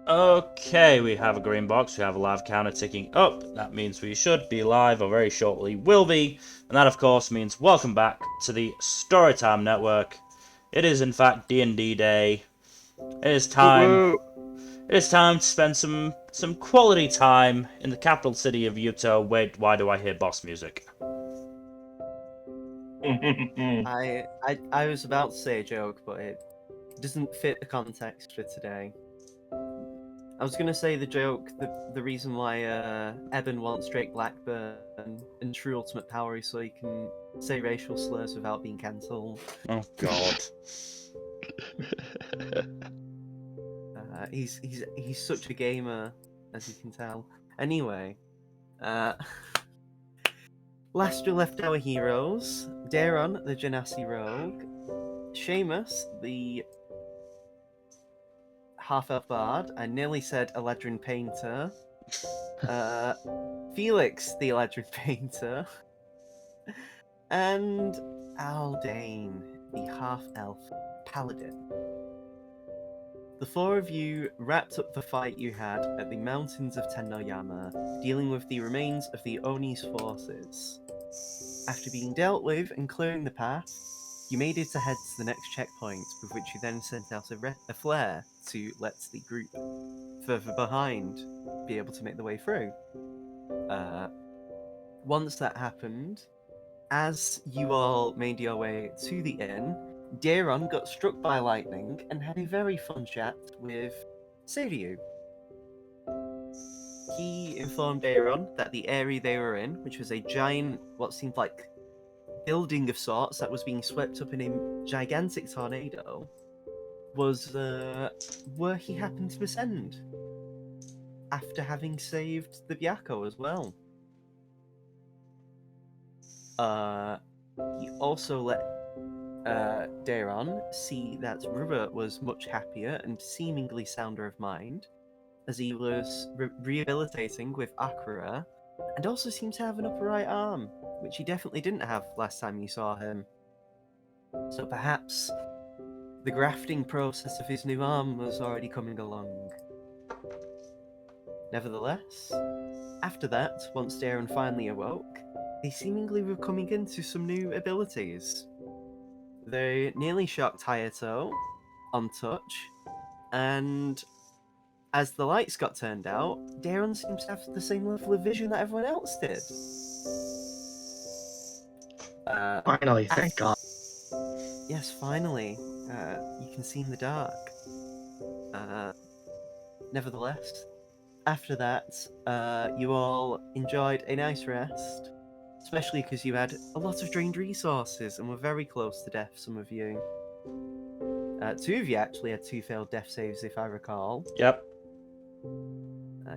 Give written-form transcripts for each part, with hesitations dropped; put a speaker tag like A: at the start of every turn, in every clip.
A: Okay, we have a green box, we have a live counter ticking up. That means we should be live, or very shortly will be. And that, of course, means welcome back to the Storytime Network. It is, in fact, D&D Day. It is time.
B: Woo.
A: It is time to spend some quality time in the capital city of Utah. Wait, why do I hear boss music?
C: I was about to say a joke, but it doesn't fit the context for today. I was gonna say the joke, the reason why Eben wants Drake Blackburn and True Ultimate Power is so he can say racial slurs without being cancelled.
A: Oh God.
C: He's such a gamer, as you can tell. Anyway, last we left our heroes: Daron, the Genasi rogue; Seamus, the half-elf bard. I nearly said Eladrin painter. Felix, the Eladrin painter, and Aldane, the half-elf paladin. The four of you wrapped up the fight you had at the mountains of Tennoyama, dealing with the remains of the Oni's forces. After being dealt with and clearing the path, you made it ahead to the next checkpoint, with which you then sent out a flare to let the group further behind be able to make the way through. Once that happened, as you all made your way to the inn, Daron got struck by lightning and had a very fun chat with Seiryu. He informed Daron that the area they were in, which was a giant, what seemed like building of sorts that was being swept up in a gigantic tornado, was where he happened to ascend after having saved the Byakko as well. He also let Daron see that Rubert was much happier and seemingly sounder of mind, as he was rehabilitating with Akira, and also seemed to have an upper right arm, which he definitely didn't have last time you saw him. So perhaps the grafting process of his new arm was already coming along. Nevertheless, after that, once Daron finally awoke, they seemingly were coming into some new abilities. They nearly shocked Hayato on touch, and as the lights got turned out, Daron seems to have the same level of vision that everyone else did.
B: Finally, thank God.
C: Yes, finally. You can see in the dark. Nevertheless, after that, you all enjoyed a nice rest, especially because you had a lot of drained resources and were very close to death, some of you. Two of you actually had 2 failed death saves, if I recall.
A: Yep.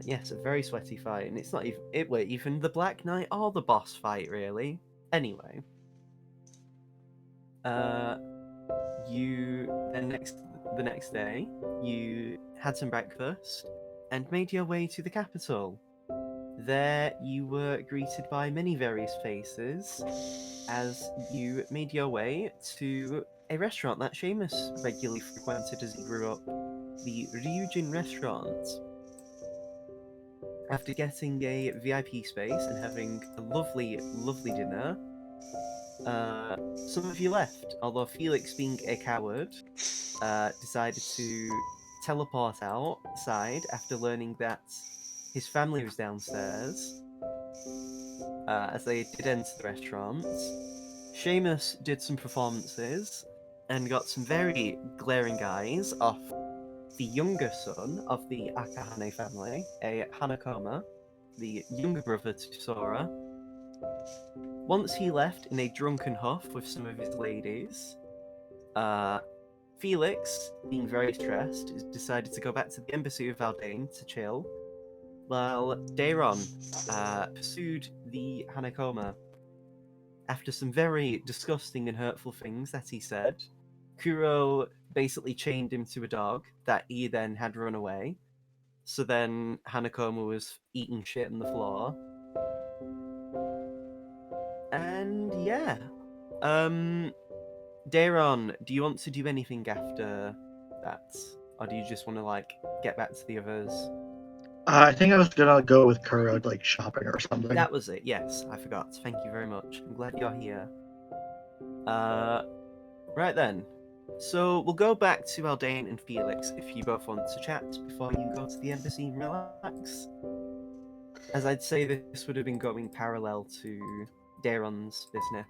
C: Yes, a very sweaty fight, and it's not even the Black Knight or the boss fight, really. Anyway, you then the next day you had some breakfast and made your way to the capital. There you were greeted by many various faces as you made your way to a restaurant that Seamus regularly frequented as he grew up, the Ryujin restaurant. After getting a VIP space and having a lovely, lovely dinner, some of you left, although Felix, being a coward, decided to teleport outside after learning that his family was downstairs. As they did enter the restaurant, Seamus did some performances and got some very glaring eyes off the younger son of the Akahane family, a Hanakoma, the younger brother to Sora. Once he left in a drunken huff with some of his ladies, Felix, being very stressed, decided to go back to the embassy of Aldane to chill, while Daron pursued the Hanakoma. After some very disgusting and hurtful things that he said, Kuro basically chained him to a dog that he then had run away. So then Hanakoma was eating shit on the floor. And yeah. Daron, do you want to do anything after that? or do you just want to like get back to the others?
B: I think I was gonna go with Kuro, like shopping or something.
C: That was it. Yes, I forgot. Thank you very much. I'm glad you're here. Right then. So we'll go back to Aldane and Felix if you both want to chat before you go to the embassy and relax. As I'd say, this would have been going parallel to Daron's business.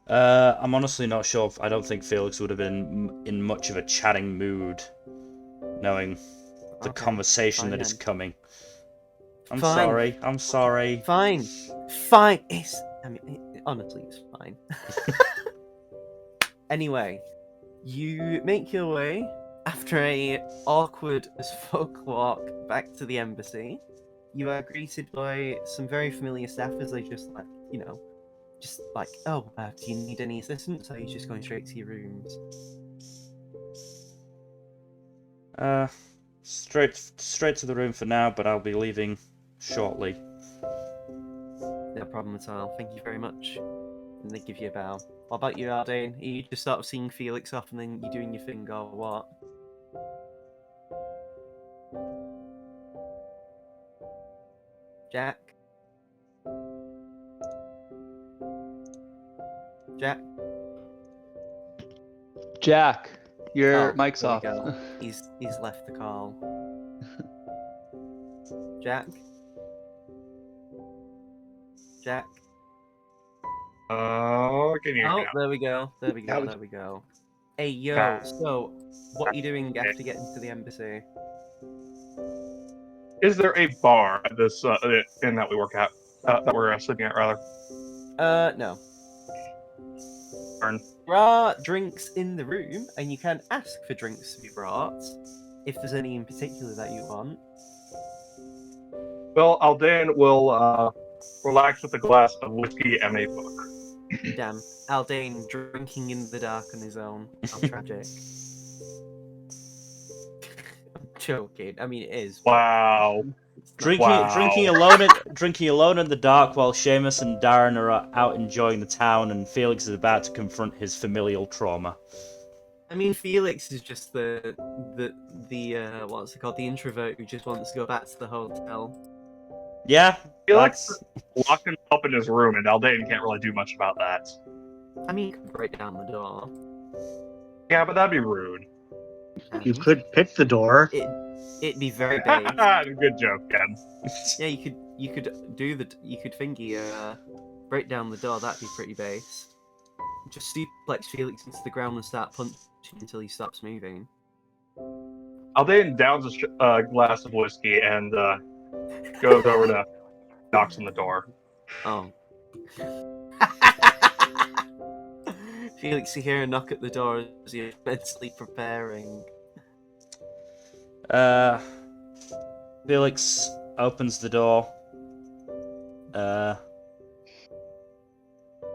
A: I'm honestly not sure. I don't think Felix would have been in much of a chatting mood, knowing the
C: Okay,
A: conversation
C: fine
A: that is
C: then.
A: coming. I'm
C: Fine.
A: sorry. I'm sorry.
C: Fine. Honestly, it's fine. Anyway, you make your way after a awkward as fuck walk back to the embassy. You are greeted by some very familiar staff as they just oh, do you need any assistance? Or are you just going straight to your rooms?
A: Straight to the room for now, but I'll be leaving shortly.
C: No problem at all. Thank you very much. And they give you a bow. What about you, Aldane? Are you just sort of seeing Felix off and then you doing your thing or what? Jack? Jack?
D: Jack, your
C: Oh,
D: mic's
C: there we
D: off.
C: go. He's left the call. Jack? Jack?
E: Oh, can you hear me
C: Oh,
E: now?
C: there we go. There we go.
B: Yeah,
C: There we go. Hey, yo.
E: Ah.
C: So, what are you doing after getting to the embassy?
E: Is there a bar at this inn that we work at? That we're sleeping at, rather?
C: No.
E: Darn.
C: There are drinks in the room, and you can ask for drinks to be brought, if there's any in particular that you want.
E: Well, Aldane will relax with a glass of whiskey and a book.
C: Damn, Aldane drinking in the dark on his own. How tragic. I'm joking. I mean, it is. but
E: Wow.
C: it's not-
A: Drinking,
E: Wow.
A: drinking alone in the dark while Seamus and Darren are out enjoying the town, and Felix is about to confront his familial trauma.
C: I mean, Felix is just the what's it called? The introvert who just wants to go back to the hotel.
A: Yeah,
E: Felix
A: that's
E: is locked himself in his room, and Aldane can't really do much about that.
C: I mean, you can break down the door.
E: Yeah, but that'd be rude.
B: You could pick the door.
C: It'd be very big.
E: Good joke, Ken.
C: Yeah, you could thingy break down the door. That'd be pretty base. Just suplex Felix into the ground and start punching until he stops moving.
E: Aldane downs a glass of whiskey and goes over to knocks on the door.
C: Oh. Felix, you hear a knock at the door as you're mentally preparing.
A: Felix opens the door.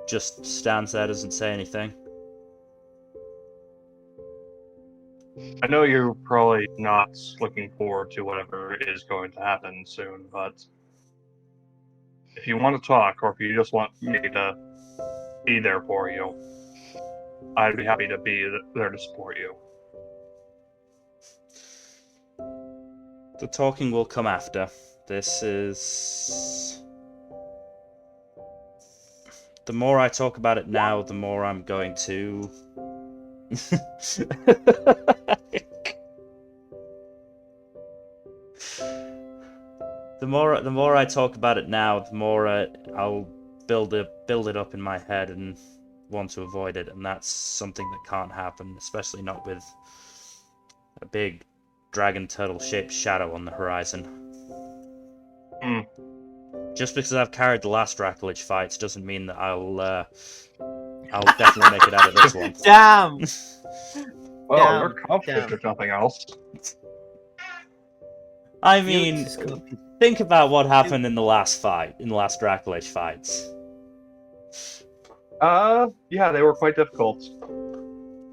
A: Just stands there, doesn't say anything.
E: I know you're probably not looking forward to whatever is going to happen soon, but if you want to talk, or if you just want me to be there for you, I'd be happy to be there to support you.
A: The talking will come after. This is... The more I talk about it now, the more I'm going to... The more I talk about it now, the more I'll build it up in my head and want to avoid it, and that's something that can't happen, especially not with a big dragon turtle shaped shadow on the horizon.
E: Hmm.
A: Just because I've carried the last Dracolich fights doesn't mean that I'll definitely make it out of this one.
C: Damn!
E: Well,
C: Damn,
E: you're confident
C: damn.
E: if nothing else.
A: I mean,
C: Felix is coping.
A: think about what happened in the last Dracolich fights.
E: Yeah, they were quite difficult.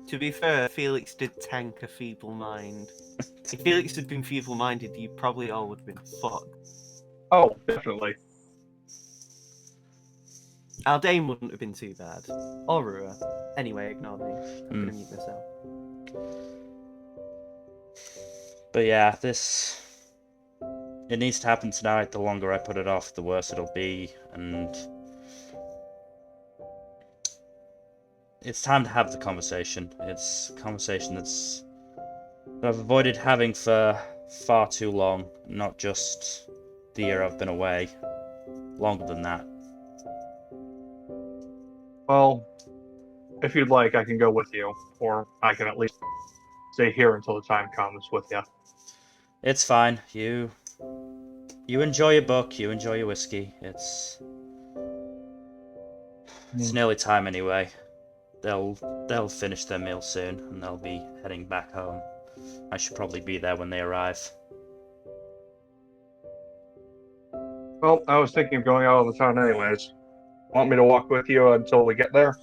C: To be fair, Felix did tank a feeble mind. If Felix had been feeble-minded, you probably all would have been fucked.
E: Oh, definitely.
C: Aldane wouldn't have been too bad. Or Rua. Anyway, ignore me. I'm gonna mute myself.
A: But yeah, it needs to happen tonight. The longer I put it off, the worse it'll be, and it's time to have the conversation. It's a conversation that I've avoided having for far too long, not just the year I've been away, longer than that.
E: Well, if you'd like, I can go with you, or I can at least stay here until the time comes with you.
A: It's fine. You enjoy your book, you enjoy your whiskey. It's nearly time anyway. They'll finish their meal soon, and they'll be heading back home. I should probably be there when they arrive.
E: Well, I was thinking of going out of the town anyways. Want me to walk with you until we get there?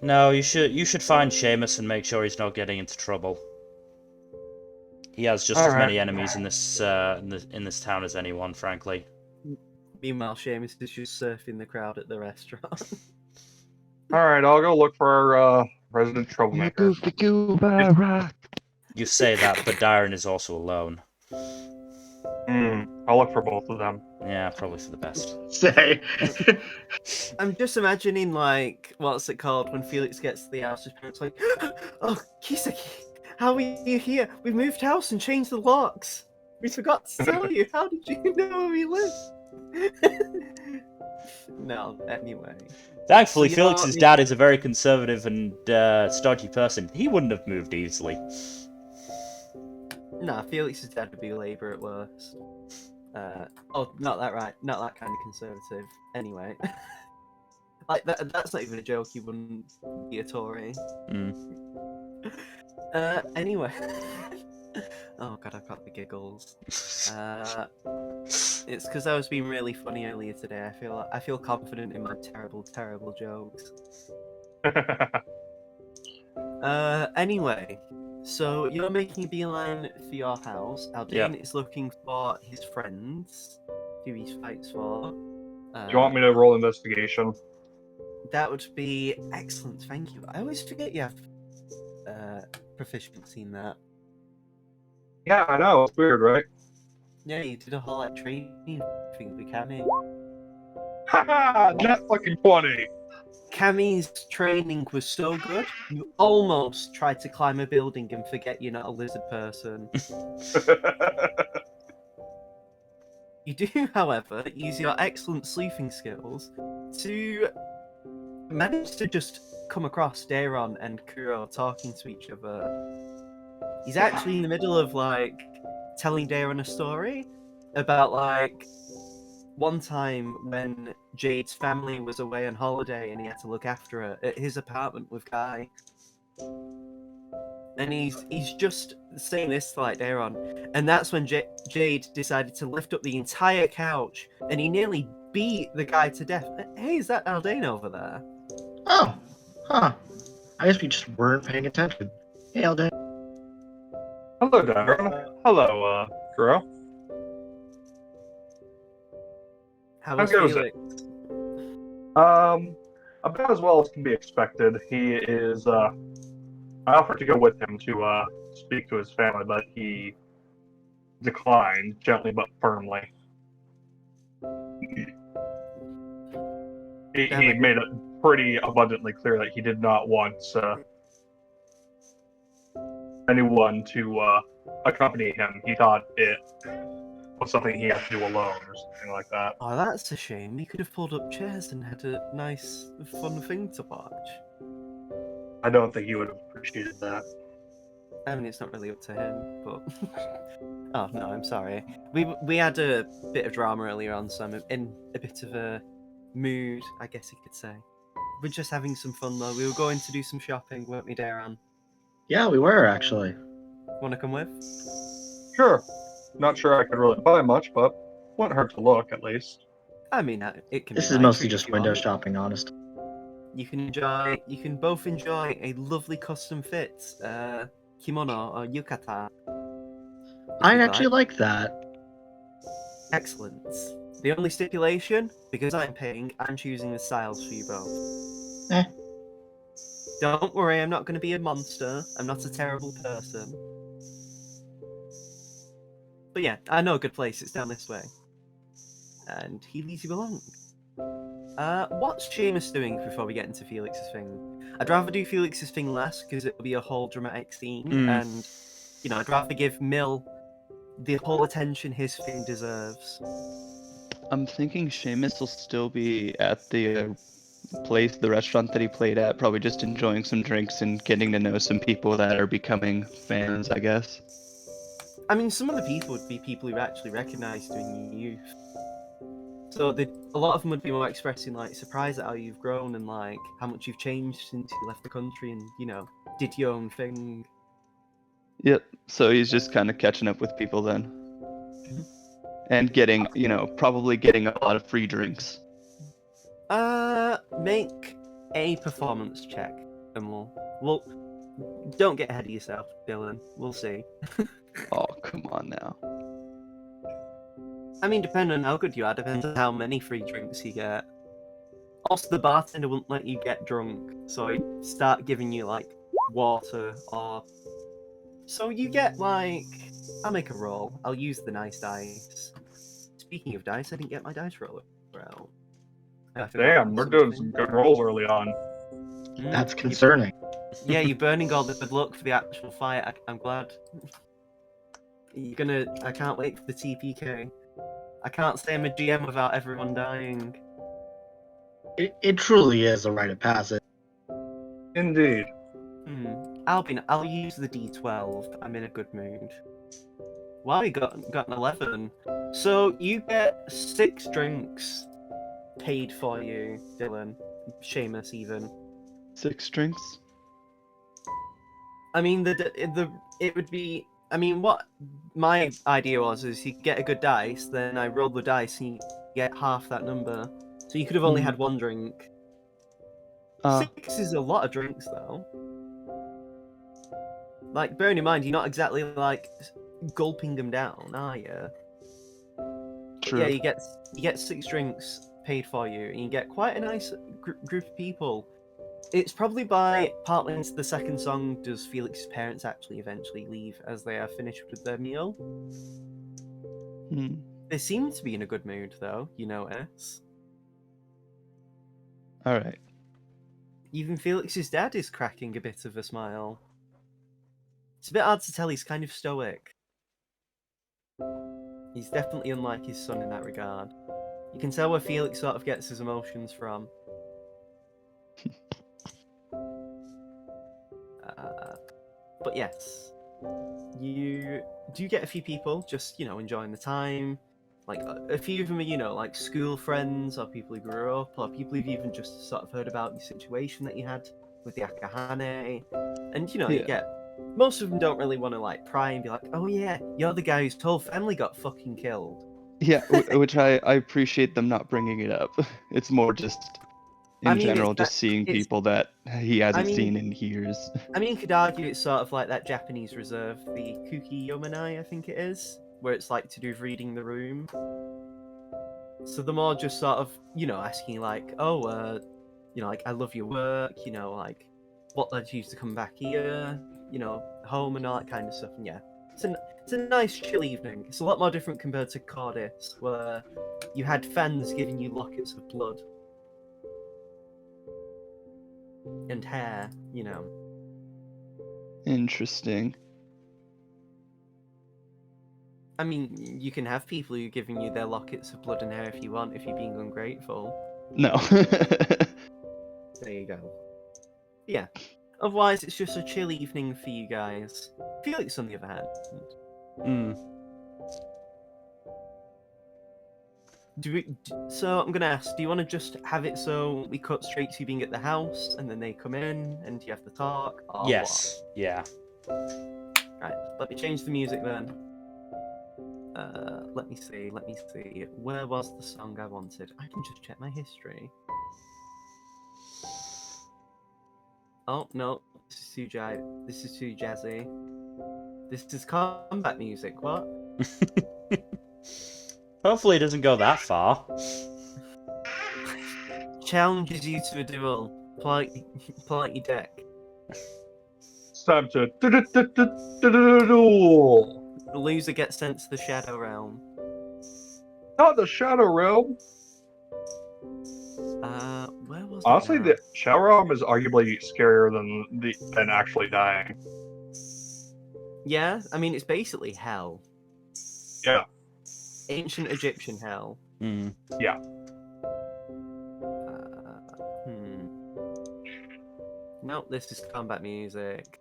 A: No, you should find Seamus and make sure he's not getting into trouble. He has just as many enemies in this town as anyone, frankly.
C: Meanwhile, Seamus is just surfing the crowd at the restaurant.
E: Alright, I'll go look for our resident troublemaker.
A: You say that, but Darren is also alone.
E: I'll look for both of them.
A: Yeah, probably for the best.
B: Say.
C: I'm just imagining, like, what's it called when Felix gets to the house? His parents like, "Oh, Kisaki, how are you here? We've moved house and changed the locks. We forgot to tell you. How did you know where we live?" No, anyway.
A: Thankfully,
C: So,
A: Felix's dad is a very conservative and stodgy person. He wouldn't have moved easily.
C: Nah, Felix's dad would be a Labour at worst. Not that kind of conservative. Anyway. Like, that's not even a joke, he wouldn't be a Tory. Anyway. Oh god, I've got the giggles. It's because I was being really funny earlier today. I feel confident in my terrible, terrible jokes. Anyway, so you're making a beeline for your house. Aldane is looking for his friends, who he fights for.
E: Do you want me to roll investigation?
C: That would be excellent, thank you. I always forget you have proficiency in that.
E: Yeah, I know. It's weird, right?
C: Yeah, you did a whole like training thing with Cammy.
E: Haha! Net fucking 20!
C: Cammy's training was so good, you almost tried to climb a building and forget you're not a lizard person. You do, however, use your excellent sleuthing skills to manage to just come across Daron and Kuro talking to each other. He's actually in the middle of, like, telling Daron a story about, like, one time when Jade's family was away on holiday and he had to look after her at his apartment with Guy. And he's just saying this to, like, Daron. And that's when Jade decided to lift up the entire couch and he nearly beat the guy to death. Hey, is that Aldane over there?
B: Oh, huh. I guess we just weren't paying attention. Hey, Aldane.
E: Hello, Darren. Hello, Kuro.
C: How was
E: goes
C: Felix?
E: About as well as can be expected. He is, I offered to go with him to, speak to his family, but he declined, gently but firmly. He made it pretty abundantly clear that he did not want, anyone to, accompany him. He thought it was something he had to do alone or something like that.
C: Oh, that's a shame. We could have pulled up chairs and had a nice, fun thing to watch.
E: I don't think he would have appreciated that.
C: I mean, it's not really up to him, but... Oh, no, I'm sorry. We had a bit of drama earlier on, so I'm in a bit of a mood, I guess you could say. We're just having some fun, though. We were going to do some shopping, weren't we, Darren?
B: Yeah, we were, actually.
C: Want to come with?
E: Sure. Not sure I could really buy much, but wouldn't hurt to look, at least.
C: I mean, it can
B: This
C: be
B: is
C: my
B: mostly
C: treat
B: just
C: if you
B: window
C: want.
B: shopping, honest.
C: You can both enjoy a lovely custom fit kimono or yukata.
B: I actually like that.
C: Excellent. The only stipulation, because I'm paying, I'm choosing the styles for you both. Don't worry, I'm not going to be a monster. I'm not a terrible person. But yeah, I know a good place. It's down this way. And he leads you along. What's Seamus doing before we get into Felix's thing? I'd rather do Felix's thing last, because it'll be a whole dramatic scene, and, you know, I'd rather give Mill the whole attention his thing deserves.
D: I'm thinking Seamus will still be at the the restaurant that he played at, probably just enjoying some drinks and getting to know some people that are becoming fans, I guess.
C: I mean, some of the people would be people who actually recognised you in your youth. So a lot of them would be more expressing like surprise at how you've grown and like how much you've changed since you left the country and, you know, did your own thing.
D: Yep, so he's just kind of catching up with people then. And getting, you know, probably getting a lot of free drinks.
C: Make a performance check and we'll don't get ahead of yourself, Dylan. We'll see.
D: Oh, come on now.
C: I mean, depending on how good you are, depends on how many free drinks you get. Also, the bartender wouldn't let you get drunk, so he'd start giving you, like, water or... So you get, like... I'll make a roll. I'll use the nice dice. Speaking of dice, I didn't get my dice roller out. I forgot
E: Damn, we're doing some good rolls early on.
B: That's concerning.
C: Yeah, you're burning all the good luck for the actual fight. I'm glad. You're gonna... I can't wait for the TPK. I can't say I'm a GM without everyone dying.
B: It truly is a rite of passage.
E: Indeed.
C: Albin, I'll use the D12. I'm in a good mood. Wow, you got an 11. So you get 6 drinks paid for you, Dylan. Seamus, even.
D: 6 drinks?
C: I mean, it would be... I mean, what my idea was is you get a good dice, then I roll the dice and you get half that number. So you could have only had 1 drink. 6 is a lot of drinks, though. Like, bearing in mind, you're not exactly, like, gulping them down, are you?
D: True.
C: Yeah, you get 6 drinks paid for you, and you get quite a nice group of people. It's probably partly into the second song does Felix's parents actually eventually leave as they are finished with their meal. They seem to be in a good mood, though, you notice.
D: Alright.
C: Even Felix's dad is cracking a bit of a smile. It's a bit hard to tell, he's kind of stoic. He's definitely unlike his son in that regard. You can tell where Felix sort of gets his emotions from. But yes, you do get a few people just, you know, enjoying the time. Like, a few of them are, you know, like school friends or people who grew up or people who've even just sort of heard about the situation that you had with the Akahane. And, you know, you get... Most of them don't really want to, like, pry and be like, oh yeah, you're the guy whose whole family got fucking killed.
D: Yeah, which I appreciate them not bringing it up. It's more just... In general, just seeing people that he hasn't seen in years.
C: I mean, you could argue it's sort of like that Japanese reserve, the Kuki Yomanai, I think it is, where it's like to do with reading the room. So the more just sort of, you know, asking like, oh, you know, like, I love your work, you know, like, what led you to come back here, you know, home and all that kind of stuff. And yeah, it's a nice chill evening. It's a lot more different compared to Cordis, where you had fans giving you lockets of blood. And hair, you know.
D: Interesting.
C: I mean, you can have people who are giving you their lockets of blood and hair if you want, if you're being ungrateful.
D: No.
C: There you go. Yeah. Otherwise, it's just a chill evening for you guys. Felix, on the other hand. So I'm gonna ask, do you want to just have it so we cut straight to you being at the house, and then they come in, and you have to talk? Or
A: Yes.
C: what?
A: Yeah.
C: Right, let me change the music then. Let me see. Where was the song I wanted? I can just check my history. Oh, no. This is too jazzy. This is combat music, what?
A: Hopefully it doesn't go that far.
C: Challenges you to a duel. Pull out your deck.
E: It's time to duel.
C: The loser gets sent to the Shadow Realm.
E: Not the Shadow Realm.
C: Where was
E: Honestly,
C: it now?
E: the Shadow Realm is arguably scarier than actually dying.
C: Yeah, I mean, it's basically hell.
E: Yeah.
C: Ancient Egyptian hell.
A: Mm.
C: Nope, this is combat music.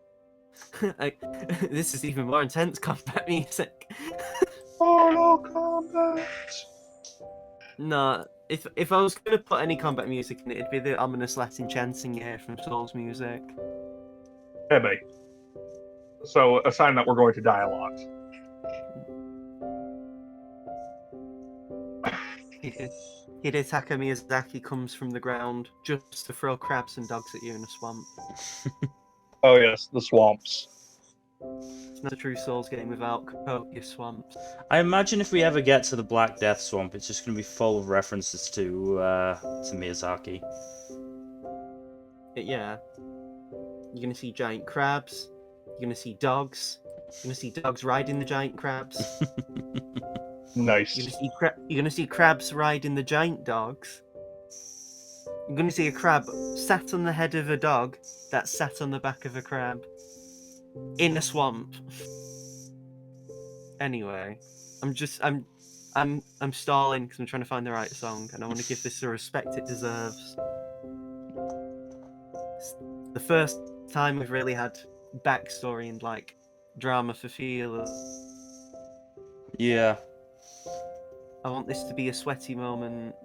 C: This is even more intense combat music.
E: Mortal Kombat.
C: No, if I was gonna put any combat music in it, it'd be the ominous Latin chanting you hear from Souls music.
E: Maybe. So a sign that we're going to die a lot.
C: Hidetaka Miyazaki comes from the ground just to throw crabs and dogs at you in a swamp.
E: Oh yes, the swamps.
C: It's not a true Souls game without copious swamps.
A: I imagine if we ever get to the Black Death Swamp, it's just going to be full of references to Miyazaki.
C: Yeah. You're gonna see giant crabs. You're gonna see dogs. You're gonna see dogs riding the giant crabs.
E: Nice.
C: You're gonna see crabs riding the giant dogs. You're gonna see a crab sat on the head of a dog that sat on the back of a crab in a swamp. Anyway, I'm stalling because I'm trying to find the right song, and I want to give this the respect it deserves. It's the first time we've really had backstory and like drama for Felix.
A: Yeah.
C: I want this to be a sweaty moment.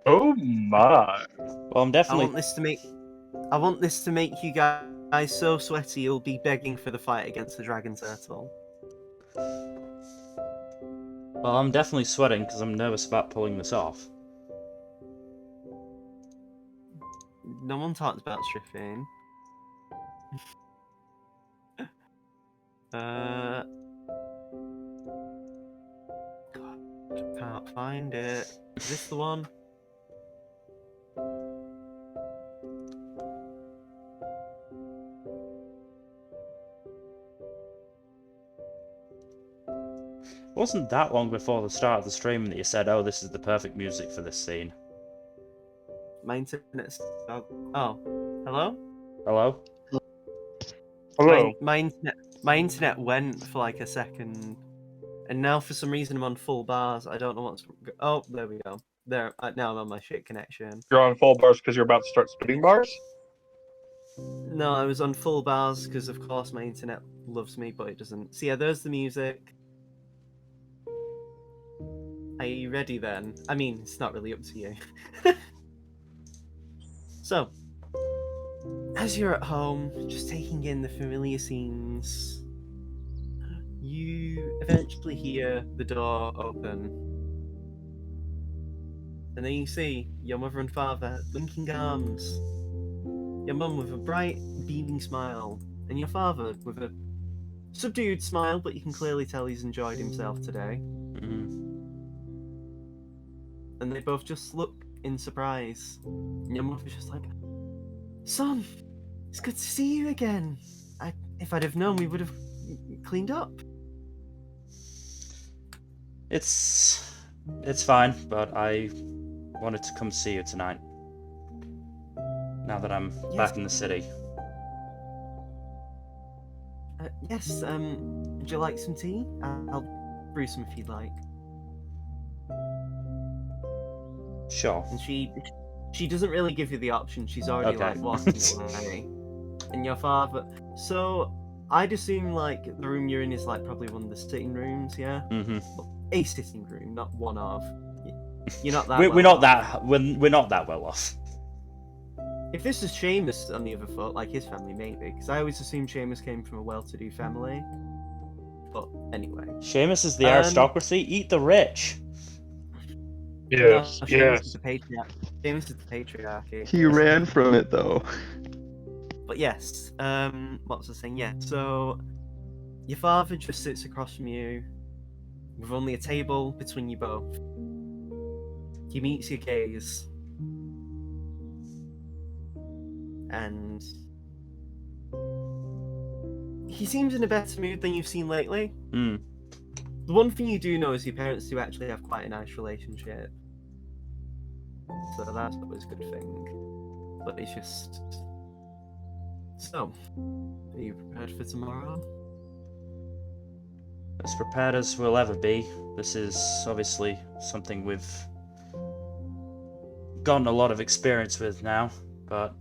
E: Oh my.
A: Well, I'm
C: I
A: definitely.
C: want this to make you guys so sweaty you'll be begging for the fight against the dragon turtle.
A: Well, I'm definitely sweating because I'm nervous about pulling this off.
C: No one talks about stripping. God, I can't find it. Is this the one?
A: It wasn't that long before the start of the stream that you said, "Oh, this is the perfect music for this scene."
C: My internet's. Oh, hello?
A: Hello?
E: Hello.
C: My internet went for like a second, and now for some reason I'm on full bars. I don't know what's. Oh, there we go. There. Now I'm on my shit connection.
E: You're on full bars because you're about to start spitting bars?
C: No, I was on full bars because, of course, my internet loves me, but it doesn't. So yeah, there's the music. Are you ready then? I mean, it's not really up to you. So, as you're at home, just taking in the familiar scenes, you eventually hear the door open. And then you see your mother and father linking arms. Your mum with a bright, beaming smile, and your father with a subdued smile, but you can clearly tell he's enjoyed himself today.
A: Mm.
C: And they both just look in surprise. And your mother's just like, "Son, it's good to see you again. If I'd have known, we would have cleaned up."
A: It's fine, but I wanted to come see you tonight. Now that I'm back in the city.
C: Yes, would you like some tea? I'll brew some if you'd like.
A: Sure.
C: And she doesn't really give you the option. She's already
A: Okay.
C: like walking away. And your father. So I'd assume like the room you're in is like probably one of the sitting rooms, yeah.
A: Mm-hmm.
C: A sitting room, not one of. You're not that.
A: We're not that well off.
C: If this is Seamus on the other foot, like his family, maybe, because I always assumed Seamus came from a well-to-do family. But anyway.
A: Seamus is the aristocracy. Eat the rich.
E: Yes,
C: No,
E: yes.
C: Seamus is the patriarchy.
D: He ran from it though.
C: But yes, what was I saying? Yeah, so your father just sits across from you with only a table between you both. He meets your gaze. And He seems in a better mood than you've seen lately.
A: Hmm.
C: The one thing you do know is your parents do actually have quite a nice relationship. So that's always a good thing. But it's just... So, are you prepared for tomorrow?
A: As prepared as we'll ever be. This is obviously something we've gotten a lot of experience with now, but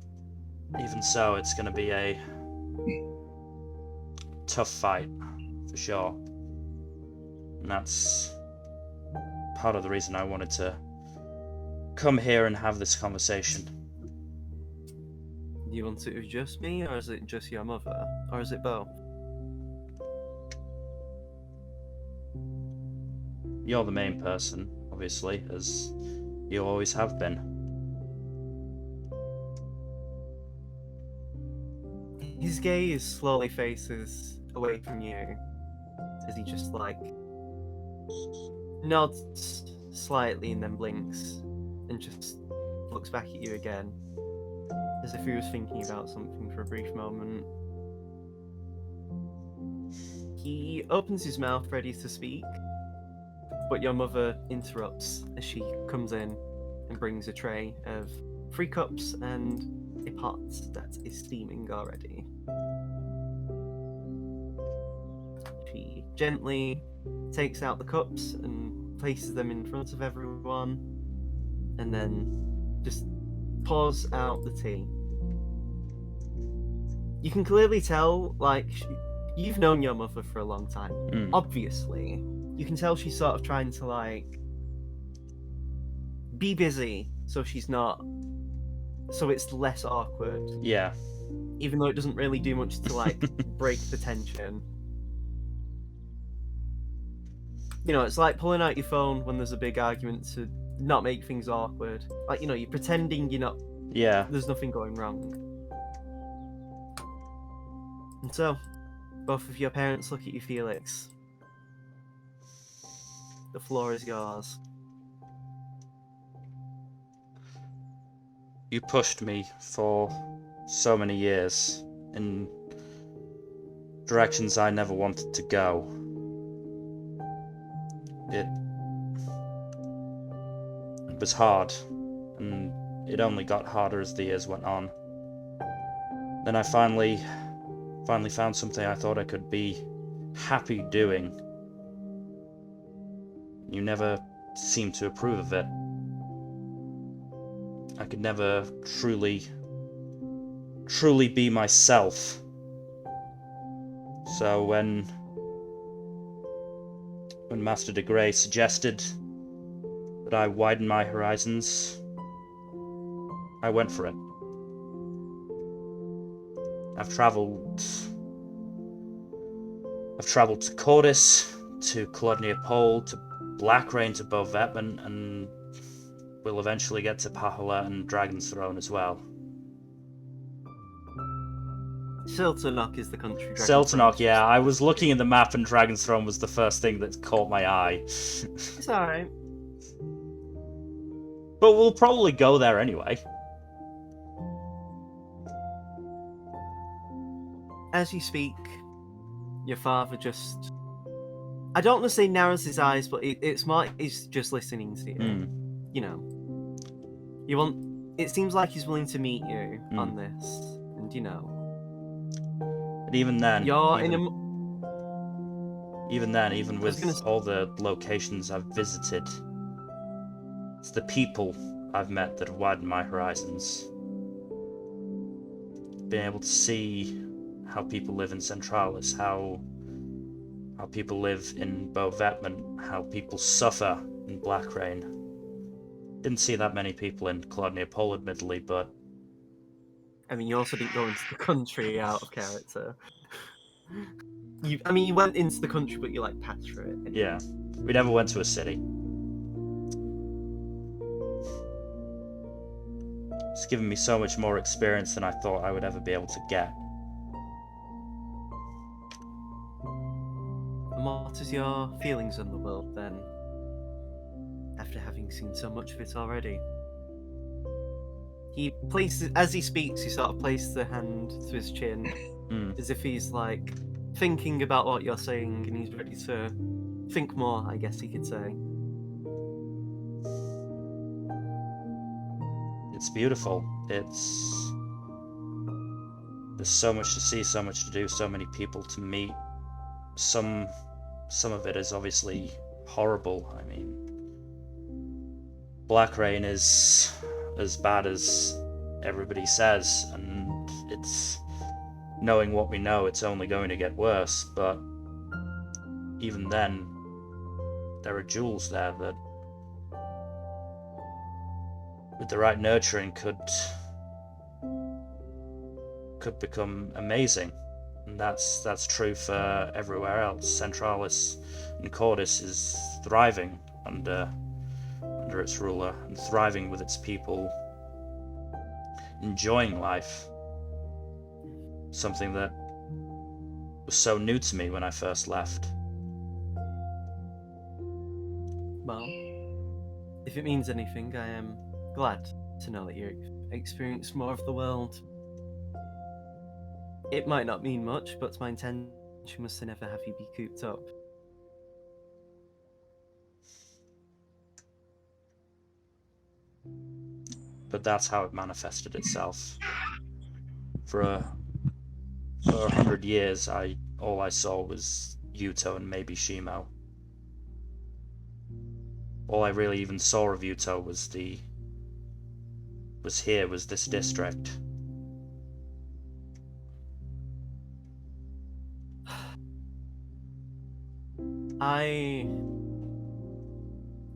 A: even so, it's going to be a tough fight, for sure. And that's part of the reason I wanted to come here and have this conversation.
C: Do you want it with just me, or is it just your mother? Or is it both?
A: You're the main person, obviously, as you always have been.
C: His gaze slowly faces away from you as he just like nods slightly and then blinks and just looks back at you again as if he was thinking about something for a brief moment. He opens his mouth ready to speak, but your mother interrupts as she comes in and brings a tray of 3 cups and a pot that is steaming already. She gently takes out the cups and places them in front of everyone, and then just pours out the tea. You can clearly tell, like, you've known your mother for a long time.
A: Mm.
C: Obviously, you can tell she's sort of trying to, like, be busy so she's not, so it's less awkward,
A: Yeah.
C: even though it doesn't really do much to, like, break the tension. You know, it's like pulling out your phone when there's a big argument to not make things awkward. Like, you know, you're pretending you're not,
A: Yeah.
C: there's nothing going wrong. And so, both of your parents look at you, Felix. The floor is yours.
A: You pushed me for so many years in directions I never wanted to go. It was hard, and it only got harder as the years went on. Then I finally found something I thought I could be happy doing. You never seemed to approve of it. I could never truly be myself. So when Master de Grey suggested that I widen my horizons, I went for it. I've traveled to Cordis, to Colodnia Pole, to Blackrain, to Bovetman, and we'll eventually get to Pahala and Dragon's Throne as well.
C: Siltanok is the country.
A: Siltanok, yeah. I was looking in the map and Dragon's Throne was the first thing that caught my eye.
C: It's alright.
A: But we'll probably go there anyway.
C: As you speak, your father just... I don't want to say narrows his eyes, but it's more he's just listening to you. You know. It seems like he's willing to meet you on this. And, you know...
A: But even then...
C: You're
A: Even with all the locations I've visited, it's the people I've met that have widened my horizons. Being able to see how people live in Centralis, how people live in Bovetman, how people suffer in Blackrain. Didn't see that many people in Colodnia Pole, admittedly, but...
C: I mean, you also didn't go into the country out of character. You went into the country, but you, like, passed through it. Anyway.
A: Yeah. We never went to a city. It's given me so much more experience than I thought I would ever be able to get.
C: And what is your feelings on the world, then? After having seen so much of it already? He places, as he speaks, he sort of places a hand to his chin As if he's like thinking about what you're saying and he's ready to think more, I guess you could say.
A: It's beautiful. There's so much to see, so much to do, so many people to meet. Some of it is obviously horrible. I mean, Black Rain is as bad as everybody says, and it's, knowing what we know, it's only going to get worse. But even then, there are jewels there that, with the right nurturing, could become amazing. And that's true for everywhere else. Centralis and Cordis is thriving under its ruler, and thriving with its people, enjoying life. Something that was so new to me when I first left.
C: Well, if it means anything, I am glad to know that you've experienced more of the world. It might not mean much, but my intention was to never have you be cooped up.
A: But that's how it manifested itself. For 100 years, all I saw was Yuto and maybe Shimo. All I really even saw of Yuto was this district.
C: I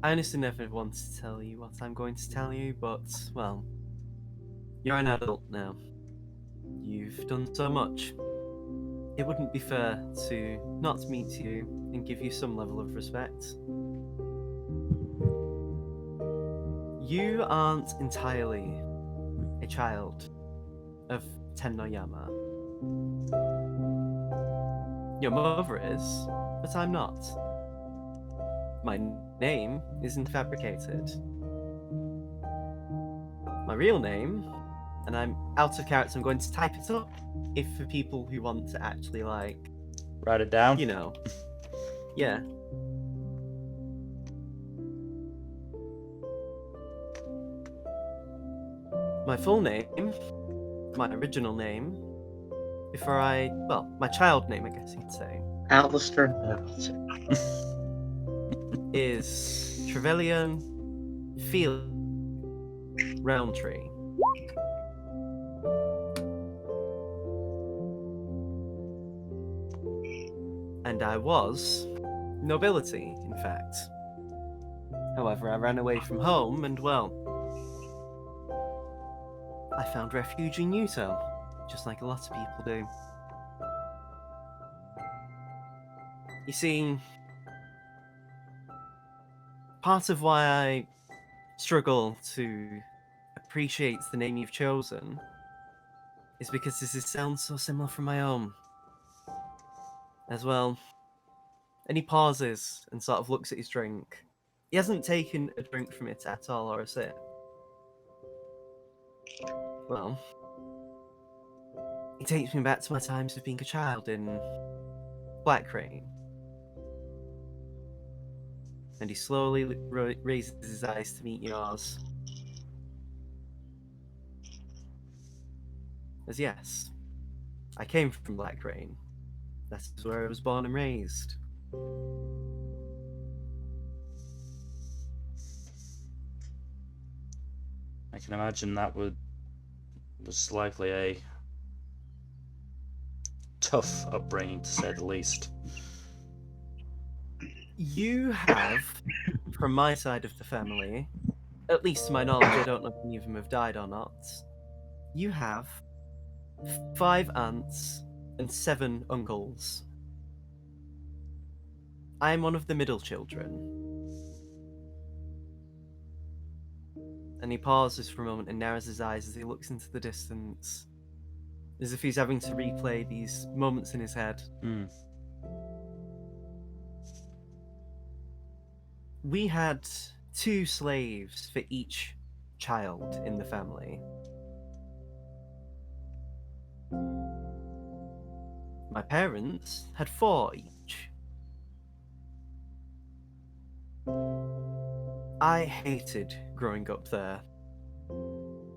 C: honestly never wanted to tell you what I'm going to tell you, but, well, you're an adult now. You've done so much. It wouldn't be fair to not meet you and give you some level of respect. You aren't entirely a child of Tennoyama. Your mother is, but I'm not. My name isn't fabricated. My real name, and I'm out of character, I'm going to type it up if for people who want to actually, like,
A: Write it down.
C: you know. Yeah. My full name, my original name, my child name, I guess you could say,
B: Alistair.
C: is Trevelyan Felix Roundtree. And I was nobility, in fact. However, I ran away from home and, well, I found refuge in Yuto, just like a lot of people do. You see, part of why I struggle to appreciate the name you've chosen is because this sounds so similar from my own. As well, and he pauses and sort of looks at his drink. He hasn't taken a drink from it at all, or a sip. Well, he takes me back to my times of being a child in Black Rain. And he slowly raises his eyes to meet yours. As yes, I came from Black Rain. That's where I was born and raised.
A: I can imagine that was likely a tough upbringing, to say the least.
C: You have, from my side of the family, at least to my knowledge, I don't know if any of them have died or not, you have 5 aunts and 7 uncles. I am one of the middle children. And he pauses for a moment and narrows his eyes as he looks into the distance, as if he's having to replay these moments in his head. We had 2 slaves for each child in the family. My parents had 4 each. I hated growing up there.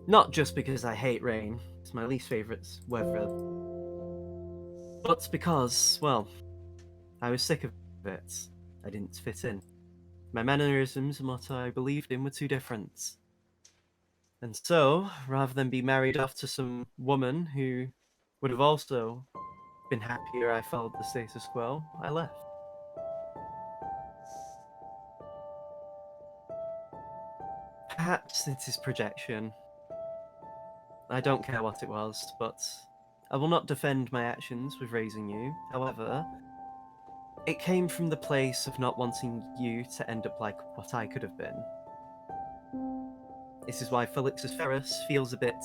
C: Not just because I hate rain, it's my least favourite weather, but because, well, I was sick of it. I didn't fit in. My mannerisms and what I believed in were too different. And so, rather than be married off to some woman who would have also been happier I followed the status quo, I left. Perhaps it is projection. I don't care what it was, but I will not defend my actions with raising you. However, it came from the place of not wanting you to end up like what I could have been. This is why Felix's Ferris feels a bit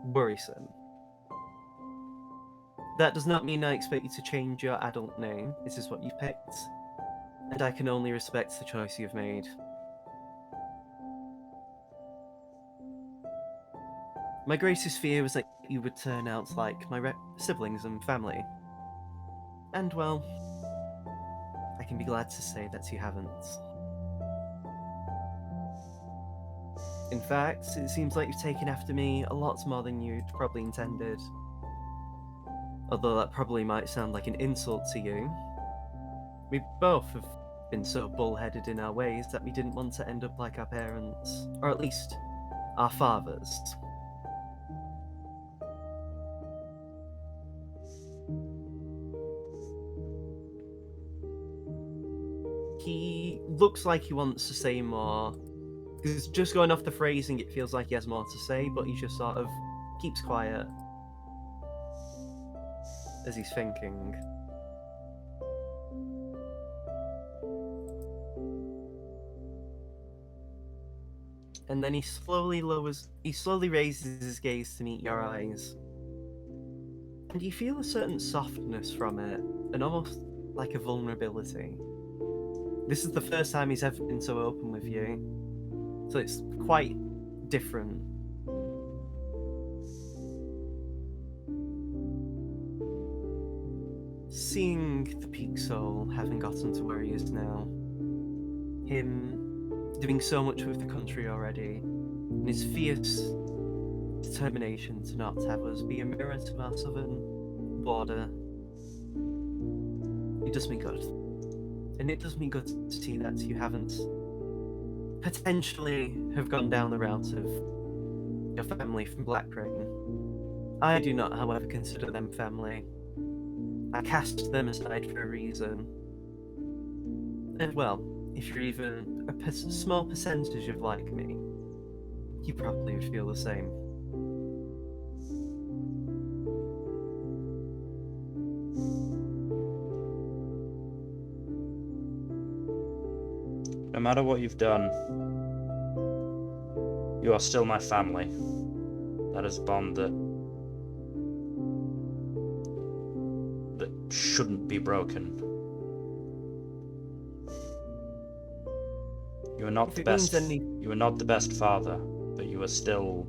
C: worrisome. That does not mean I expect you to change your adult name. This is what you've picked, and I can only respect the choice you've made. My greatest fear was that you would turn out like my siblings and family. And well, I can be glad to say that you haven't. In fact, it seems like you've taken after me a lot more than you'd probably intended. Although that probably might sound like an insult to you. We both have been so bullheaded in our ways that we didn't want to end up like our parents, or at least our fathers. He looks like he wants to say more, because just going off the phrasing, it feels like he has more to say, but he just sort of keeps quiet as he's thinking. And then he slowly raises his gaze to meet your eyes. And you feel a certain softness from it, and almost like a vulnerability. This is the first time he's ever been so open with you, so it's quite different. Seeing the peak soul having gotten to where he is now, him doing so much with the country already, and his fierce determination to not have us be a mirror to our southern border, it does me good. And it does me good to see that you haven't potentially have gone down the route of your family from Phylactery. I do not, however, consider them family. I cast them aside for a reason. And well, if you're even a small percentage of like me, you probably would feel the same.
A: No matter what you've done, you are still my family. That is a bond that shouldn't be broken. You are not the best. You are not the best father, but you are still.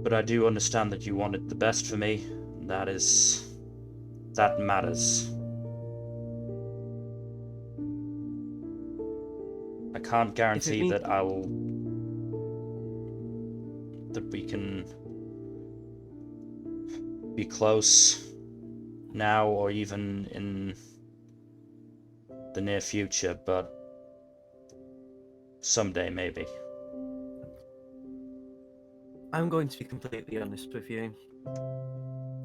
A: But I do understand that you wanted the best for me. And that matters. I can't guarantee that we can be close now or even in the near future, but someday maybe.
C: I'm going to be completely honest with you.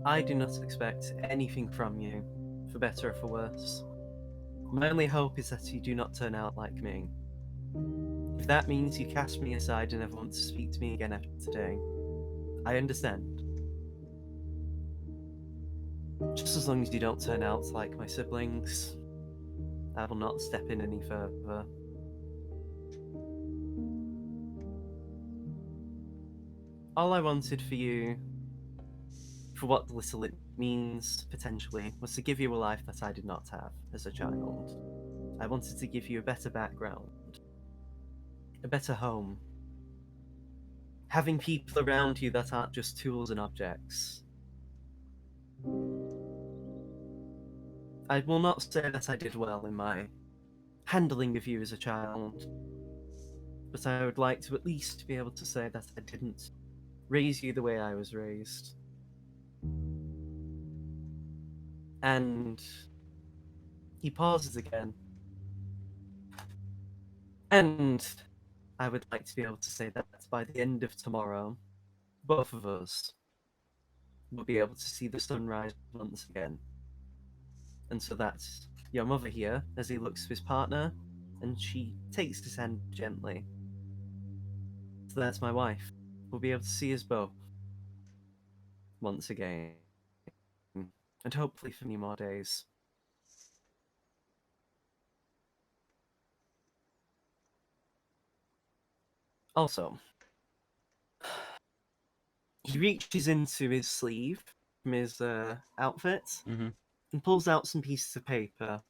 C: I do not expect anything from you, for better or for worse. My only hope is that you do not turn out like me. If that means you cast me aside and never want to speak to me again after today, I understand. Just as long as you don't turn out like my siblings, I will not step in any further. All I wanted for you, for what little it means, potentially, was to give you a life that I did not have as a child. I wanted to give you a better background, a better home. Having people around you that aren't just tools and objects. I will not say that I did well in my handling of you as a child, but I would like to at least be able to say that I didn't raise you the way I was raised. And he pauses again. And I would like to be able to say that by the end of tomorrow, both of us will be able to see the sunrise once again. And so that's your mother here, as he looks to his partner, and she takes his hand gently. So that's my wife. We'll be able to see us both once again. And hopefully for many more days. Also, he reaches into his sleeve from his outfit
A: Mm-hmm.
C: and pulls out some pieces of paper.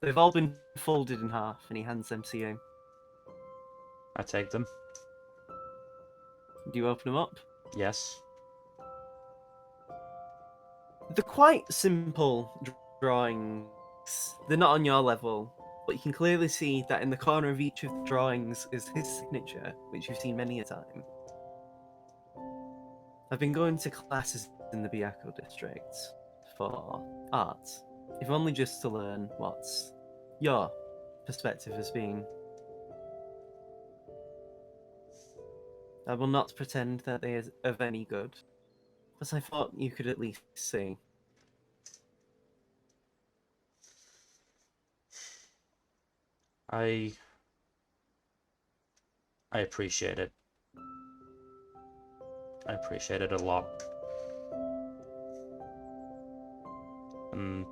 C: They've all been folded in half, and he hands them to you.
A: I take them.
C: Do you open them up?
A: Yes.
C: They're quite simple drawings. They're not on your level, but you can clearly see that in the corner of each of the drawings is his signature, which you've seen many a time. I've been going to classes in the Biako district for art, if only just to learn what your perspective has been. I will not pretend that they are of any good, but I thought you could at least see.
A: I appreciate it. I appreciate it a lot. And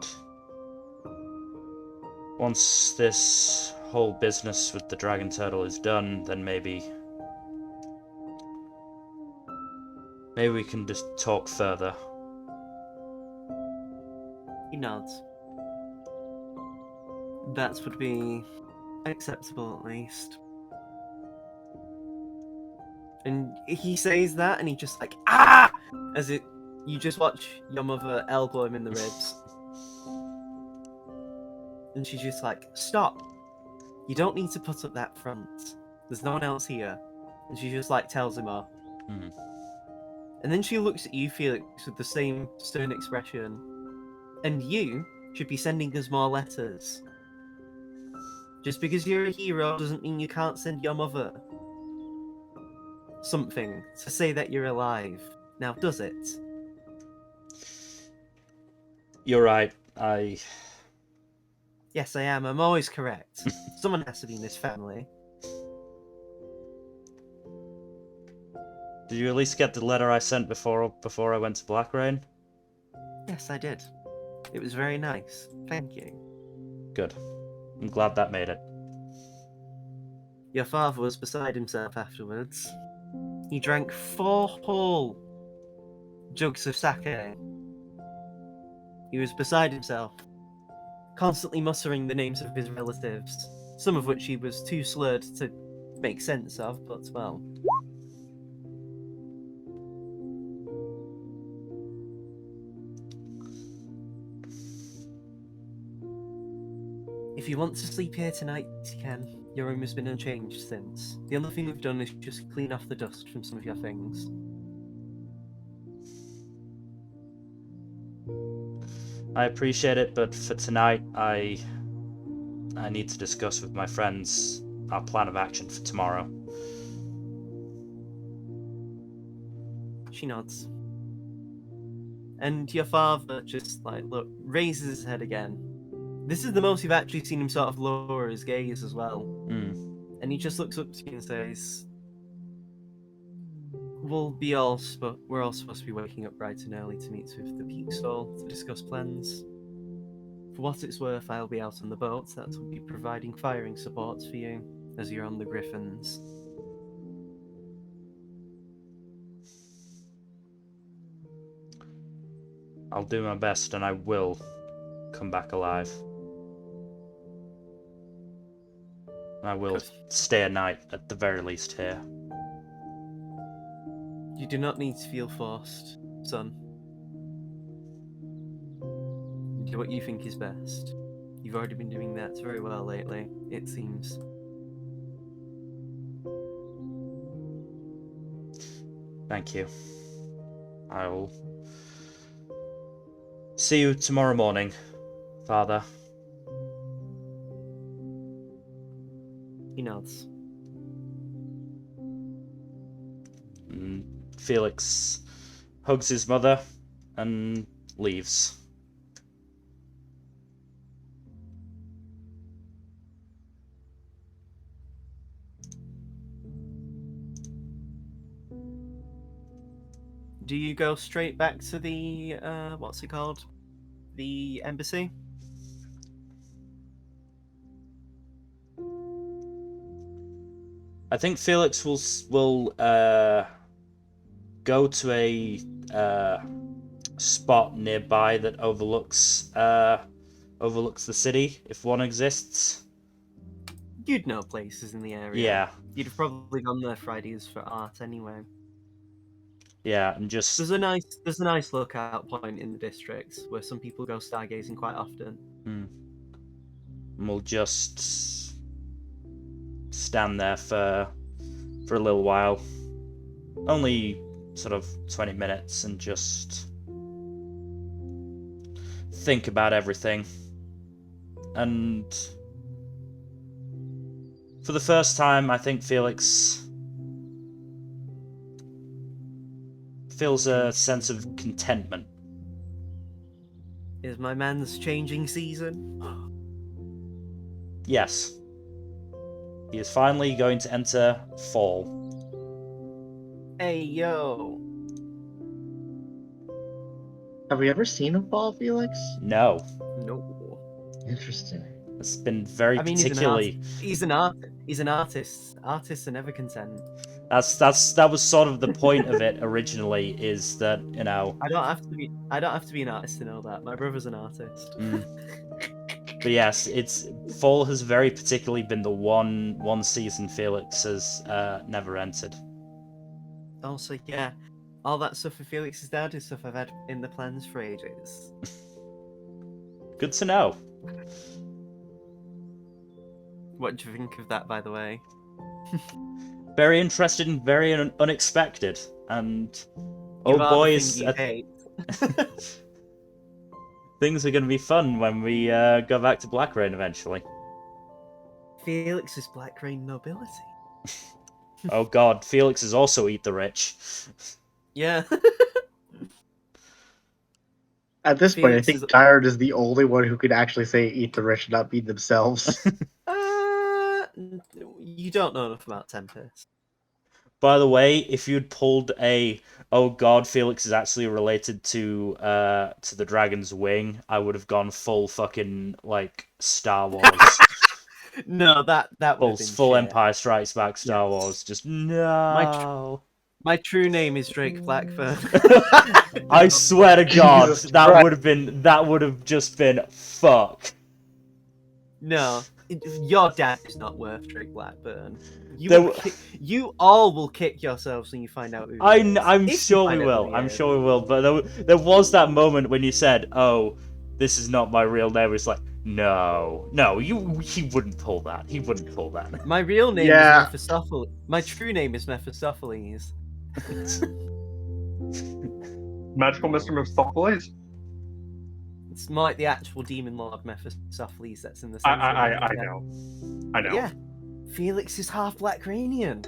A: once this whole business with the dragon turtle is done, then maybe we can just talk further.
C: He nods. That would be acceptable at least. And he says that, and he just like, ah! As you just watch your mother elbow him in the ribs. And she's just like, stop! You don't need to put up that front. There's no one else here. And she just like tells him off.
A: Mhm.
C: And then she looks at you, Felix, with the same stern expression. And you should be sending us more letters. Just because you're a hero doesn't mean you can't send your mother something to say that you're alive. Now, does it?
A: You're right.
C: Yes, I am. I'm always correct. Someone has to be in this family.
A: Did you at least get the letter I sent before I went to Black Rain?
C: Yes, I did. It was very nice. Thank you.
A: Good. I'm glad that made it.
C: Your father was beside himself afterwards. He drank 4 whole jugs of sake. He was beside himself, constantly muttering the names of his relatives, some of which he was too slurred to make sense of, but well. If you want to sleep here tonight, you can. Your room has been unchanged since. The only thing we've done is just clean off the dust from some of your things.
A: I appreciate it, but for tonight, I need to discuss with my friends our plan of action for tomorrow.
C: She nods. And your father just, like, look, raises his head again. This is the most you've actually seen him sort of lower his gaze as well. And he just looks up to you and says, we're all supposed to be waking up bright and early to meet with the Peak Soul to discuss plans. For what it's worth, I'll be out on the boat that will be providing firing support for you as you're on the Griffins.
A: I'll do my best, and I will come back alive. I will stay a night at the very least here.
C: You do not need to feel forced, son. You Do what you think is best. You've already been doing that very well lately, it seems.
A: Thank you. I will see you tomorrow morning, Father.
C: He nods.
A: And Felix hugs his mother and leaves.
C: Do you go straight back to the, what's it called? The embassy?
A: I think Felix will go to a spot nearby that overlooks the city, if one exists.
C: You'd know places in the area.
A: Yeah,
C: You'd have probably gone there Fridays for art anyway.
A: yeah, and just
C: There's a nice lookout point in the district where some people go stargazing quite often.
A: and we'll just stand there for a little while, only sort of 20 minutes, and just think about everything. And for the first time, I think Felix feels a sense of contentment.
C: Is my man's changing season?
A: Yes. He is finally going to enter fall.
C: Hey, yo.
B: Have we ever seen him fall, Felix?
A: No.
C: No.
B: Interesting.
A: It's been very
C: I mean,
A: particularly...
C: He's an artist. Artists are never content.
A: That was sort of the point of it originally, is that, you know...
C: I don't have to be an artist to know that. My brother's an artist.
A: But yes, fall has very particularly been the one season Felix has never entered.
C: Also, yeah, all that stuff for Felix's dad is stuff I've had in the plans for ages.
A: Good to know.
C: What do you think of that, by the way?
A: Very interested and very unexpected. And
C: You
A: oh
C: are
A: boy,
C: the thing you hate.
A: things are going to be fun when we go back to Black Rain eventually.
C: Felix is Black Rain nobility.
A: Oh god, Felix is also Eat the Rich.
C: Yeah.
B: At this point, I
C: Felix
B: think
C: is-
B: Tired is the only one who could actually say "eat the rich," not be themselves.
C: You don't know enough about Tempest.
A: By the way, if you'd pulled a "oh god, Felix is actually related to the Dragon's Wing," I would have gone full fucking like Star Wars.
C: No, that would have been
A: full
C: shit.
A: Empire Strikes Back Star
C: Yes.
A: Wars. Just no.
C: My true name is Drake Blackburn.
A: I swear to God,
B: Jesus
A: that
B: Christ.
A: would have just been fuck.
C: No, your dad is not worth Drake Blackburn.
A: There
C: You all will kick yourselves when you find out who.
A: I'm
C: If you
A: sure we
C: find out
A: will.
C: who he
A: I'm
C: is.
A: sure we will. But there was that moment when you said, "Oh, this is not my real name." It's like, no, he wouldn't pull that. He wouldn't pull that.
C: My real name
B: Yeah.
C: is Mephistopheles. My true name is Mephistopheles.
E: Magical Mr. Mephistopheles?
C: It's more like the actual demon lord Mephistopheles that's in the
E: I
C: center.
E: know. I know.
C: Yeah, Felix is half Blackranian.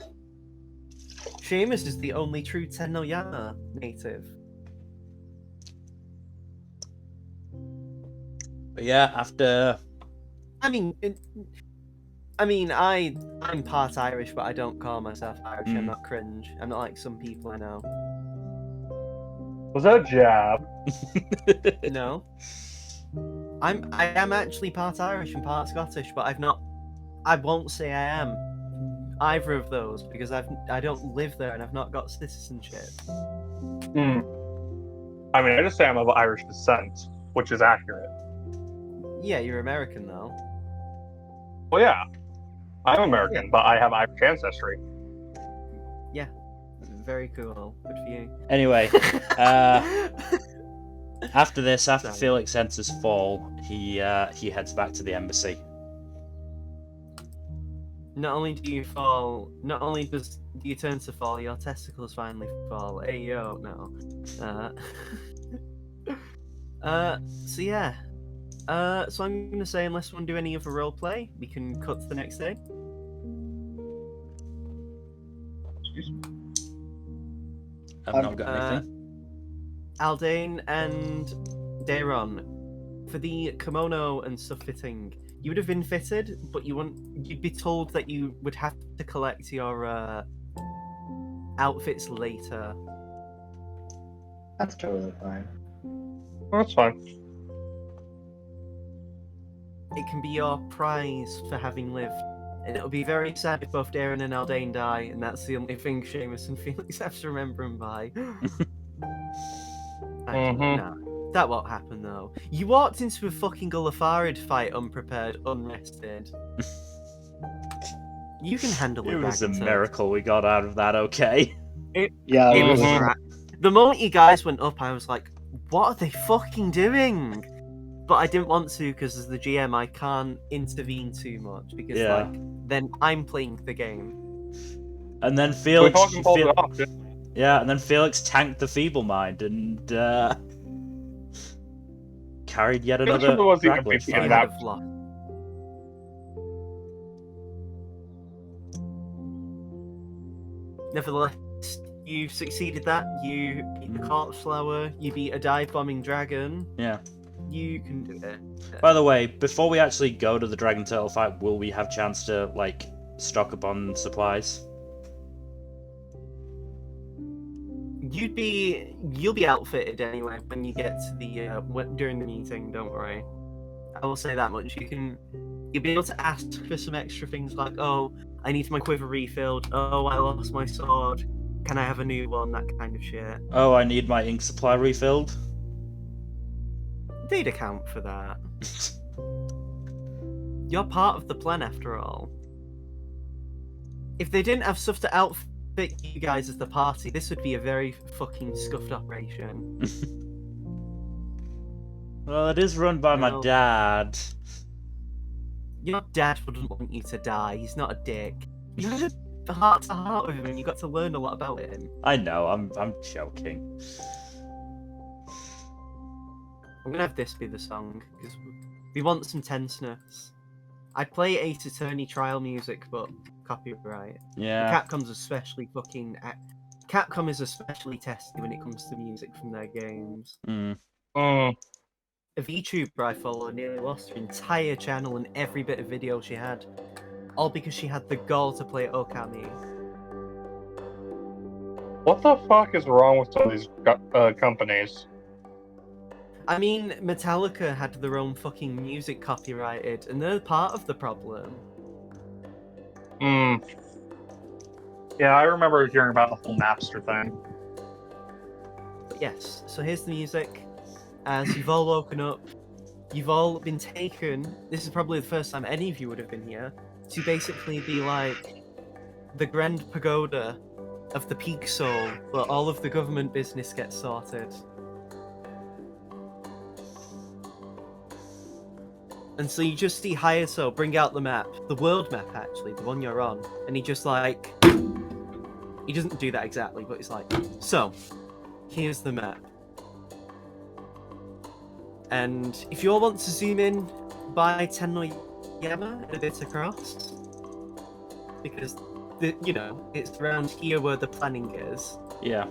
C: Seamus is the only true Tenoyama native.
A: But yeah, after
C: I'm part Irish, but I don't call myself Irish. I'm not cringe. I'm not like some people I know.
E: Was that a jab?
C: No. I am actually part Irish and part Scottish, but I won't say I am either of those because I don't live there and I've not got citizenship.
E: Hmm. I mean, I just say I'm of Irish descent, which is accurate.
C: Yeah, you're American though.
E: Well, yeah, I'm American, but I have Irish ancestry.
C: Very cool. Good for you.
A: anyway, After this, after
C: So-
A: Felix enters fall, he heads back to the embassy.
C: Not only do you fall, not only do you turn to fall, your testicles finally fall. Hey yo, no. So yeah. So I'm gonna say, unless we want to do any other role play, we can cut to the next day.
A: I've not got anything.
C: Aldane and Dayron, for the kimono and stuff fitting, you would have been fitted, but you'd be told that you would have to collect your outfits later.
B: That's totally fine.
E: That's fine.
C: It can be your prize for having lived. And it'll be very sad if both Darren and Aldane die, and that's the only thing Seamus and Felix have to remember him by. Actually, no, that won't happen though. You walked into a fucking Gullifarid fight unprepared, unrested. You can handle it.
A: It was a
C: Ragnar.
A: miracle we got out of that okay.
B: Yeah,
C: It
B: it
C: was
E: Mhm.
C: the moment you guys went up, I was like, "What are they fucking doing?" But I didn't want to because as the GM, I can't intervene too much because
A: Yeah.
C: like then I'm playing the game.
A: And then
E: We
A: Felix,
E: fucking pulled it off. Dude.
A: yeah, and then Felix tanked the feeble mind and carried yet
E: Felix
A: another
E: really wasn't even
A: Dracolich
E: thinking
C: I
A: fight.
E: about-
C: would have lost. Nevertheless, you succeeded that. You beat the corpse flower. You beat a dive bombing dragon.
A: Yeah.
C: You can do it.
A: By the way, before we actually go to the Dragon Turtle fight, will we have chance to like stock up on supplies?
C: You'll be outfitted anyway when you get to the during the meeting. Don't worry. I will say that much. You'll be able to ask for some extra things like, oh, I need my quiver refilled. Oh, I lost my sword. Can I have a new one? That kind of shit.
A: Oh, I need my ink supply refilled.
C: They'd account for that. You're part of the plan after all. If they didn't have stuff to outfit you guys as the party, this would be a very fucking scuffed operation.
A: Well, it is run by my
C: Well-
A: dad.
C: Your dad wouldn't want you to die. He's not a dick. You had a heart to heart with him, and you got to learn a lot about him.
A: I know, I'm joking.
C: I'm gonna have this be the song because we want some tenseness. I'd play Ace Attorney trial music, but copyright.
A: Yeah.
C: Capcom is especially testy when it comes to music from their games.
A: Mm.
C: A VTuber I follow nearly lost her entire channel and every bit of video she had, all because she had the gall to play Okami.
E: What the fuck is wrong with all these companies?
C: I mean, Metallica had their own fucking music copyrighted, and they're part of the problem.
E: Yeah, I remember hearing about the whole Napster thing.
C: But yes, so here's the music. As you've all woken up, you've all been taken. This is probably the first time any of you would have been here to basically be like the Grand Pagoda of the Peak Soul, where all of the government business gets sorted. And so you just see Hayato bring out the map, the world map actually, the one you're on, and he just like, he doesn't do that exactly, but it's like, so, here's the map. And if you all want to zoom in by Tennoyama and a bit across, because, it's around here where the planning is.
A: Yeah.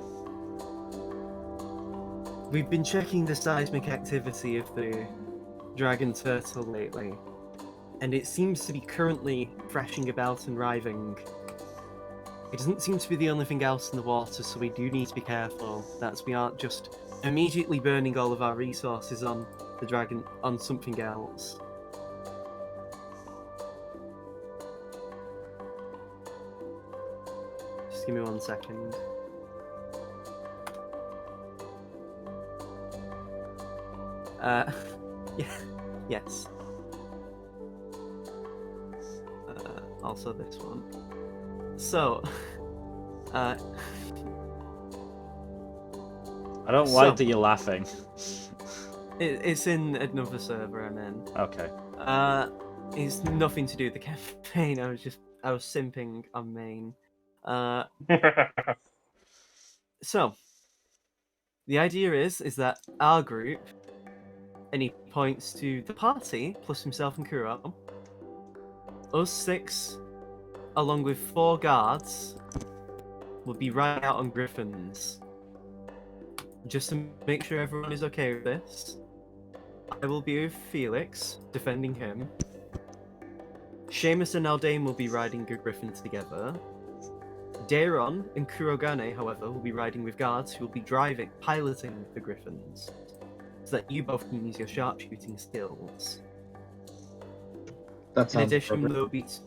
C: We've been checking the seismic activity of the Dragon Turtle lately, and it seems to be currently thrashing about and writhing. It doesn't seem to be the only thing else in the water, so we do need to be careful that we aren't just immediately burning all of our resources on the dragon, on something else. Just give me 1 second. Yeah, yes. Also this one. So,
A: I don't like that you're laughing.
C: It's in another server I'm in.
A: Okay.
C: It's nothing to do with the campaign. I was simping on main. So the idea is that our group, and he points to the party plus himself and Kuro, us 6, along with 4 guards, will be riding out on griffins. Just to make sure everyone is okay with this, I will be with Felix, defending him. Seamus and Aldain will be riding a griffin together. Daeron and Kurogane, however, will be riding with guards who will be piloting the griffins, so that you both can use your sharpshooting skills.
B: That
C: In
B: sounds
C: addition,
B: appropriate.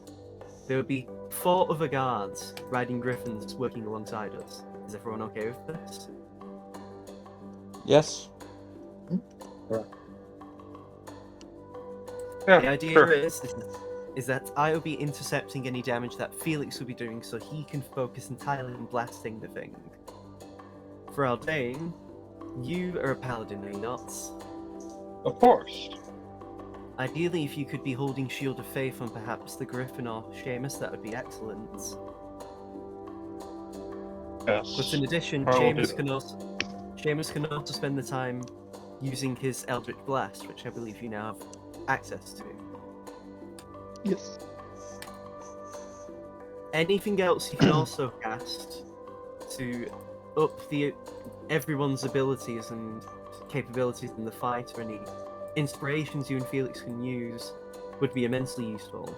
C: there will be 4 other guards riding griffins working alongside us. Is everyone okay with this?
A: Yes.
E: Yeah,
C: The idea
E: sure.
C: is that I will be intercepting any damage that Felix will be doing, so he can focus entirely on blasting the thing. For Aldain, you are a paladin, are you not?
E: Of course.
C: Ideally, if you could be holding Shield of Faith on perhaps the Griffin or Seamus, that would be excellent.
E: Yes.
C: But in addition,
E: I will do
C: Seamus can also spend the time using his Eldritch Blast, which I believe you now have access to.
D: Yes.
C: Anything else you can also cast to up everyone's abilities and capabilities in the fight, or any inspirations you and Felix can use, would be immensely useful.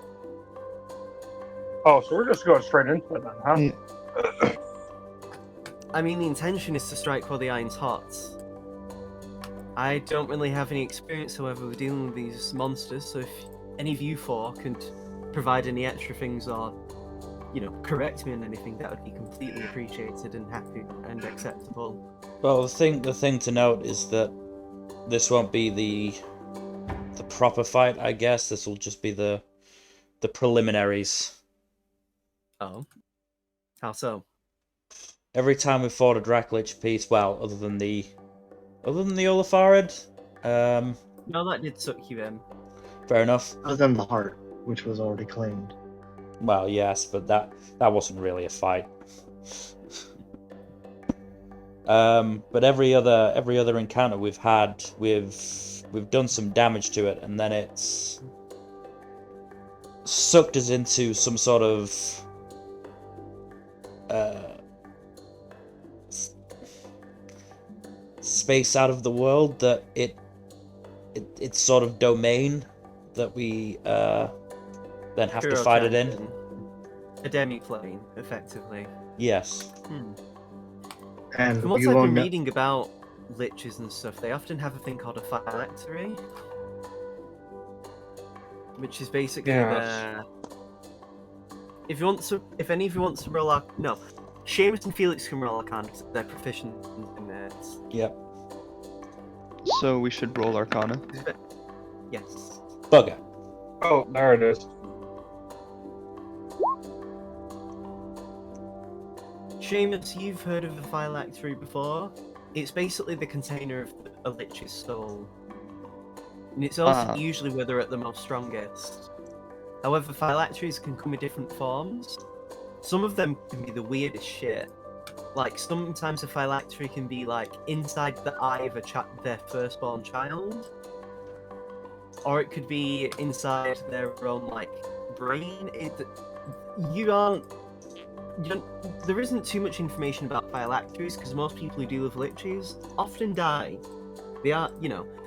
E: Oh, so we're just going straight into it then, huh?
D: Yeah.
C: I mean, the intention is to strike while the iron's hot. I don't really have any experience, however, with dealing with these monsters, so if any of you 4 could provide any extra things or, correct me on anything, that would be completely appreciated and happy and acceptable.
A: Well, the thing to note is that this won't be the proper fight, I guess. This will just be the preliminaries.
C: Oh. How so?
A: Every time we fought a Dracolich piece, well, other than the Olafarid,
C: No, that did suck you in.
A: fair enough.
B: Other than the heart, which was already claimed.
A: Well, yes, but that wasn't really a fight. But every other encounter we've had, we've done some damage to it, and then it's sucked us into some sort of space out of the world that it's sort of domain that we then have to fight it in.
C: A demi-plane, effectively.
A: Yes.
B: And
C: From what
B: you
C: I've been
B: won't know-
C: reading about liches and stuff, they often have a thing called a phylactery, which is basically
E: Yes.
C: if any of you want to roll no, Seamus and Felix can roll Arcana because they're proficient in it.
A: Yep.
D: So we should roll Arcana.
C: Yes.
A: Bugger.
E: Oh, there it is.
C: Seamus, you've heard of a phylactery before? It's basically the container of a lich's soul. And it's also usually where they're at the most strongest. However, phylacteries can come in different forms. Some of them can be the weirdest shit. Like, sometimes a phylactery can be, like, inside the eye of their firstborn child. Or it could be inside their own, like, brain. There isn't too much information about phylacteries, because most people who deal with liches often die. They are,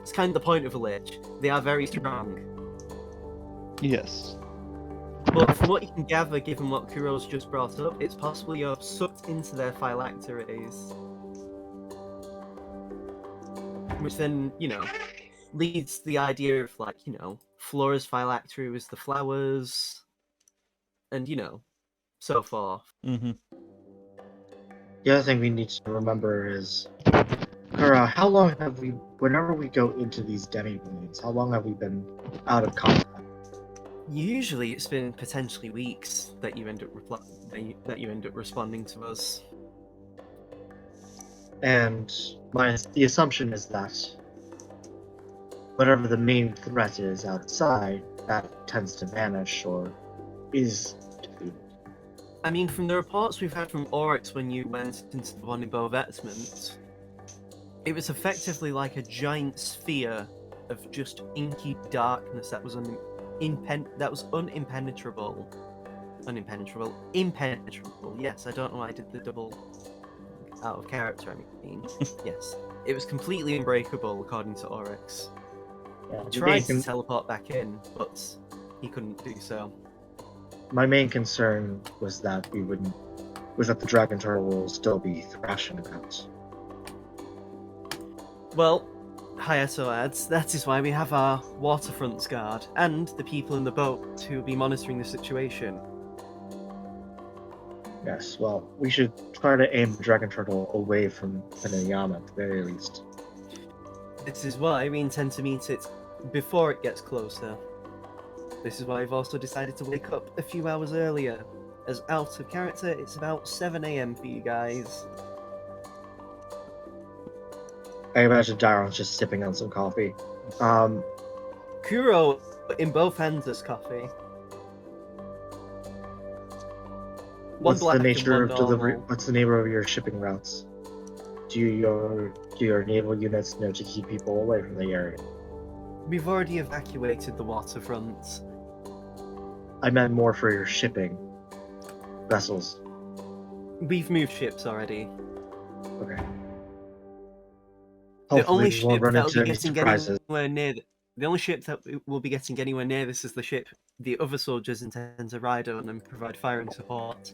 C: it's kind of the point of a lich. They are very strong.
D: Yes.
C: But from what you can gather, given what Kuro's just brought up, it's possible you're sucked into their phylacteries. Which then, leads to the idea of, like, Flora's phylactery was the flowers, and, so forth.
A: Mm-hmm.
B: The other thing we need to remember is, Kura, how long have we, whenever we go into these demi-planes, how long have we been out of combat?
C: Usually, it's been potentially weeks that you end up responding to us.
B: And the assumption is that whatever the main threat is outside, that tends to vanish or is defeated.
C: I mean, from the reports we've had from Oryx when you went into the one in Beauvetsmont, it was effectively like a giant sphere of just inky darkness that was impenetrable. Yes, I don't know why I did the double out of character. I mean, yes, it was completely unbreakable according to Oryx.
B: Yeah,
C: He tried to teleport back in, but he couldn't do so.
B: my main concern was that the dragon turtle will still be thrashing about.
C: Well, Hayato adds, that is why we have our waterfronts guard and the people in the boat who will be monitoring the situation.
B: Yes, well, we should try to aim the dragon turtle away from Hinayama at the very least.
C: This is why we intend to meet it before it gets closer. This is why I've also decided to wake up a few hours earlier. As out of character, it's about 7 AM for you guys.
B: I imagine Dairon's just sipping on some coffee.
C: Kuro in both hands has coffee. One
B: What's
C: black
B: the nature
C: and
B: of
C: one
B: delivery?
C: normal.
B: What's the name of your shipping routes? Do your naval units know to keep people away from the area?
C: We've already evacuated the waterfront.
B: I meant more for your shipping vessels.
C: We've moved ships already.
B: Okay.
C: The
B: Hopefully
C: only
B: we
C: ship
B: won't run
C: that'll
B: into
C: be
B: any
C: getting
B: surprises.
C: anywhere near the only ship that will be getting anywhere near this is the ship the other soldiers intend to ride on and provide firing support.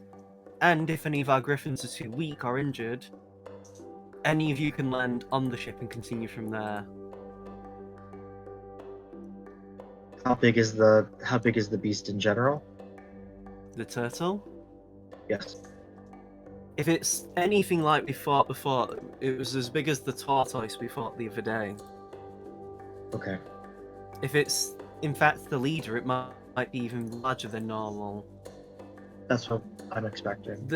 C: And if any of our griffins are too weak or injured, any of you can land on the ship and continue from there.
B: How big is the beast in general?
C: The turtle?
B: Yes.
C: If it's anything like we fought before, it was as big as the tortoise we fought the other day.
B: Okay.
C: If it's, in fact, the leader, it might be even larger than normal.
B: That's what I'm expecting.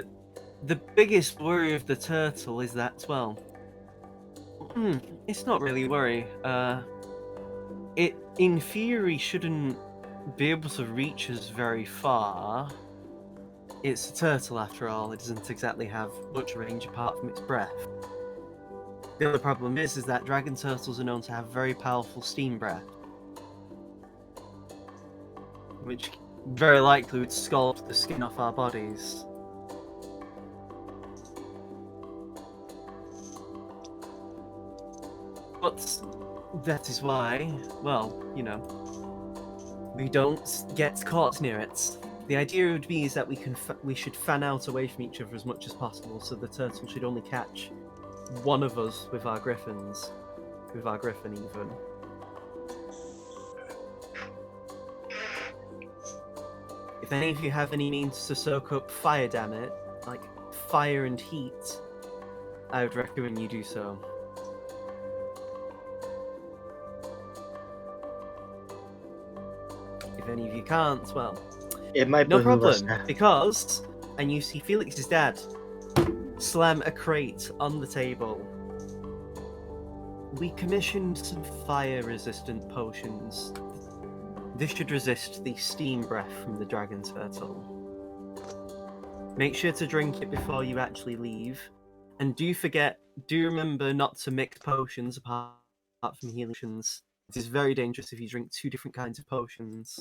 C: The biggest worry of the turtle is that, well, it's not really a worry. It, in theory, shouldn't be able to reach us very far. It's a turtle, after all. It doesn't exactly have much range apart from its breath. The other problem is that dragon turtles are known to have very powerful steam breath, which very likely would scald the skin off our bodies. But that is why, well, you know, we don't get caught near it. The idea would be is that we should fan out away from each other as much as possible, so the turtle should only catch one of us with our griffins, with our griffin even. If any of you have any means to soak up fire, damn it, like fire and heat, I would recommend you do so. If any of you can't, well,
B: It might
C: no
B: behoove us
C: problem, because, and you see Felix's dad slam a crate on the table. We commissioned some fire-resistant potions. This should resist the steam breath from the dragon turtle. Make sure to drink it before you actually leave. And do remember not to mix potions apart from healing potions. It is very dangerous if you drink two different kinds of potions.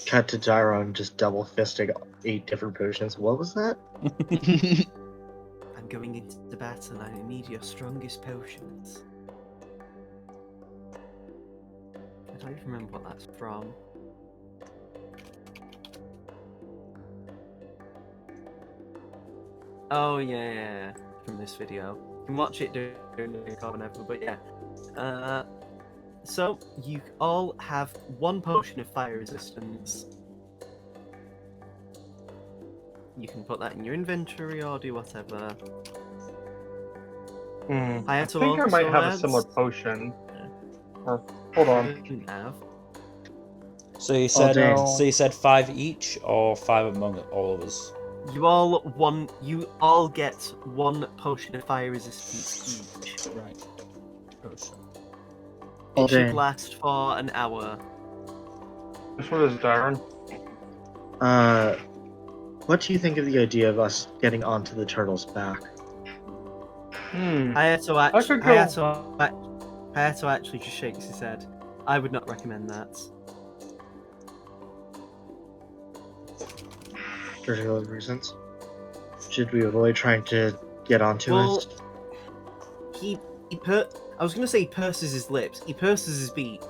B: Cut to Dairon just double fisting 8 different potions. What was that?
C: I'm going into the battle and I need your strongest potions. I don't even remember what that's from. Oh yeah, from this video. You can watch it during the record whenever, but yeah. So you all have one potion of fire resistance. You can put that in your inventory or do whatever.
E: I think I might have a similar potion. Or, hold on.
C: You have.
A: So you
B: damn.
A: said 5 each, or 5 among all of us?
C: You all get one potion of fire resistance each.
A: Right. Potion.
B: All
C: It should
B: day.
C: last for an hour.
E: This one is Darren.
B: What do you think of the idea of us getting onto the turtle's back?
C: Hayato
E: could go-
C: actually just shakes his head. I would not recommend that.
B: Particular reasons. Should we avoid trying to get onto
C: Well,
B: it?
C: I was going to say he purses his lips. He purses his beak.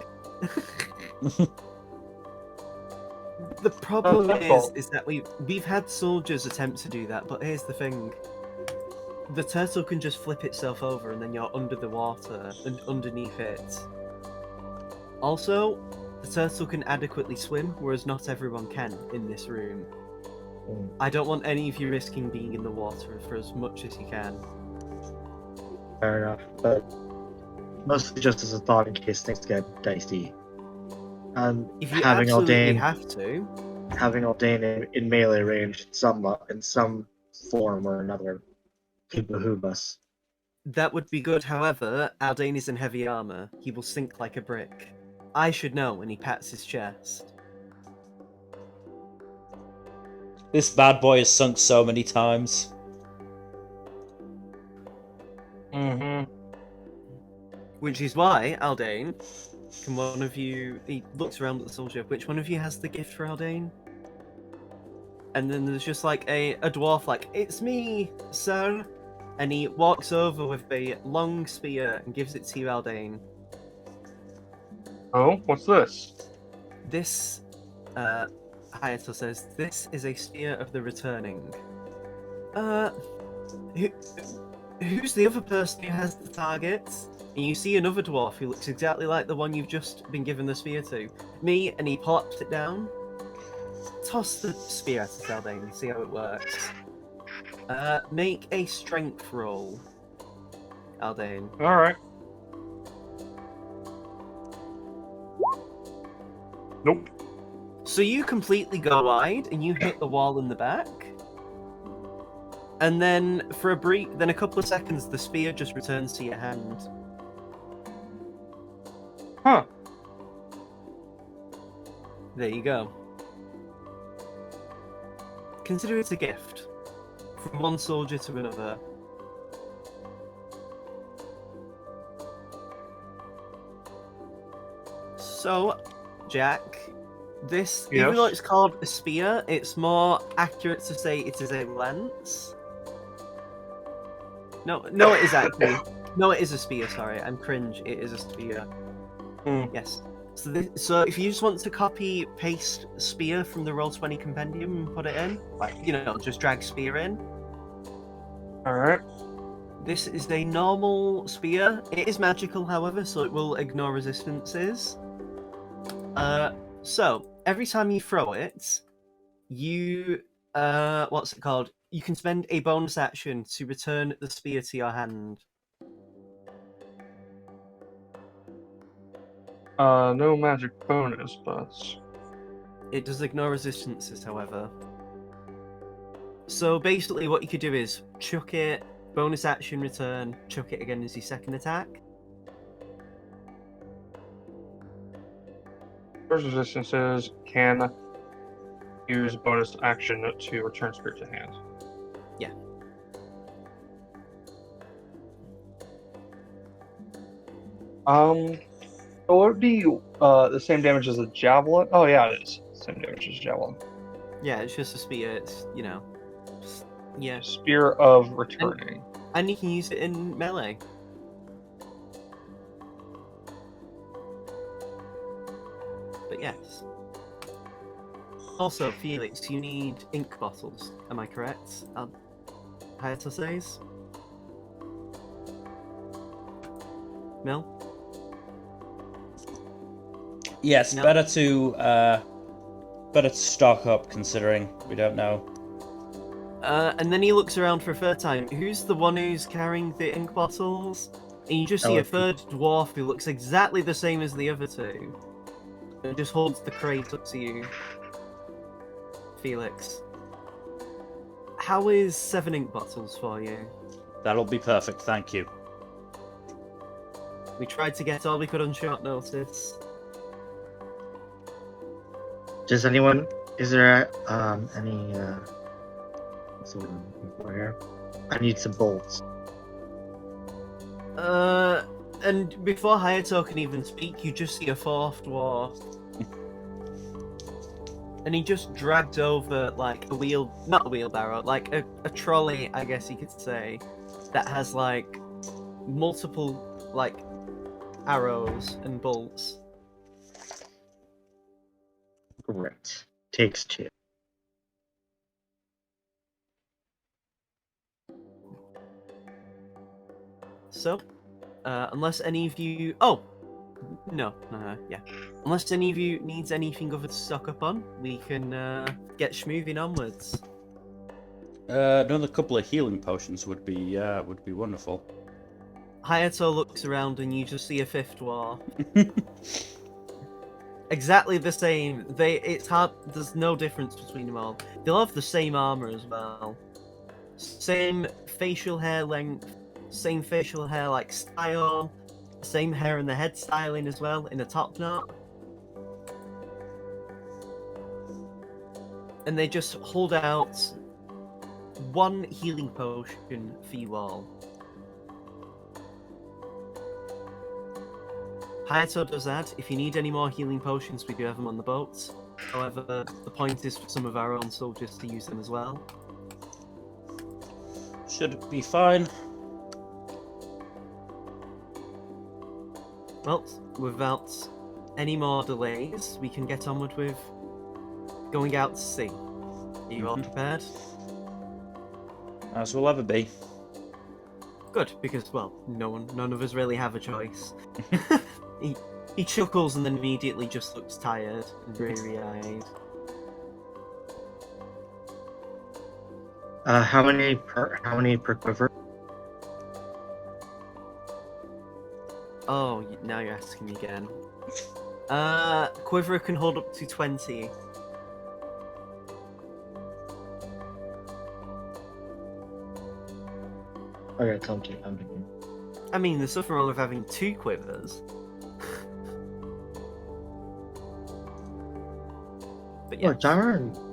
C: The problem
E: That's all.
C: is that we've had soldiers attempt to do that, but here's the thing. The turtle can just flip itself over and then you're under the water and underneath it. Also, the turtle can adequately swim, whereas not everyone can in this room. I don't want any of you risking being in the water for as much as you can.
B: Fair enough, but mostly just as a thought in case things get dicey.
C: If you
B: Having
C: absolutely
B: Aldane,
C: have to,
B: having Aldane in melee range in some form or another could behoove us.
C: that would be good. However, Aldane is in heavy armor. He will sink like a brick. I should know when he pats his chest.
A: This bad boy has sunk so many times.
C: Which is why, Aldane, can one of you... He looks around at the soldier. Which one of you has the gift for Aldane? And then there's just like a dwarf like, "It's me, sir." And he walks over with a long spear and gives it to you, Aldane.
E: Oh, what's this?
C: This, Hayato says, this is a spear of the returning. Who's the other person who has the target? And you see another dwarf who looks exactly like the one you've just been given the spear to. Me, and he plops it down. Toss the spear at it, Aldane, and see how it works. Make a strength roll, Aldane.
E: Alright. Nope.
C: So you completely go wide, and you hit the wall in the back. And then for a couple of seconds, the spear just returns to your hand.
E: Huh.
C: There you go. Consider it a gift from one soldier to another. So, Jack, this, even though
E: Yes?
C: it's called a spear, it's more accurate to say it is a lance. No, it is actually. No, it is a spear, sorry. I'm cringe. It is a spear. Yes. So if you just want to copy paste spear from the Roll20 compendium and put it in, like, just drag spear in.
E: Alright.
C: This is a normal spear. It is magical, however, so it will ignore resistances. So every time you throw it, you what's it called? You can spend a bonus action to return the spear to your hand.
E: No magic bonus, but...
C: It does ignore resistances, however. So basically what you could do is chuck it, bonus action return, chuck it again as your second attack.
E: First resistances can use bonus action to return spirit to hand.
C: Yeah.
E: It would be the same damage as a javelin. Oh yeah, it is. Same damage as a javelin.
C: Yeah, it's just a spear, it's, yeah.
E: Spear of returning.
C: And you can use it in melee. But yes. Also, Felix, you need ink bottles. Am I correct? Hayato says. Mel?
A: Yes,
C: No.
A: better to stock up considering we don't know.
C: And then he looks around for a third time. Who's the one who's carrying the ink bottles? And you just see a third dwarf who looks exactly the same as the other two. And just holds the crate up to you. Felix. How is 7 ink bottles for you?
A: That'll be perfect, thank you.
C: We tried to get all we could on short notice.
B: Does anyone? Is there any? What's the word I'm looking for here? I need some bolts.
C: And before Hayato can even speak, you just see a fourth dwarf. And he just dragged over, like, not a wheelbarrow, like a trolley, I guess you could say, that has, like, multiple, like, arrows and bolts.
B: Great. Takes two.
C: So, unless any of you... Oh! No, yeah. Unless any of you needs anything other to stock up on, we can get schmoving onwards.
A: Another couple of healing potions would be wonderful.
C: Hayato looks around and you just see a fifth dwarf. Exactly the same. It's hard. There's no difference between them all. They'll have the same armor as well. Same facial hair length. Same facial hair like style. Same hair in the head styling as well, in a top knot. And they just hold out one healing potion for you all. Hayato does add, if you need any more healing potions, we do have them on the boats. However, the point is for some of our own soldiers to use them as well.
A: Should be fine.
C: Well, without any more delays, we can get onward with going out to sea. Are you all prepared?
A: As we'll ever be.
C: Good, because, well, none of us really have a choice. He chuckles and then immediately just looks tired and dreary-eyed.
B: How many per quiver?
C: Oh, now you're asking me again. Quiver can hold up to 20.
B: Okay, I'm thinking.
C: I mean, there's nothing wrong with having 2 quivers. But yeah.
B: Or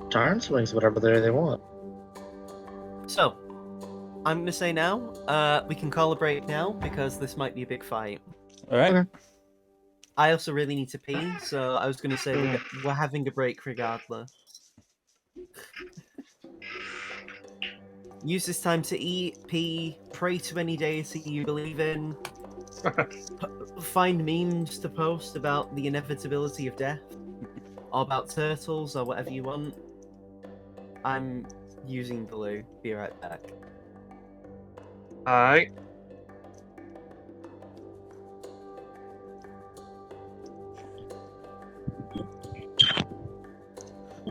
B: Darn swings whatever they want.
C: So, I'm gonna say now, we can call a break now, because this might be a big fight.
A: Alright.
B: Okay.
C: I also really need to pee, so I was gonna say we're having a break regardless. Use this time to eat, pee, pray to any deity you believe in, find memes to post about the inevitability of death, or about turtles, or whatever you want. I'm using the loo. Be right back.
E: Alright.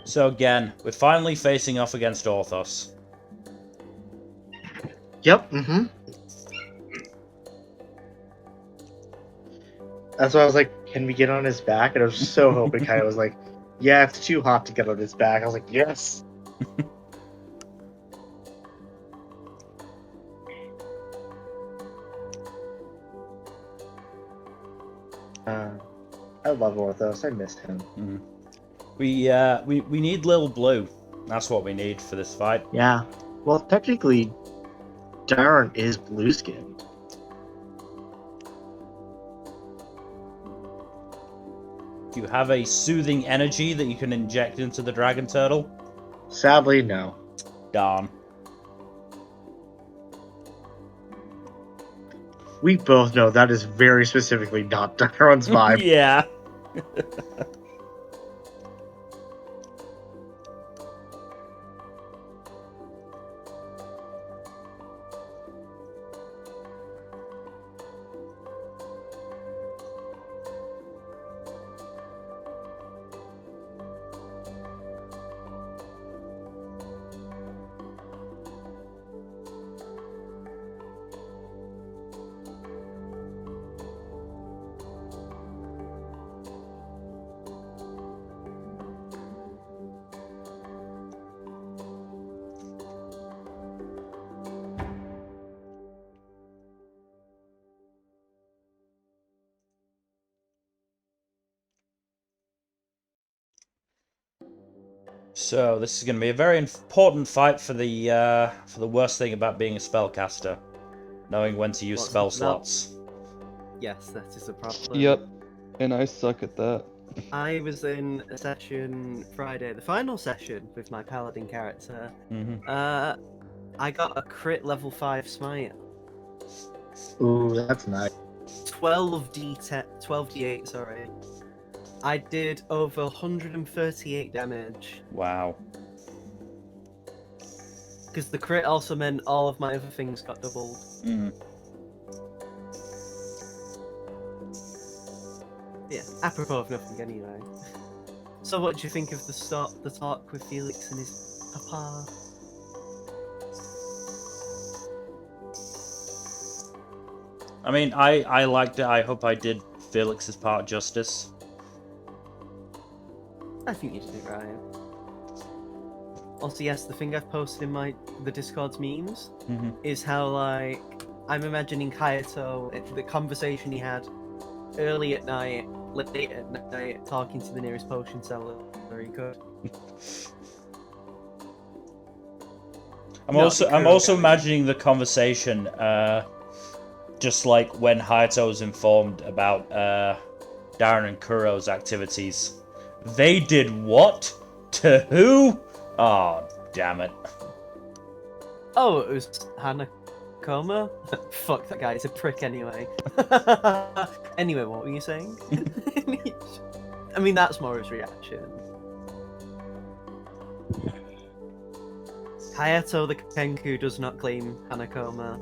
A: So again, we're finally facing off against Orthos.
B: Yep. That's why I was like, can we get on his back? And I was so hoping Kaya was like, yeah, it's too hot to get on his back. I was like, yes. I love Orthos. I miss him.
A: Mm. We need Lil Blue. That's what we need for this fight.
B: Yeah. Well, technically, Darn is blue skinned.
A: Do you have a soothing energy that you can inject into the dragon turtle?
B: Sadly, no.
A: Darn.
B: We both know that is very specifically not Darn's vibe.
A: Yeah. So this is going to be a very important fight for the worst thing about being a spellcaster, knowing when to use
C: What's
A: spell
C: that about?
A: slots.
C: Yes, that is a problem.
D: Yep, and I suck at that.
C: I was in a session Friday, the final session with my paladin character.
A: Mm-hmm.
C: I got a crit level 5 smite.
B: Ooh, that's nice.
C: 12d8, sorry. I did over 138 damage.
A: Wow.
C: Because the crit also meant all of my other things got doubled.
A: Mm.
C: Yeah, apropos of nothing anyway. So what do you think of the talk with Felix and his papa?
A: I mean, I liked it. I hope I did Felix's part justice.
C: I think you did it right. Also, yes, the thing I've posted in the Discord's memes
A: Mm-hmm.
C: is how, like, I'm imagining Hayato, the conversation he had early at night, late at night, talking to the nearest potion seller where he could.
A: I'm
C: No,
A: also
C: the
A: I'm
C: Kuro
A: also
C: damage.
A: imagining the conversation, just like when Hayato was informed about Darren and Kuro's activities. They did what? To who? Oh, damn it.
C: Oh, it was Hanakoma? Fuck, that guy is a prick anyway. Anyway, what were you saying? I mean, that's more his reaction. Hayato the Kenku does not claim Hanakoma.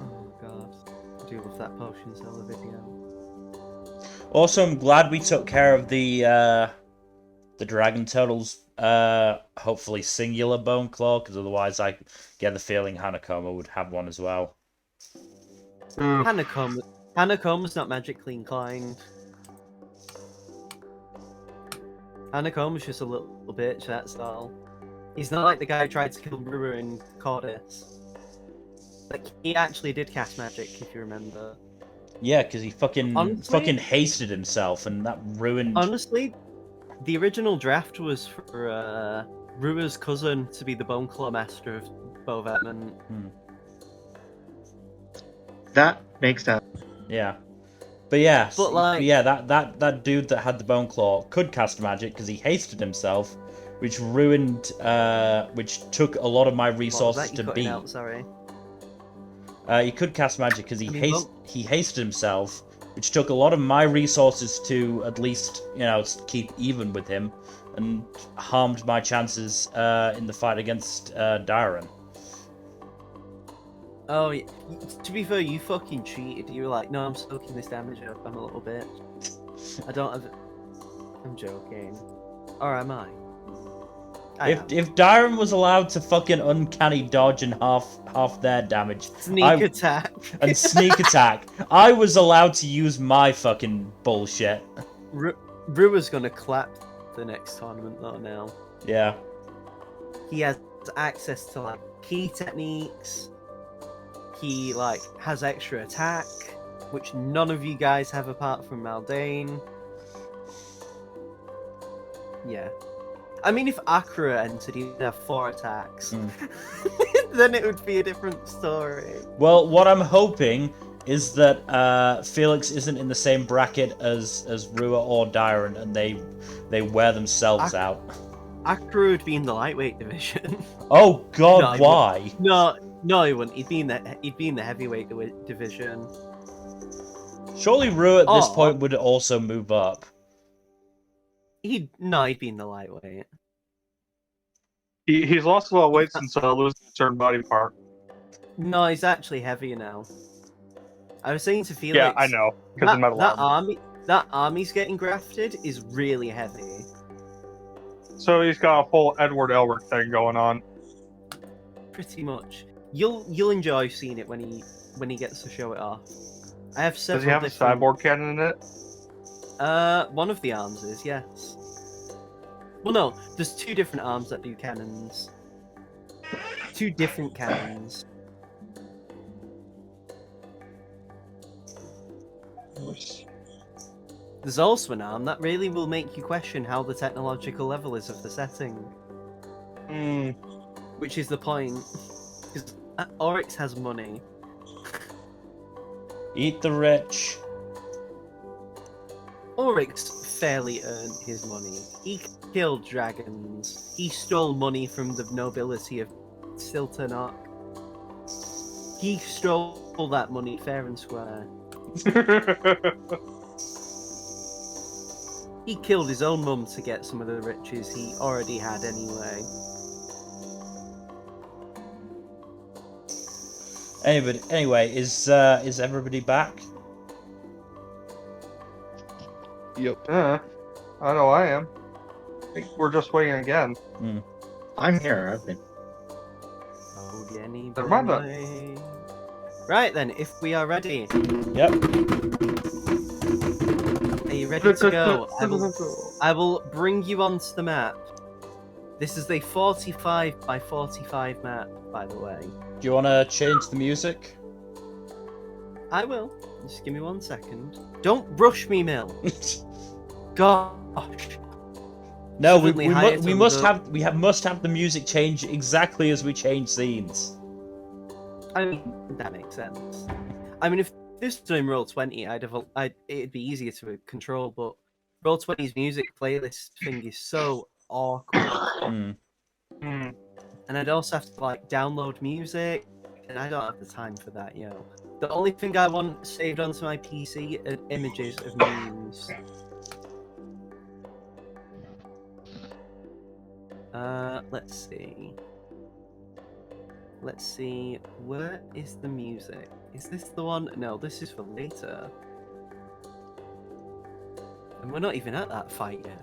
C: Oh god. I do love that potion seller video.
A: Also, I'm glad we took care of the dragon turtle's hopefully singular bone claw, because otherwise I get the feeling Hanakoma would have one as well.
C: Hanakoma's not magically inclined. Hanakoma's just a little bitch, that's all. He's not like the guy who tried to kill Rua in Cordis. Like, he actually did cast magic, if you remember.
A: Yeah, because he fucking
C: Honestly?
A: hasted himself, and that ruined.
C: Honestly, the original draft was for Rua's cousin to be the Bone Claw Master of Bovetman.
B: That makes sense.
A: Yeah. But yeah,
C: But, like-
A: yeah, that dude that had the bone claw could cast magic because he hasted himself, which ruined, which took a lot of my
C: What was
A: resources
C: that?
A: to
C: You cutting
A: beat.
C: out, sorry.
A: He could cast magic because
C: I mean,
A: he hasted himself, which took a lot of my resources to at least, you know, keep even with him, and harmed my chances in the fight against Darren.
C: Oh, yeah. To be fair, you fucking cheated. You were like, no, I'm soaking this damage up. I'm a little bit. I don't have. I'm joking. Or am I?
A: If Darren was allowed to fucking uncanny dodge and half their damage,
C: Sneak attack.
A: and sneak attack, I was allowed to use my fucking bullshit.
C: Rua's gonna clap the next tournament though now.
A: Yeah.
C: He has access to like key techniques. He like has extra attack, which none of you guys have apart from Maldane. Yeah. I mean, if Akra entered, he'd have 4 attacks. Then it would be a different story.
A: Well, what I'm hoping is that Felix isn't in the same bracket as Rua or Darren, and they wear themselves out.
C: Akra would be in the lightweight division.
A: Oh God,
C: No,
A: why?
C: No, he wouldn't. He'd be in the heavyweight division.
A: Surely Rua at this
C: Or-
A: point would also move up.
C: He'd be in the lightweight.
E: He's lost a lot of weight since losing a certain body part.
C: No, he's actually heavier now. I was saying to Felix.
E: Yeah, I know. Because of metal armor.
C: That army's getting grafted is really heavy.
E: So he's got a full Edward Elric thing going on.
C: Pretty much. You'll enjoy seeing it when he gets to show it off. I have several.
E: Does he have
C: different...
E: a cyborg cannon in it?
C: One of the arms is, yes. Well, no, there's 2 different arms that do cannons. 2 different cannons. There's also an arm that really will make you question how the technological level is of the setting. Which is the point. Because Oryx has money.
A: Eat the rich.
C: Oryx fairly earned his money. He killed dragons. He stole money from the nobility of Siltanok. He stole that money fair and square. He killed his own mum to get some of the riches he already had anyway.
A: Anyway, is everybody back?
D: Yep.
E: Yeah, I know I am. I think we're just waiting again.
B: I'm here. I've been.
C: Oh, Jenny
E: Never mind that.
C: boy. Right then, if we are ready,
A: Yep.
C: are you ready to go? I will bring you onto the map. This is a 45 by 45 map, by the way.
A: Do you want to change the music?
C: I will. Just give me 1 second. Don't rush me, Mill. Gosh.
A: No,
C: Suddenly
A: we
C: Hayato
A: must have the music change exactly as we change scenes.
C: I mean, that makes sense. I mean, if this was doing Roll20, it'd be easier to control, but Roll20's music playlist thing is so awkward. And I'd also have to, like, download music, and I don't have the time for that, yo. The only thing I want saved onto my PC are images of memes. Let's see. Let's see, where is the music? Is this the one? No, this is for later. And we're not even at that fight yet.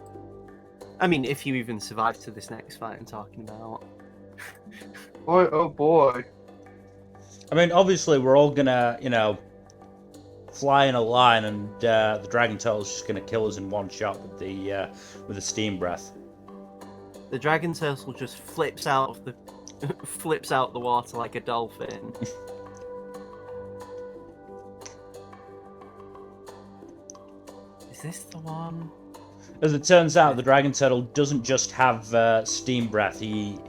C: I mean, if you even survive to this next fight I'm talking about.
E: Boy, oh boy.
A: I mean, obviously we're all gonna, fly in a line, and the dragon turtle's just gonna kill us in one shot with the steam breath.
C: The dragon turtle just flips out of the water like a dolphin. Is this the one?
A: As it turns out, the dragon turtle doesn't just have steam breath. He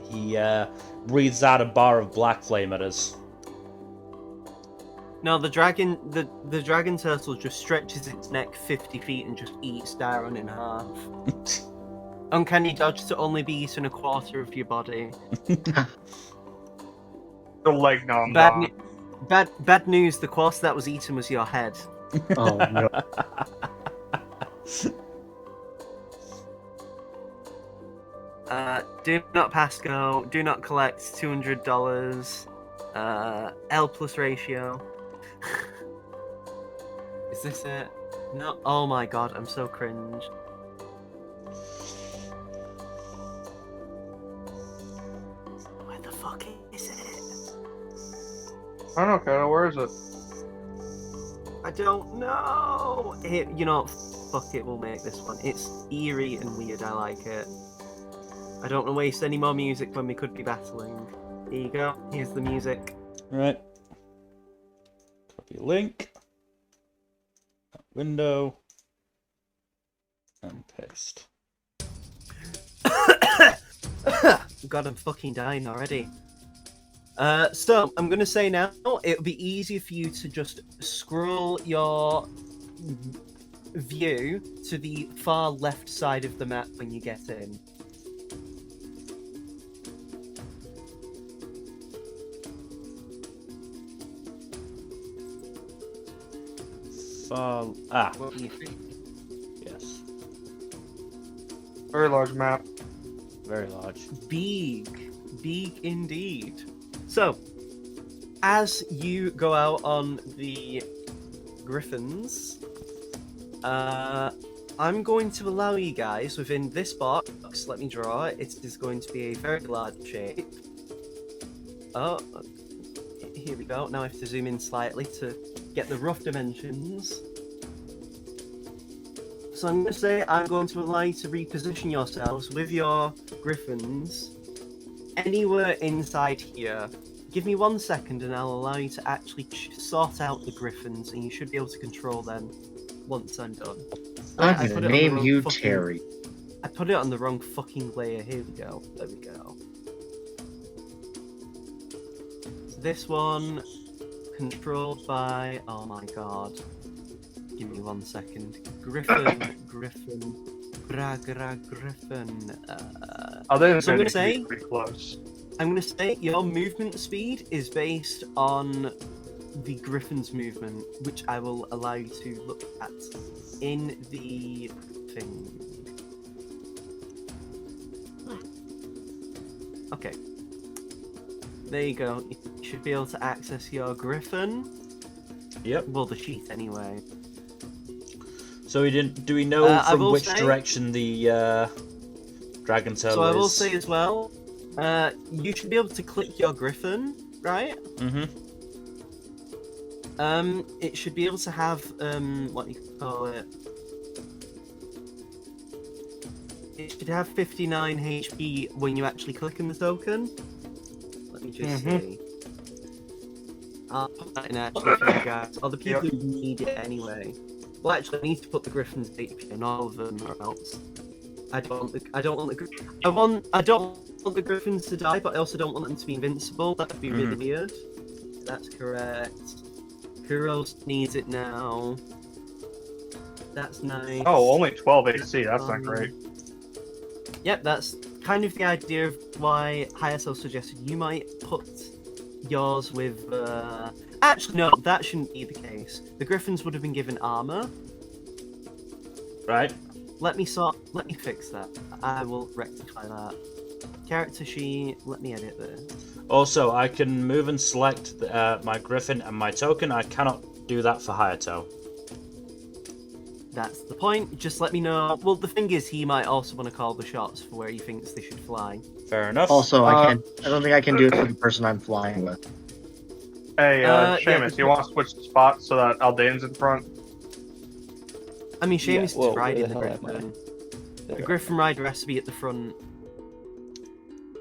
A: breathes out a bar of black flame at us.
C: No, the dragon turtle just stretches its neck 50 feet and just eats Darren in half. Uncanny dodge to only be eaten a quarter of your body.
E: The leg nom.
C: Bad news, the quarter that was eaten was your head.
B: Oh no.
C: Do not pass go. Do not collect $200. L plus ratio. Is this it? No. Oh my god, I'm so cringe. Where the fuck is it?
E: I don't know, Kyle, where is it?
C: I don't know. You know, fuck it. We'll make this one. It's eerie and weird. I like it. I don't want to waste any more music when we could be battling. Here you go. Here's the music.
A: Right. Copy link. Window. And paste.
C: God, I'm fucking dying already. So, I'm going to say now, it'll be easier for you to just scroll your view to the far left side of the map when you get in. What do you think?
A: Yes.
E: Very large map.
A: Very large.
C: Big indeed. So, as you go out on the griffins, I'm going to allow you guys within this box. Let me draw it. It is going to be a very large shape. Oh, here we go. Now I have to zoom in slightly to get the rough dimensions. So I'm going to say I'm going to allow you to reposition yourselves with your griffins anywhere inside here. Give me 1 second and I'll allow you to actually sort out the griffins, and you should be able to control them once I'm done.
B: I'm
C: I put
B: gonna
C: it on the
B: name
C: wrong
B: you
C: fucking-
B: Terry.
C: I put it on the wrong fucking layer. Here we go. There we go. This one, controlled by. Oh my god. Give me 1 second. Griffin. Griffin. Griffin.
E: Aldane's
C: So I'm
E: gonna
C: gonna
E: be
C: say-
E: pretty close.
C: I'm gonna say your movement speed is based on the Griffin's movement, which I will allow you to look at in the thing. Okay. There you go. You should be able to access your Griffin.
A: Yep.
C: Well, the sheet anyway.
A: So do we know
C: I
A: from
C: will
A: which
C: say-
A: direction the dragon turtle
C: So I will
A: is?
C: say as well, you should be able to click your Griffin, right?
A: Mm-hmm.
C: It should be able to have, what do you call it? It should have 59 HP when you actually click on the token. Let me just see. I'll put that in actually for you guys, or the people who need it anyway. Well, actually, I need to put the Griffin's HP on all of them, or else I don't want the Griffins to die, but I also don't want them to be invincible. That would be really weird. That's correct. Kuros needs it now. That's nice.
E: Oh, only 12 AC. That's not great.
C: Yep, that's kind of the idea of why Hayato suggested you might put yours with. Actually, no, that shouldn't be the case. The Griffins would have been given armor.
A: Right.
C: Let me fix that. I will rectify that. Character sheet. Let me edit this.
A: Also, I can move and select my Griffin and my token. I cannot do that for Hayato.
C: That's the point. Just let me know. Well, the thing is, he might also want to call the shots for where he thinks they should fly.
A: Fair enough.
B: Also, I don't think I can do it for the person I'm flying with.
E: Hey,
C: yeah,
E: Seamus, you want to switch the spots so that Aldane's in front?
C: I mean, Seamus
D: whoa,
C: is riding the
D: where the hell am I?
C: Griffin.
D: There.
C: The Griffin rider has to be at the front.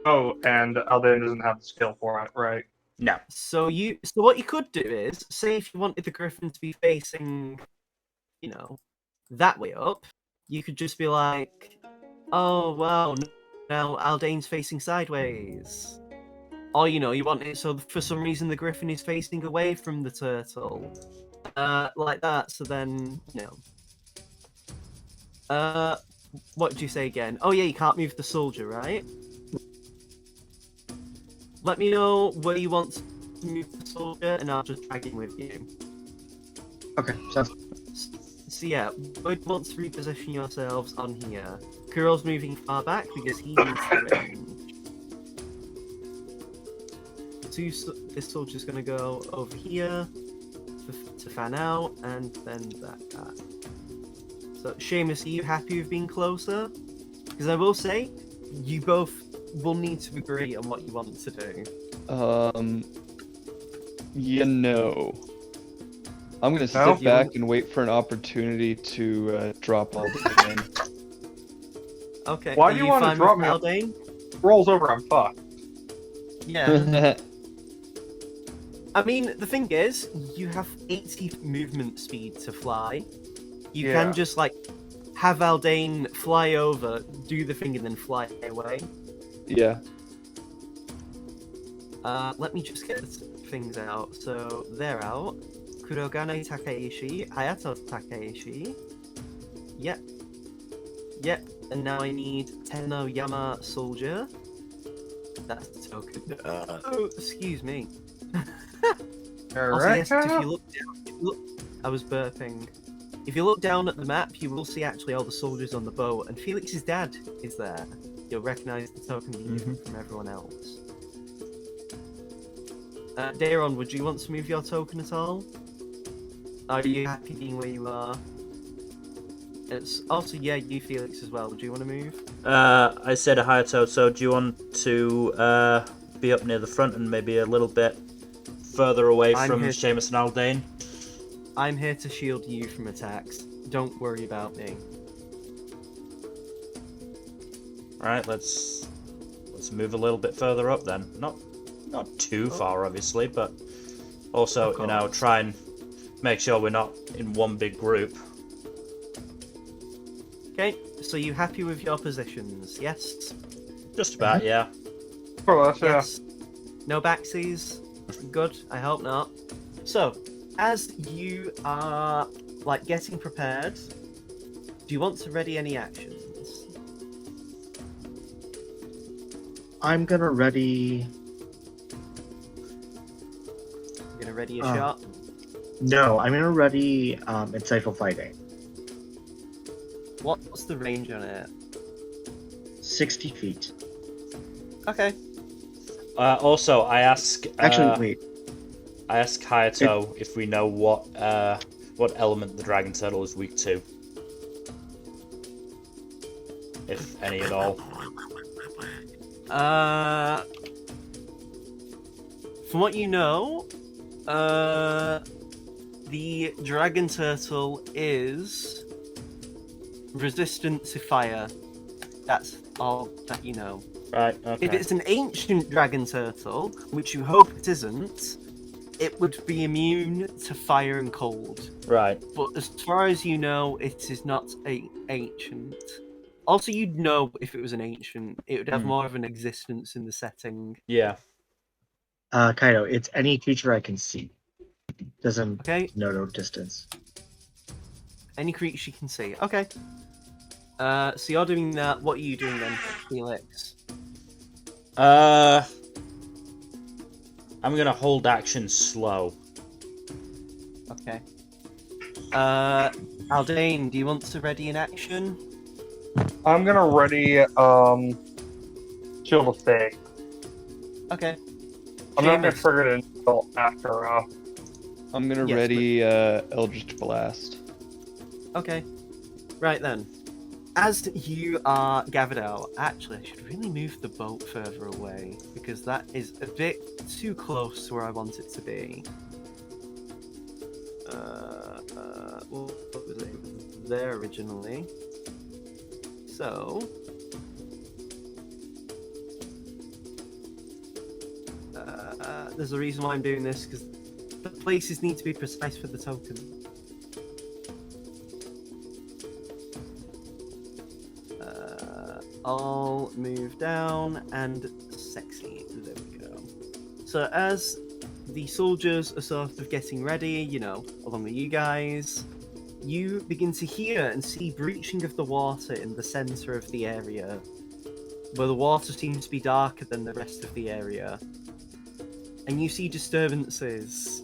E: Oh, and Aldane doesn't have the skill for it, right?
A: No.
C: So what you could do is, say if you wanted the Griffin to be facing, that way up, you could just be like, oh wow, now Aldane's facing sideways. Or you want it so for some reason the Griffin is facing away from the turtle. Like that, so then, what did you say again? Oh yeah, you can't move the soldier, right? Let me know where you want to move the soldier, and I'll just drag him with you.
B: Okay, so
C: So yeah, where do you want to reposition yourselves on here? Kuro's moving far back because he needs the range. This soldier's going to go over here to fan out, and then that guy. So, Seamus, are you happy with being closer? Because I will say, you both will need to agree on what you want to do.
D: I'm gonna
E: No?
D: sit back and wait for an opportunity to drop all the in.
C: Okay.
E: Why
C: are
E: do you want to
C: fine
E: drop
C: with
E: me?
C: Aldane?
E: Rolls over, I'm fucked.
C: Yeah. I mean, the thing is, you have 80 movement speed to fly. You
E: Yeah.
C: can just, have Aldane fly over, do the thing, and then fly away.
D: Yeah.
C: Let me just get the things out. So, they're out. Kurogane Takeishi, Hayato Takeishi. Yep. Yep. And now I need Tenno Yama Soldier. That's the token. Oh, excuse me. Also,
E: Alright.
C: yes, if you look down, I was burping. If you look down at the map, you will see actually all the soldiers on the boat, and Felix's dad is there. You'll recognise the token being different from everyone else. Daron, would you want to move your token at all? Are you happy being where you are? It's also, yeah, you Felix as well. Would you want to move?
A: I said a Hayato, so do you want to be up near the front and maybe a little bit further away
C: I'm
A: from
C: here-
A: Seamus and Aldane?
C: I'm here to shield you from attacks. Don't worry about me.
A: Alright, let's move a little bit further up then. Not too far, obviously, but also,
C: Of course.
A: try and make sure we're not in one big group.
C: Okay, so you happy with your positions? Yes?
A: Just about, yeah.
E: For us, yeah.
C: Yes. No backsies? Good, I hope not. So, as you are, like, getting prepared, do you want to ready any actions?
B: I'm gonna ready.
C: You're gonna ready a
B: Oh.
C: shot?
B: No, I'm gonna ready insightful fighting.
C: What's the range on it?
B: 60 feet.
C: Okay.
A: Also, I ask.
B: Actually, wait.
A: I ask Hayato if we know what element the dragon turtle is weak to, if any at all.
C: From what you know, the dragon turtle is resistant to fire. That's all that you know.
A: Right. Okay.
C: If it's an ancient dragon turtle, which you hope it isn't, it would be immune to fire and cold.
A: Right.
C: But as far as you know, it is not ancient. Also, you'd know if it was an ancient. It would have more of an existence in the setting.
A: Yeah.
B: Kaido, it's any creature I can see. Doesn't
C: Okay.
B: no distance.
C: Any creature you can see. Okay. So you're doing that. What are you doing then, Felix?
A: I'm gonna hold action slow.
C: Okay. Aldane, do you want to ready an action?
E: I'm gonna ready Shield of Faith.
C: Okay.
E: I'm not gonna
C: Seamus.
E: trigger it until after.
D: I'm gonna
C: Yes,
D: ready Eldritch Blast.
C: Okay. Right then. As you are gathered out, actually, I should really move the boat further away because that is a bit too close to where I want it to be. What was it? It was there originally. So. There's a reason why I'm doing this because the places need to be precise for the token. I'll move down and sexy. There we go. So as the soldiers are sort of getting ready, you know, along with you guys, you begin to hear and see breaching of the water in the center of the area, where the water seems to be darker than the rest of the area. And you see disturbances.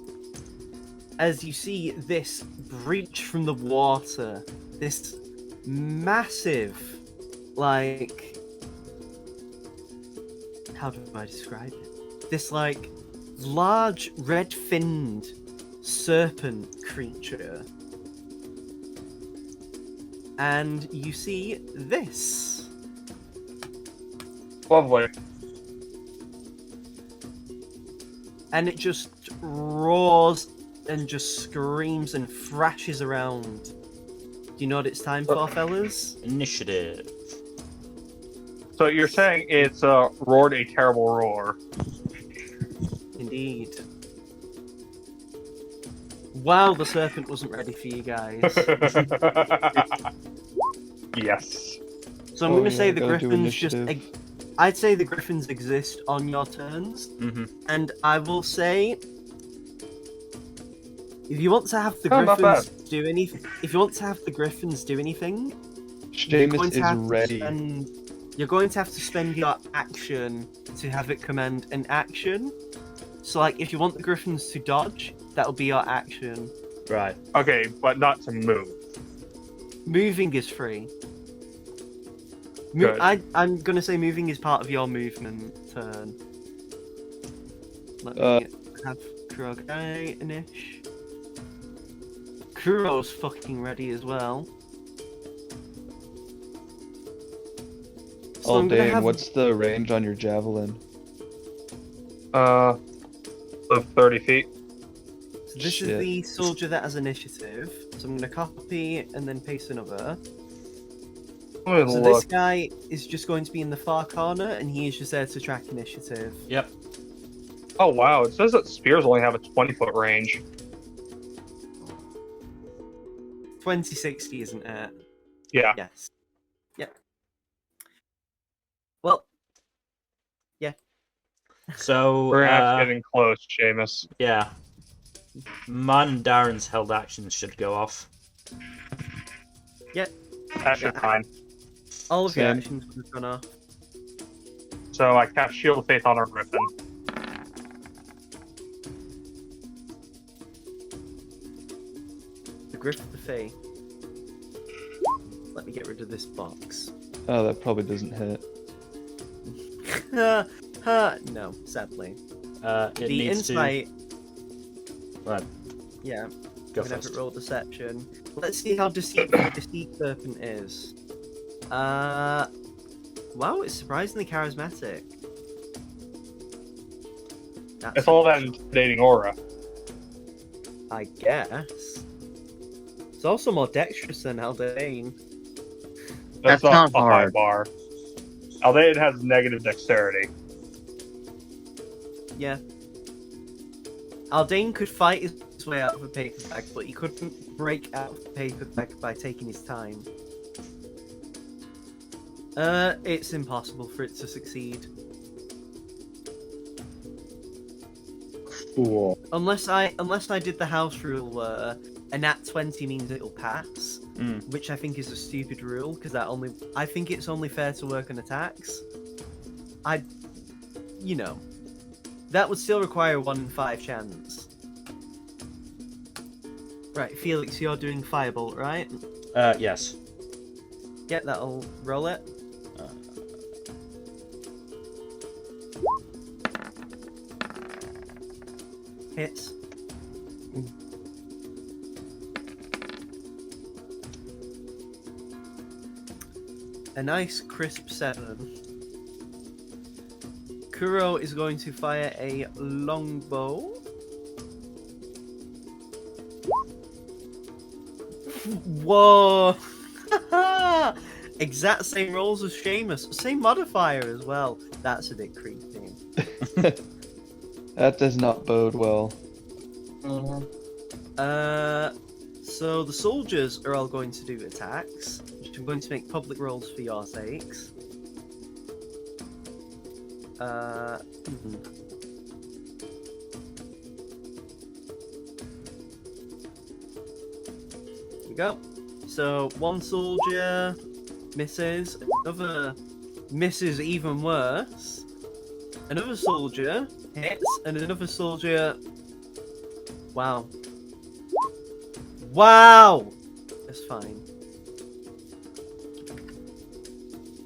C: As you see this breach from the water, this massive, like, how do I describe it? This, like, large red-finned serpent creature. And you see this.
E: Lovely.
C: And it just roars and just screams and thrashes around. Do you know what it's time for, fellas?
A: Initiative.
E: So you're saying it's roared a terrible roar.
C: Indeed. Wow, the serpent wasn't ready for you guys.
E: Yes.
C: So I'm
D: Oh,
C: going to
D: yeah,
C: say the
D: gotta do
C: griffins just...
D: initiative.
C: I'd say the griffins exist on your turns.
A: Mm-hmm.
C: And I will say... If you want to have the
E: Oh, not
C: griffins do anything... If you want to have the griffins do anything... you're going
D: Seamus
C: to
D: is
C: have to
D: ready.
C: you're going to have to spend your action to have it command an action. So, like, if you want the griffins to dodge, that'll be your action.
A: Right.
E: Okay, but not to move.
C: Moving is free.
E: Good.
C: I'm gonna say moving is part of your movement turn. Let me have Kuro Inish. Kuro's fucking ready as well. So
D: Oh
C: I'm gonna
D: dang,
C: have-
D: what's the range on your javelin?
E: Of 30 feet.
C: So this
D: Shit.
C: is the soldier that has initiative. So I'm gonna copy and then paste another.
E: Let me
C: So
E: look.
C: this guy is just going to be in the far corner, and he is just there to track initiative.
A: Yep.
E: Oh wow, it says that spears only have a 20-foot range.
C: 2060, isn't it?
E: Yeah.
C: Yes.
A: So,
E: Perhaps getting close, Seamus.
A: yeah. Mine and Darren's held actions should go off.
E: That should be fine.
C: All of your
D: Same.
C: actions would have gone off.
E: So I cast Shield of Faith on our Griffin.
C: The Griff of the Fae. Let me get rid of this box.
D: Oh, that probably doesn't hit.
C: No, sadly.
A: It
C: The
A: needs
C: insight,
A: to. Right,
C: yeah,
A: go
C: I'm gonna have
A: first.
C: it roll deception. Let's see how deceitful Deceit Serpent is. Wow, it's surprisingly charismatic. That's
E: It's all that intimidating aura.
C: I guess. It's also more dexterous than Haldane.
B: That's
E: a
B: not
E: high
B: hard.
E: bar. Although has negative dexterity.
C: Yeah. Haldane could fight his way out of a paper bag, but he couldn't break out of the paper bag by taking his time. It's impossible for it to succeed.
B: Cool.
C: Unless I did the house rule where a nat 20 means it'll pass, which I think is a stupid rule because I think it's only fair to work on attacks. That would still require a 1 in 5 chance. Right, Felix, you're doing Firebolt, right?
A: Yes.
C: Yeah, that'll roll it. Hits. A nice crisp 7. Kuro is going to fire a longbow. Whoa! Exact same rolls as Seamus. Same modifier as well. That's a bit creepy.
D: That does not bode well.
C: So the soldiers are all going to do attacks, which I'm going to make public rolls for your sakes. Here we go. So one soldier misses, another misses even worse. Another soldier hits, and another soldier. Wow. Wow! That's fine.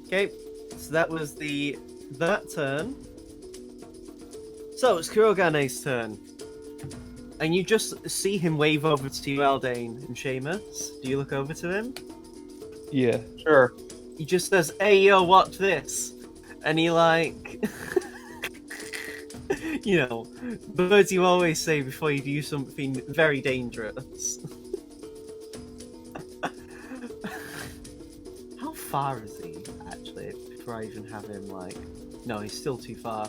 C: Okay, so that was that turn. So it's Kurogane's turn. And you just see him wave over to you, Aldane and Seamus. Do you look over to him?
D: Yeah.
E: Sure.
C: He just says, "Hey yo, watch this," and he like, the words you always say before you do something very dangerous. How far is he actually? Before I even have him no, he's still too far.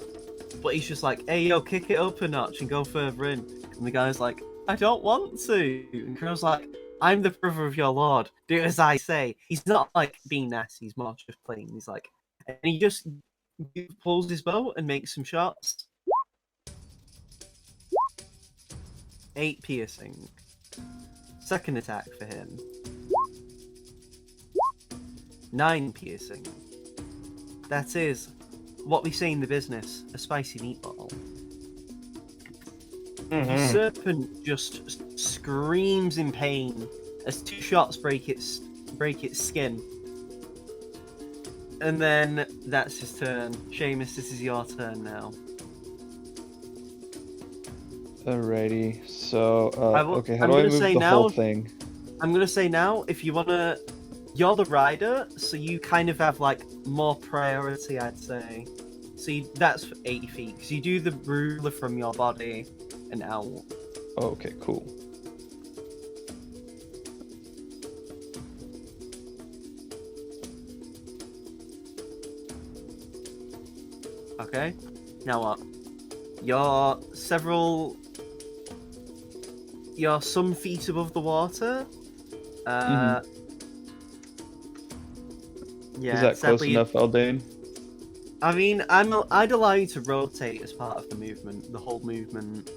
C: But he's just like, "Hey yo, kick it up a notch and go further in." And the guy's like, "I don't want to." And Kuro's like, "I'm the brother of your lord. Do as I say." He's not being nasty. He's more just playing. He's like, and he just pulls his bow and makes some shots. 8 piercing. Second attack for him. 9 piercing. That is what we say in the business, a spicy meatball. The serpent just screams in pain as 2 shots break its skin. And then that's his turn. Seamus, this is your turn now.
D: Alrighty. So, okay, how
C: I'm
D: do I
C: gonna
D: move
C: say
D: the
C: now-
D: whole thing?
C: I'm gonna say now, if you wanna, you're the rider, so you kind of have more priority, I'd say. See, that's 80 feet because you do the ruler from your body and out.
D: Oh, okay, cool.
C: Okay. Now what? You're some feet above the water. Yeah.
D: Is that close
C: sadly,
D: enough, Aldane?
C: I mean, I'd allow you to rotate as part of the movement, the whole movement.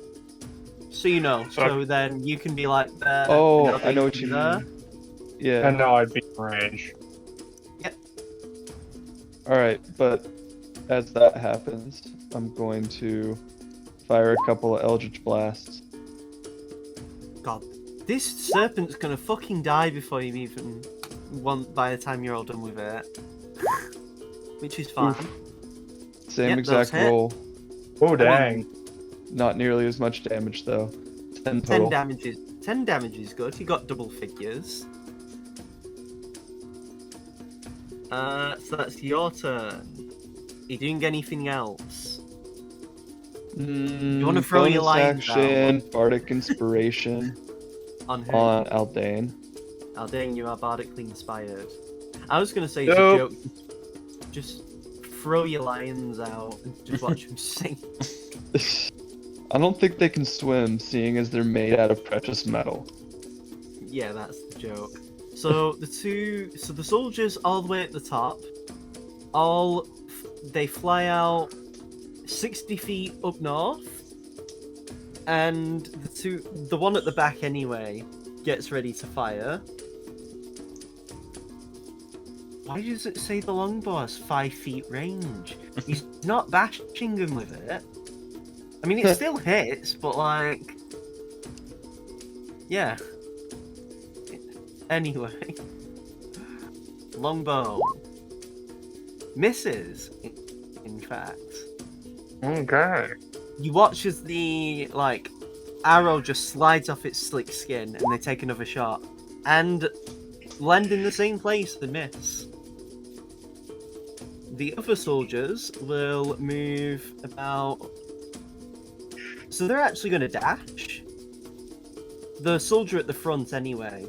C: So you know, so then you can be like there.
D: Oh,
C: and
D: I know what
C: can
D: you
C: be there.
D: mean. Yeah.
E: And now I'd be in range.
D: Alright, but as that happens, I'm going to fire a couple of Eldritch Blasts.
C: God, this serpent's gonna fucking die before you even by the time you're all done with it. Which is fine.
D: Oof. Same
C: Yep, those
D: exact
C: hit.
D: roll.
E: Oh, dang.
D: Not nearly as much damage though. 10
C: 10
D: total.
C: damage is good. You got double figures. So that's your turn. Are you doing anything else? You wanna throw your
D: bonus
C: lines out?
D: action, Bardic Inspiration
C: On who?
D: on Aldane.
C: Aldane, you are bardically inspired. I was gonna say it's
E: Nope.
C: a joke. Just throw your lions out and just watch them sing.
D: I don't think they can swim, seeing as they're made out of precious metal.
C: Yeah, that's the joke. So the soldiers all the way at the top, they fly out 60 feet up north, and the one at the back anyway gets ready to fire. Why does it say the longbow has 5 feet range? He's not bashing him with it. I mean, it still hits, but like, yeah. Anyway, longbow misses. In fact,
E: Okay.
C: you watch as the arrow just slides off its slick skin, and they take another shot and land in the same place and miss. The other soldiers will move about. So they're actually going to dash. The soldier at the front, anyway,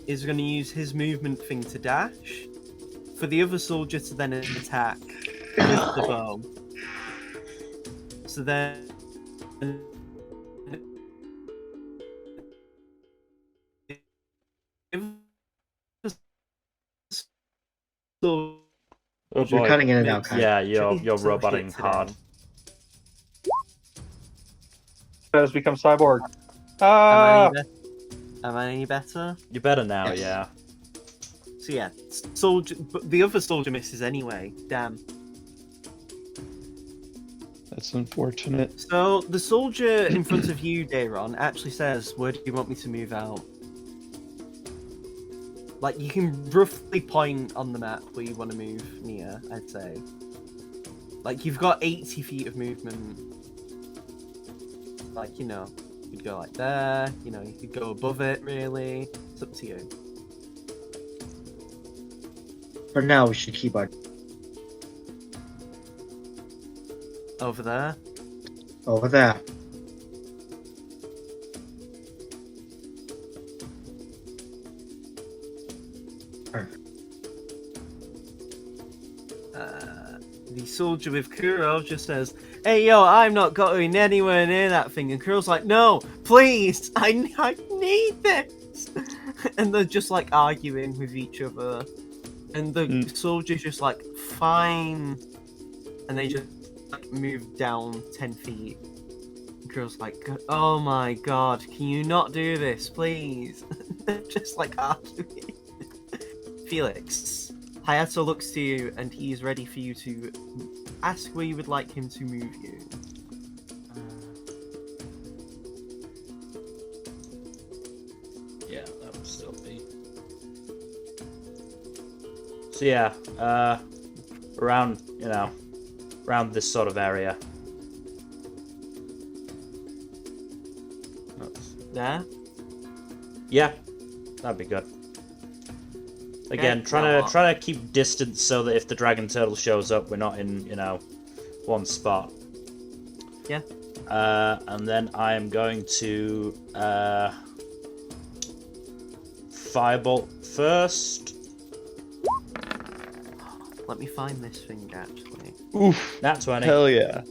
C: is going to use his movement thing to dash. For the other soldier to then attack with the bow. So then. So
A: Oh
B: You're
A: boy.
B: cutting in and out, kind
A: Yeah, you're
C: So
A: roboting
C: shit
A: hard.
C: today.
E: That has become cyborg.
C: Am I any better?
A: You're better now,
B: Yes.
A: yeah.
C: So yeah, soldier, but the other soldier misses anyway. Damn.
D: That's unfortunate.
C: So the soldier in front of you, Dayron, actually says, "Where do you want me to move out?" Like, you can roughly point on the map where you want to move near, I'd say. Like, you've got 80 feet of movement. Like, you could go like there, you could go above it, really. It's up to you.
B: For now, we should keep our
C: Over there.
B: over there.
C: The soldier with Kuro just says, "Hey, yo, I'm not going anywhere near that thing." And Kuro's like, "No, please, I need this." And they're just like arguing with each other. And the soldier's just like, "Fine." And they just like move down 10 feet. And Kuro's like, "Oh my god, can you not do this, please?" They're just like arguing. Felix, Hayato looks to you and he is ready for you to ask where you would like him to move you.
A: Yeah, that would still be. So yeah, around around this sort of area.
C: There?
A: Yeah, that'd be good. Again,
C: Okay,
A: trying to keep distance so that if the dragon turtle shows up, we're not in one spot.
C: Yeah.
A: And then I am going to firebolt first.
C: Let me find this thing actually.
D: Oof.
A: That's 20.
D: Hell yeah.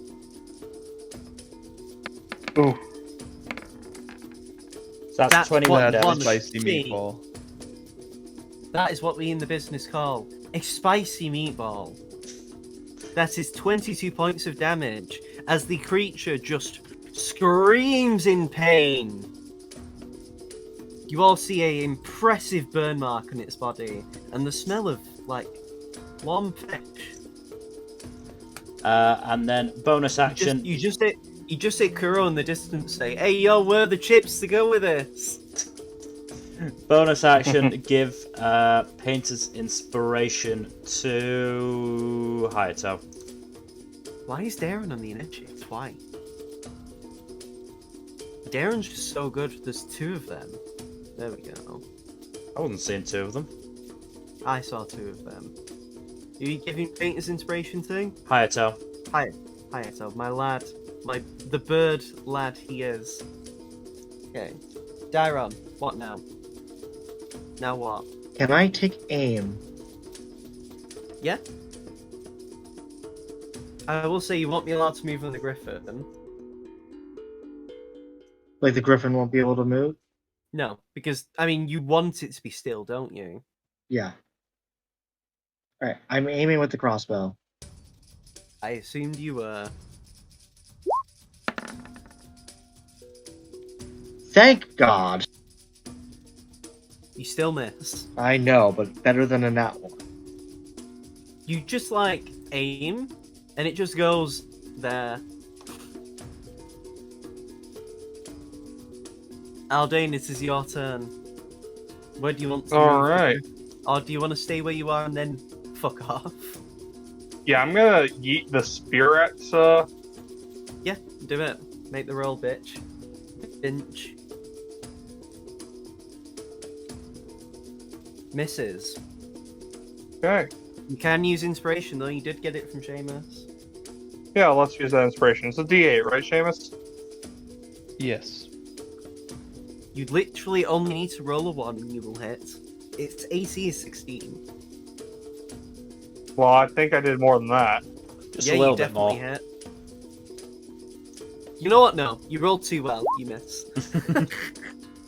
E: Ooh.
A: So that's 21
C: what
D: That's
C: one
D: a
A: damage.
D: spicy
C: see.
D: meatball.
C: That is what we in the business call a spicy meatball. That is 22 points of damage as the creature just screams in pain. You all see a impressive burn mark on its body and the smell of, like, warm fish.
A: And then bonus action.
C: You just hit Kuro in the distance say, "Hey, yo, where are the chips to go with this?"
A: Bonus action, give Painter's Inspiration to Hayato.
C: Why is Darren on the initiative? Why? Darren's just so good. There's two of them. There we go.
A: I wasn't seeing two of them.
C: I saw two of them. Are you giving Painter's Inspiration thing?
A: Hayato.
C: Hayato, my lad. The bird lad he is. Okay. Dairon, what now? Now what?
B: Can I take aim?
C: Yeah? I will say you won't be allowed to move on the griffin.
B: Like the griffin won't be able to move?
C: No, because, I mean, you want it to be still, don't you?
B: Yeah. Alright, I'm aiming with the crossbow.
C: I assumed you were.
B: Thank God!
C: You still miss.
B: I know, but better than a nat one.
C: You just, like, aim, and it just goes there. Aldane, it is your turn. Where do you want to move?
E: Alright.
C: Or do you want to stay where you are and then fuck off?
E: Yeah, I'm gonna yeet the spear at,
C: Yeah, do it. Make the roll, bitch. Binch. Misses.
E: Okay.
C: You can use inspiration, though. You did get it from Seamus.
E: Yeah, let's use that inspiration. It's a D8, right, Seamus?
D: Yes.
C: You literally only need to roll a 1 and you will hit. Its AC is 16.
E: Well, I think I did more than that.
A: Just
C: Yeah,
A: a little
C: you
A: bit more.
C: definitely hit. You know what? No, you rolled too well. You miss.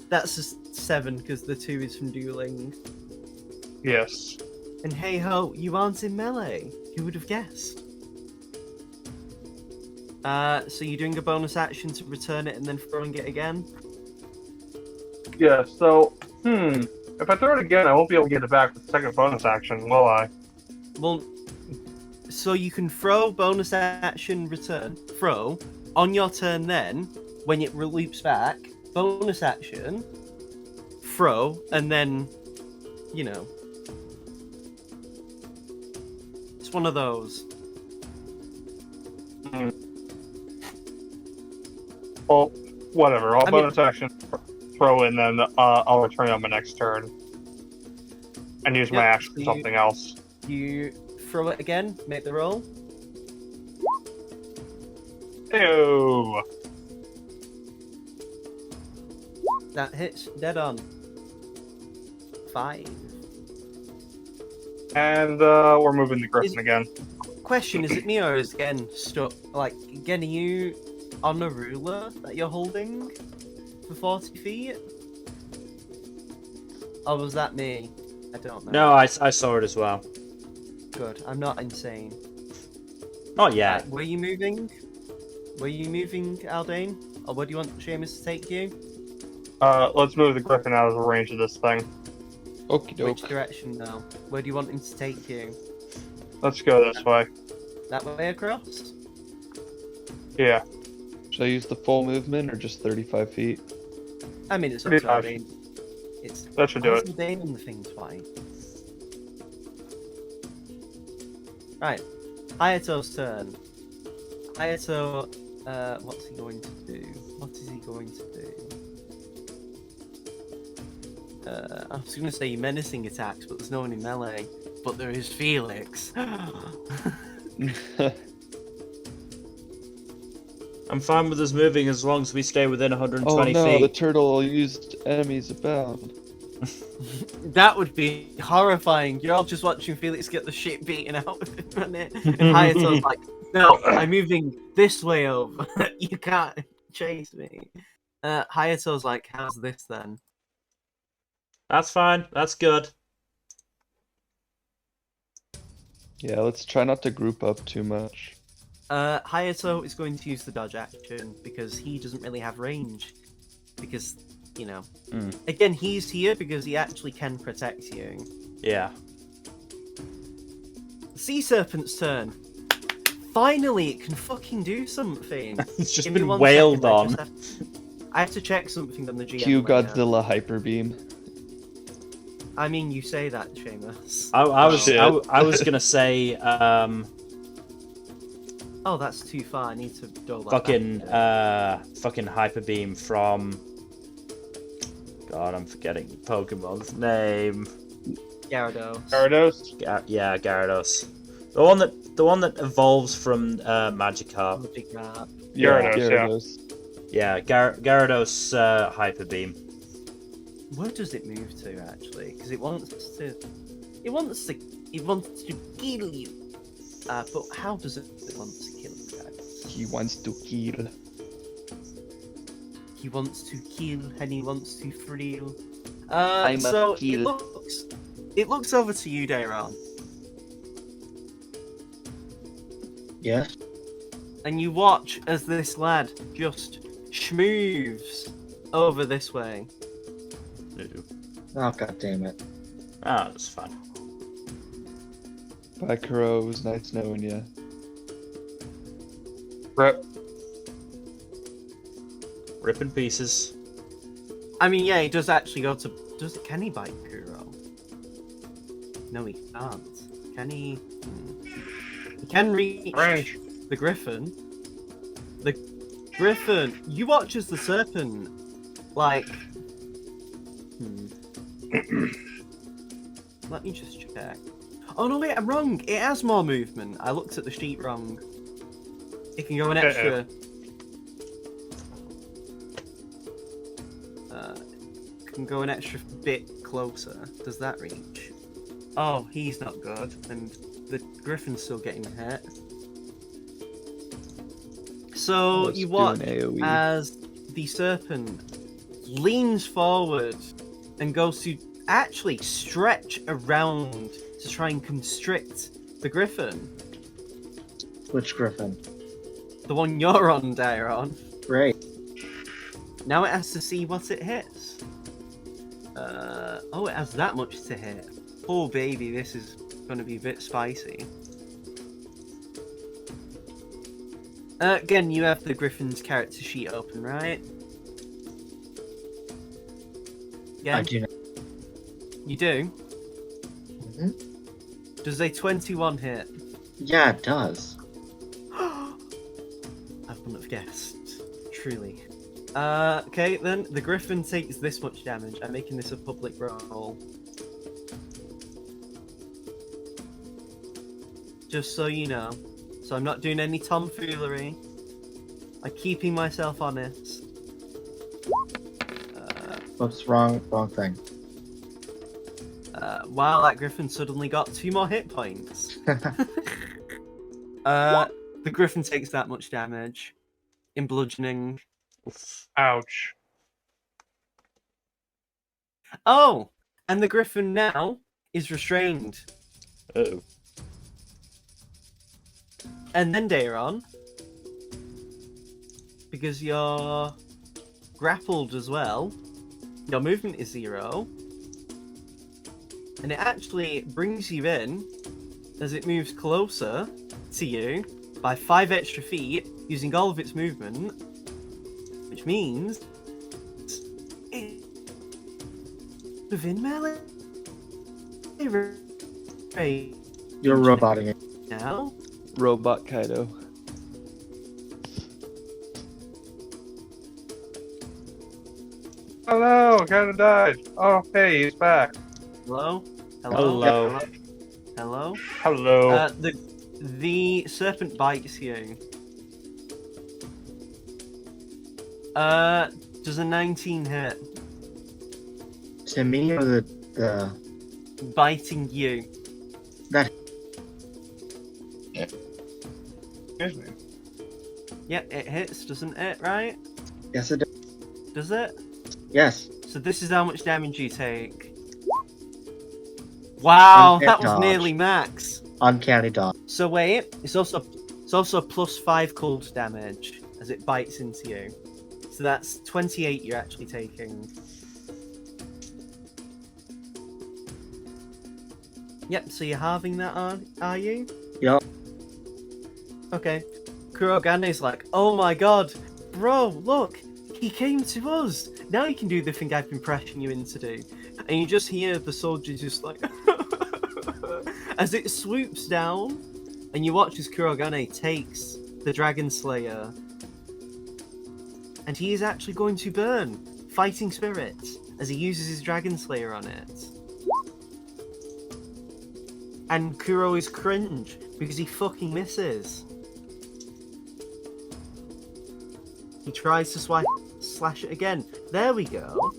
C: That's a 7 because the 2 is from dueling.
E: Yes.
C: And hey ho, you aren't in melee. Who would have guessed? So you're doing a bonus action to return it and then throwing it again?
E: Yeah, so, if I throw it again, I won't be able to get it back with the second bonus action, will I?
C: Well, so you can throw, bonus action, return, throw, on your turn then, when it loops back, bonus action, throw, and then, you know. It's one of those.
E: Well, whatever. I'll
C: I mean-
E: bonus action, throw, and then I'll return it on my next turn. And use my
C: Yeah,
E: action for
C: so
E: something else.
C: You throw it again, make the roll.
E: Ew.
C: That hits dead on. 5.
E: And we're moving the griffin
C: Is-
E: again.
C: Question, is it me or is Gen stuck? Like, Gen, are you on a ruler that you're holding for 40 feet? Or was that me? I don't know.
A: No, I saw it as well.
C: Good, I'm not insane.
A: Not yet.
C: Were you moving? Were you moving, Aldane? Or where do you want Seamus to take you?
E: Let's move the griffin out of the range of this thing.
D: Okie
C: Which
D: doke.
C: direction now? Where do you want him to take you?
E: Let's go this way.
C: That way across?
E: Yeah.
D: Should I use the full movement or just 35 feet?
C: I mean, it's up to
E: 35.
C: Aldane. It's
E: That should do it.
C: Aldane on the thing twice. Right. Hayato's turn. Hayato, what's he going to do? What is he going to do? I was going to say menacing attacks, but there's no one in melee. But there is Felix.
A: I'm fine with us moving as long as we stay within 120
D: Oh no, the
A: feet.
D: turtle used enemies abound.
C: That would be horrifying. You're all just watching Felix get the shit beaten out of him, and Hayato's like, no, I'm moving this way over. You can't chase me. Hayato's like, how's this then?
A: That's fine. That's good.
D: Yeah, let's try not to group up too much.
C: Hayato is going to use the dodge action because he doesn't really have range. Because, you know, again, he's here because he actually can protect you.
A: Yeah.
C: Sea Serpent's turn. Finally, it can fucking do something.
A: It's just
C: Give me
A: been
C: 1
A: wailed
C: second,
A: on.
C: I have to check something on the GM.
D: Q
C: layer.
D: Godzilla Hyper Beam.
C: I mean, you say that, Seamus.
A: I was gonna say,
C: Oh, that's too far. I need to go back.
A: fucking Hyper Beam from. God, I'm forgetting Pokemon's name.
C: Gyarados.
E: Gyarados?
A: Yeah, Gyarados. The one that evolves from Magikarp.
E: Gyarados,
A: Yeah, Gyarados Hyper Beam.
C: Where does it move to actually? Because it wants to kill you. But how does it want to kill you guys?
D: He wants to kill.
C: He wants to kill and he wants to thrill.
D: I'm
C: so
D: a kill.
C: it looks over to you, Dayron,
B: Yes.
C: and you watch as this lad just schmoves over this way.
B: Oh, god damn it.
A: Ah, that's fine.
D: Bye, Kuro. It was nice knowing you.
E: Rip.
A: Rip in pieces.
C: I mean, yeah, he does actually go to. Can he bite Kuro? No, he can't. Can he? He can reach
E: Range.
C: the Griffin. The Griffin. You watch as the serpent, like. Let me just check. Oh no, wait, I'm wrong. It has more movement. I looked at the sheet wrong. It can go an extra. Can go an extra bit closer. Does that reach? Oh, he's not good, and the Griffin's still getting hit. So
D: Let's
C: you
D: do
C: watch
D: an AoE.
C: as the serpent leans forward and goes to actually stretch around to try and constrict the Griffin.
B: Which Griffin?
C: The one you're on, Dairon.
B: Great.
C: Now it has to see what it hits. Oh, it has that much to hit. Oh, baby, this is going to be a bit spicy. Again, you have the Griffin's character sheet open, right? Yeah,
B: I do not.
C: you do?
B: hmm
C: Does a 21 hit?
B: Yeah, it does.
C: I wouldn't have guessed. Truly. Okay, then the Griffin takes this much damage. I'm making this a public roll. Just so you know. So I'm not doing any tomfoolery. I'm keeping myself honest.
B: Whoops, wrong thing.
C: Wow, that Griffin suddenly got 2 more hit points. The Griffin takes that much damage. In bludgeoning.
E: Ouch.
C: Oh! And the Griffin now is restrained.
A: Uh-oh.
C: And then Dayron, because you're grappled as well, your movement is 0, and it actually brings you in as it moves closer to you by 5 extra feet using all of its movement, which means it's within melee range
B: You're roboting it.
C: now.
D: Robot Kaido.
E: Hello, kinda died. Oh, hey, he's back.
C: Hello?
A: Hello.
C: Hello?
E: Hello.
C: The serpent bites you. Does a 19 hit?
B: To me or the
C: Biting you.
B: that
E: Excuse me.
C: Yep, it hits, doesn't it, right?
B: yes it does.
C: Does it?
B: Yes.
C: So this is how much damage you take. Wow,
B: Unhit
C: that was
B: dodge.
C: nearly max.
B: uncanny dodge.
C: So wait, it's also +5 cold damage as it bites into you. So that's 28 you're actually taking. Yep, so you're halving that, are you?
B: Yup.
C: Okay. Kurogane's like, oh my god, bro, look, he came to us. Now you can do the thing I've been pressuring you into do. And you just hear the soldier just like, as it swoops down, and you watch as Kurogane takes the Dragon Slayer, and he is actually going to burn Fighting Spirit as he uses his Dragon Slayer on it. And Kuro is cringe because he fucking misses. He tries to slash it again. There we go.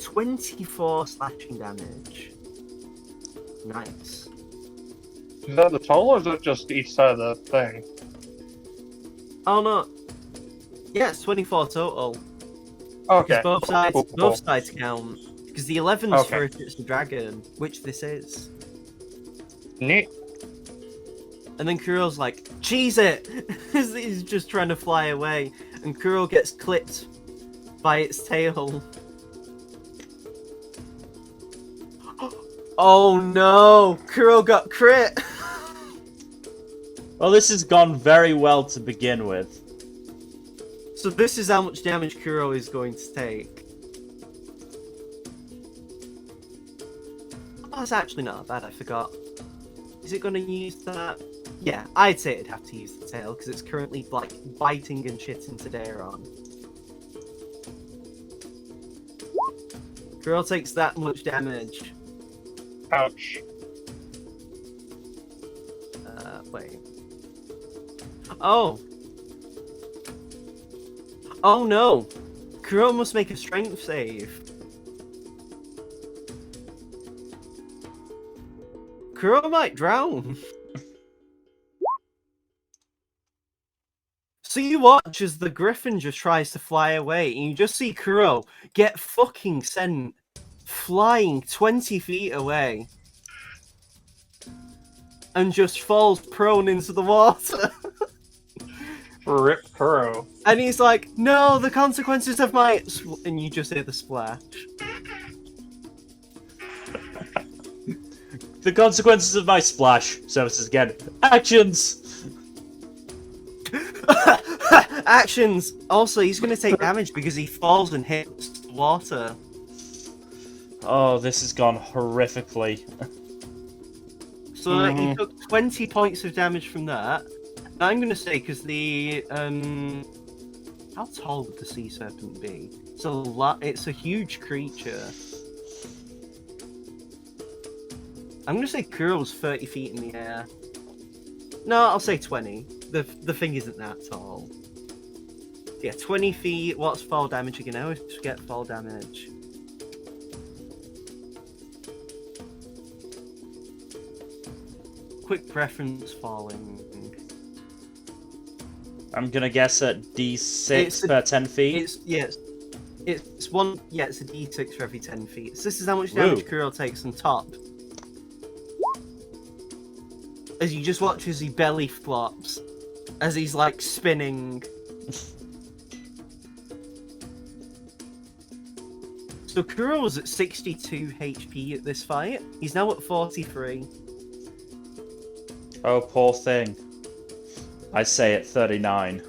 C: 24 slashing damage. Nice.
E: Is that the total, or is it just each side of the thing?
C: Oh no. Yeah, it's 24 total.
E: Okay.
C: Because both sides,
E: Cool.
C: both sides count. Because the 11's
E: Okay.
C: for if it's a dragon, which this is.
E: Neat.
C: And then Kuro's like, cheese it! He's just trying to fly away. And Kuro gets clipped by its tail. Oh no! Kuro got crit!
A: Well, this has gone very well to begin with.
C: So this is how much damage Kuro is going to take. Oh, that's actually not bad, I forgot. Is it going to use that? Yeah, I'd say it'd have to use the tail, because it's currently, like, biting and shit into Daeron. Kuro takes that much damage.
E: Ouch.
C: Wait. Oh! Oh no! Kuro must make a strength save. Kuro might drown. So you watch as the griffin just tries to fly away, and you just see Kuro get fucking sent flying 20 feet away. And just falls prone into the water.
E: Rip Kuro.
C: And he's like, no, the consequences of my... And you just hear the splash.
A: The consequences of my splash. Services again. Actions!
C: Actions! Also, he's going to take damage because he falls and hits the water.
A: Oh, this has gone horrifically.
C: So he took 20 points of damage from that. Now I'm going to say, because the... How tall would the sea serpent be? It's a huge creature. I'm going to say Kuro's 30 feet in the air. No, I'll say 20. The thing isn't that tall. Yeah, 20 feet. What's fall damage again? I always forget fall damage. Quick preference falling.
A: I'm gonna guess at D6 per 10 feet.
C: It's a D6 for every 10 feet. So this is how much damage
A: Woo.
C: Kuro takes on top. As you just watch as he belly flops, as he's like spinning. So Kuro was at 62 HP at this fight. He's now at 43.
A: Oh, poor thing. I say at 39.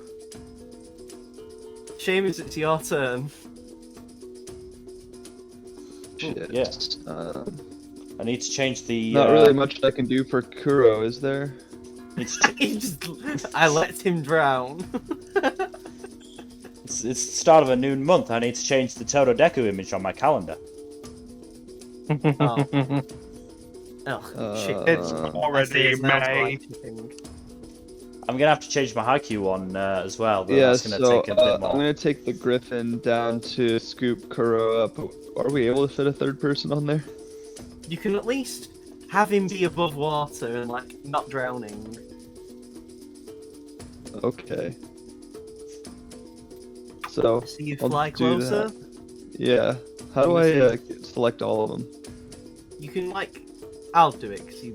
C: Seamus, it's your turn.
D: Shit.
A: Yeah. I need to change the...
D: Not really much I can do for Kuro, is there?
A: It's, ch-
C: I let him drown.
A: it's the start of a new month. I need to change the Totodeku image on my calendar.
C: Oh. Oh, shit.
E: It's
D: Uh,
E: already May.
A: I'm gonna have to change my haiku one as well, but
D: Yeah,
A: that's gonna
D: so
A: take a bit more.
D: I'm gonna take the griffin down to scoop Kuro up. Are we able to fit a third person on there?
C: You can at least have him be above water and, like, not drowning.
D: Okay. So,
C: So you
D: I'll
C: fly
D: do
C: closer.
D: that. Yeah. How do I select all of them?
C: You can, like... I'll do it, because you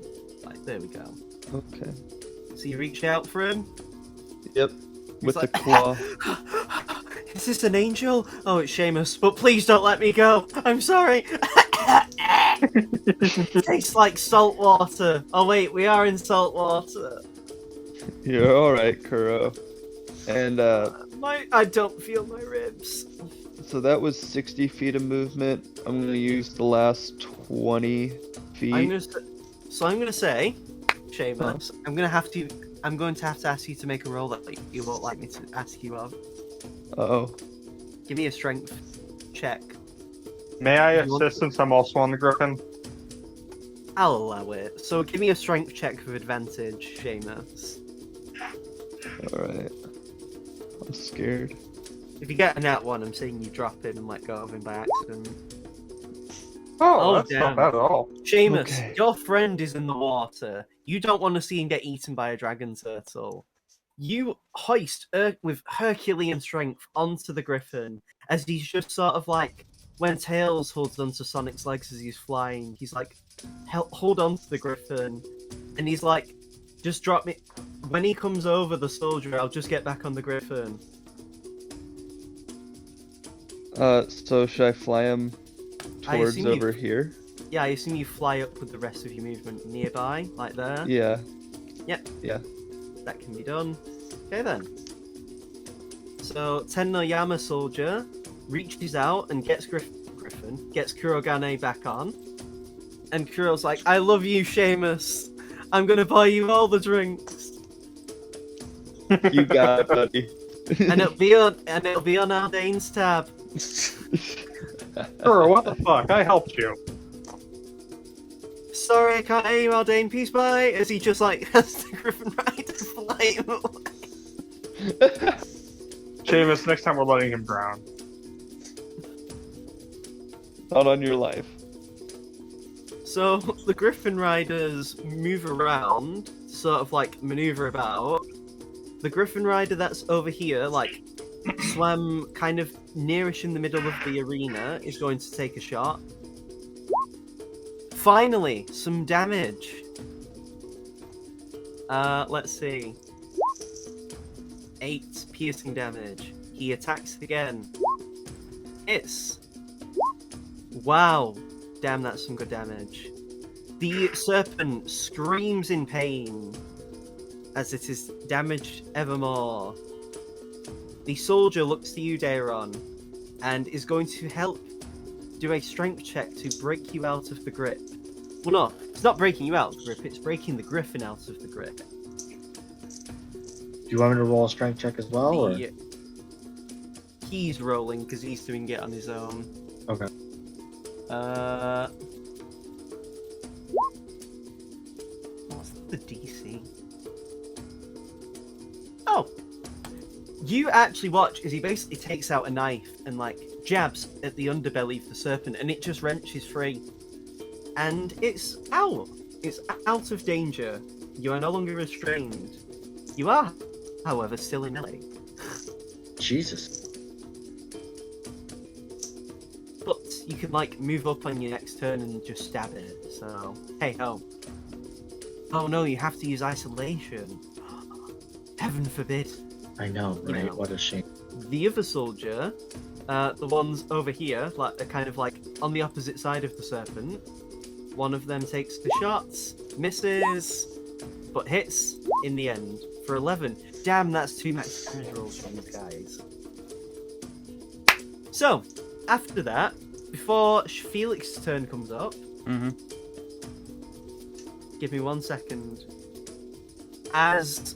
C: There we go.
D: Okay.
C: So you reach out for him.
D: Yep. With
C: like,
D: the claw.
C: Is this an angel? Oh, it's Seamus, but please don't let me go. I'm sorry. Tastes like salt water. Oh wait, we are in salt water.
D: You're alright, Kuro. And
C: I don't feel my ribs.
D: so that was 60 feet of movement. I'm gonna use the last 20 feet.
C: I'm gonna say, Seamus, I'm going to have to ask you to make a roll that you won't like me to ask you of.
D: Uh-oh.
C: Give me a strength check.
E: May I
C: You want-
E: assist since I'm also on the griffin?
C: I'll allow it. So give me a strength check with advantage, Seamus.
D: Alright. I'm scared.
C: If you get a nat one, I'm saying you drop him and let go of him by accident.
E: Oh,
C: Oh,
E: that's
C: damn.
E: not bad at all.
C: Seamus,
D: Okay.
C: your friend is in the water. You don't want to see him get eaten by a dragon turtle. You hoist with Herculean strength onto the griffin as he's just sort of like, when Tails holds onto Sonic's legs as he's flying, he's like, hold on to the griffin. And he's like, just drop me. When he comes over the soldier, I'll just get back on the griffin.
D: So should I fly him towards
C: assume you-
D: over here?
C: Yeah, I assume you fly up with the rest of your movement nearby, like there.
D: Yeah.
C: Yep.
D: Yeah.
C: That can be done. Okay then. So Tennoyama soldier reaches out and gets Griffin, gets Kurogane back on. And Kuro's like, I love you, Seamus. I'm gonna buy you all the drinks.
D: You got it, buddy.
C: And it'll be on Aldane's tab.
E: Sure, what the fuck? I helped you.
C: Sorry, I can't hear you, Aldane. Peace, bye. As he just like has the Griffin Rider fly him away.
E: Seamus, next time we're letting him drown.
D: Not on your life.
C: So the Griffin Riders move around, sort of like maneuver about. The Griffin Rider that's over here, like swam kind of nearish in the middle of the arena, is going to take a shot. Finally, some damage. Let's see. 8 piercing damage. He attacks again. It's... Wow. Damn, that's some good damage. The serpent screams in pain as it is damaged evermore. The soldier looks to you, Dairon, and is going to help do a strength check to break you out of the grip. Well, no, it's not breaking you out of the grip, it's breaking the griffin out of the grip.
B: Do you want me to roll a strength check as well? Or?
C: He's rolling because he's doing it on his own.
B: Okay.
C: What's the DC? Oh! You actually watch as he basically takes out a knife and like jabs at the underbelly of the serpent and it just wrenches free. And it's out. It's out of danger. You are no longer restrained. You are, however, still in melee.
B: Jesus.
C: But you can like move up on your next turn and just stab it. So hey ho. Oh no, you have to use isolation. Heaven forbid.
B: I know,
C: You
B: right?
C: know.
B: What a shame.
C: The other soldier, the ones over here, like they're kind of like on the opposite side of the serpent. One of them takes the shots, misses, but hits in the end for 11. Damn, that's 2 max damage rolls from these guys. So, after that, before Felix's turn comes up,
A: Mm-hmm.
C: give me 1 second. As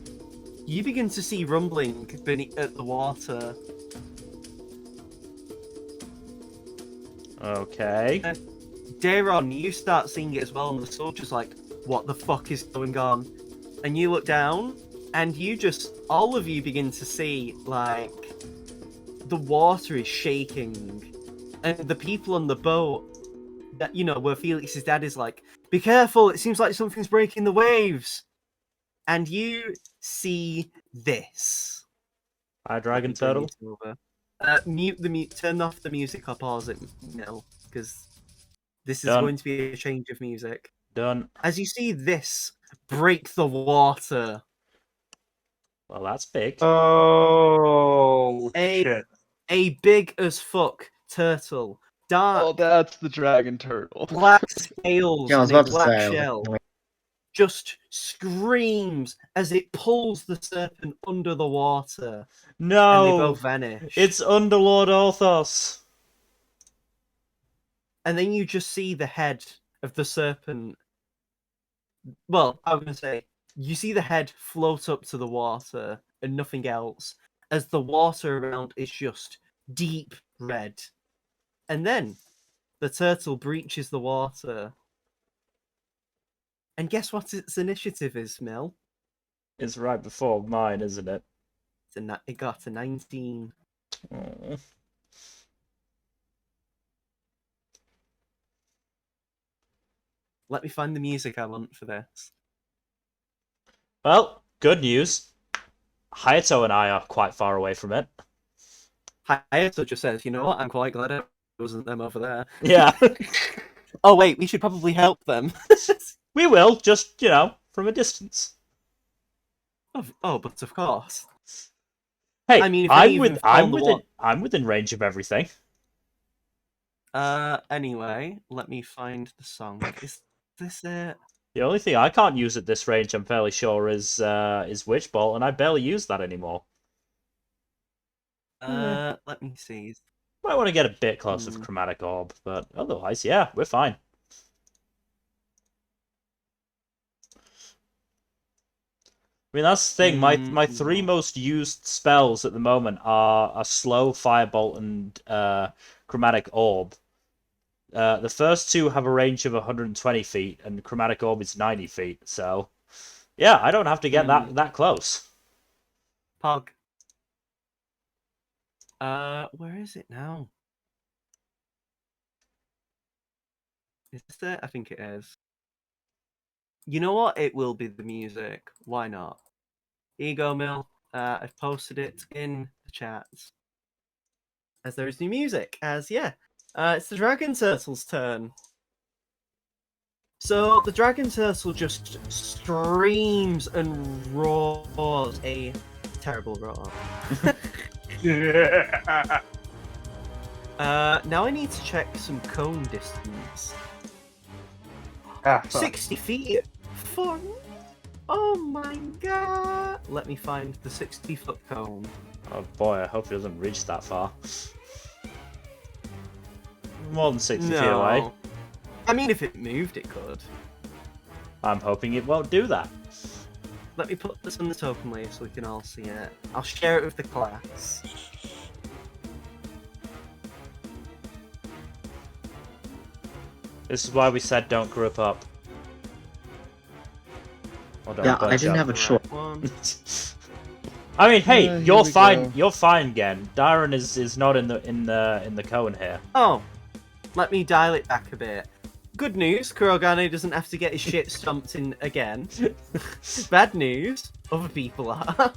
C: you begin to see rumbling beneath at the water,
A: Okay.
C: Dairon, you start seeing it as well, and the soldier's like, what the fuck is going on? And you look down, and all of you begin to see, like, the water is shaking. And the people on the boat, that where Felix's dad is like, be careful, it seems like something's breaking the waves. And you see this.
A: Hi, Dragon Turtle.
C: Turn off the music or pause it, because this is
A: Done.
C: going to be a change of music.
A: Done.
C: As you see this break the water.
A: Well, that's big.
E: Oh
C: A-
E: shit!
C: A big as fuck turtle, dark
D: Oh, that's the dragon turtle.
C: black scales
B: Yeah, I was
C: and a
B: about to
C: black
B: say. I was
C: shell,
B: like,
C: just screams as it pulls the serpent under the water, and they
A: No!
C: both vanish.
A: It's Underlord Orthos.
C: And then you just see the head of the serpent. Well, I was going to say, you see the head float up to the water and nothing else, as the water around is just deep red. And then the turtle breaches the water. And guess what its initiative is, Mill?
A: It's right before mine, isn't it?
C: It got a 19.
A: Oh.
C: Let me find the music I want for this.
A: Well, good news. Hayato and I are quite far away from it.
C: Hayato just says, you know what, I'm quite glad it wasn't them over there.
A: Yeah.
C: Oh wait, we should probably help them.
A: We will, just, from a distance.
C: Oh, but of course.
A: Hey,
C: I mean, if any of them
A: I'm within range of everything.
C: Anyway, let me find the song. Is this it?
A: The only thing I can't use at this range, I'm fairly sure, is Witch Bolt, and I barely use that anymore.
C: Let me see.
A: Might want to get a bit closer with Chromatic Orb, but otherwise, yeah, we're fine. I mean, that's the thing. My three most used spells at the moment are a slow Firebolt and Chromatic Orb. The first two have a range of 120 feet, and Chromatic Orb is 90 feet. So, yeah, I don't have to get that close.
C: Pog. Where is it now? Is this it? I think it is. You know what? It will be the music. Why not? Here you go, Mill. I've posted it in the chat. As there is new music. It's the Dragon Turtle's turn. So the Dragon Turtle just screams and roars a terrible roar. Now I need to check some cone distance. 60 feet. Oh my god! Let me find the 60-foot cone.
A: Oh boy, I hope it doesn't reach that far. More than 60 feet away.
C: I mean, if it moved, it could.
A: I'm hoping it won't do that.
C: Let me put this on the token layer so we can all see it. I'll share it with the class.
A: This is why we said don't group up. Or don't
B: yeah, I
A: bunch
B: didn't
A: up.
B: have a choice.
A: I mean, hey,
D: Yeah,
A: you're
D: here we
A: fine.
D: go.
A: You're fine again. Darren is not in the cone here.
C: Oh, let me dial it back a bit. Good news, Kurogane doesn't have to get his shit stomped in again. Bad news, other people are.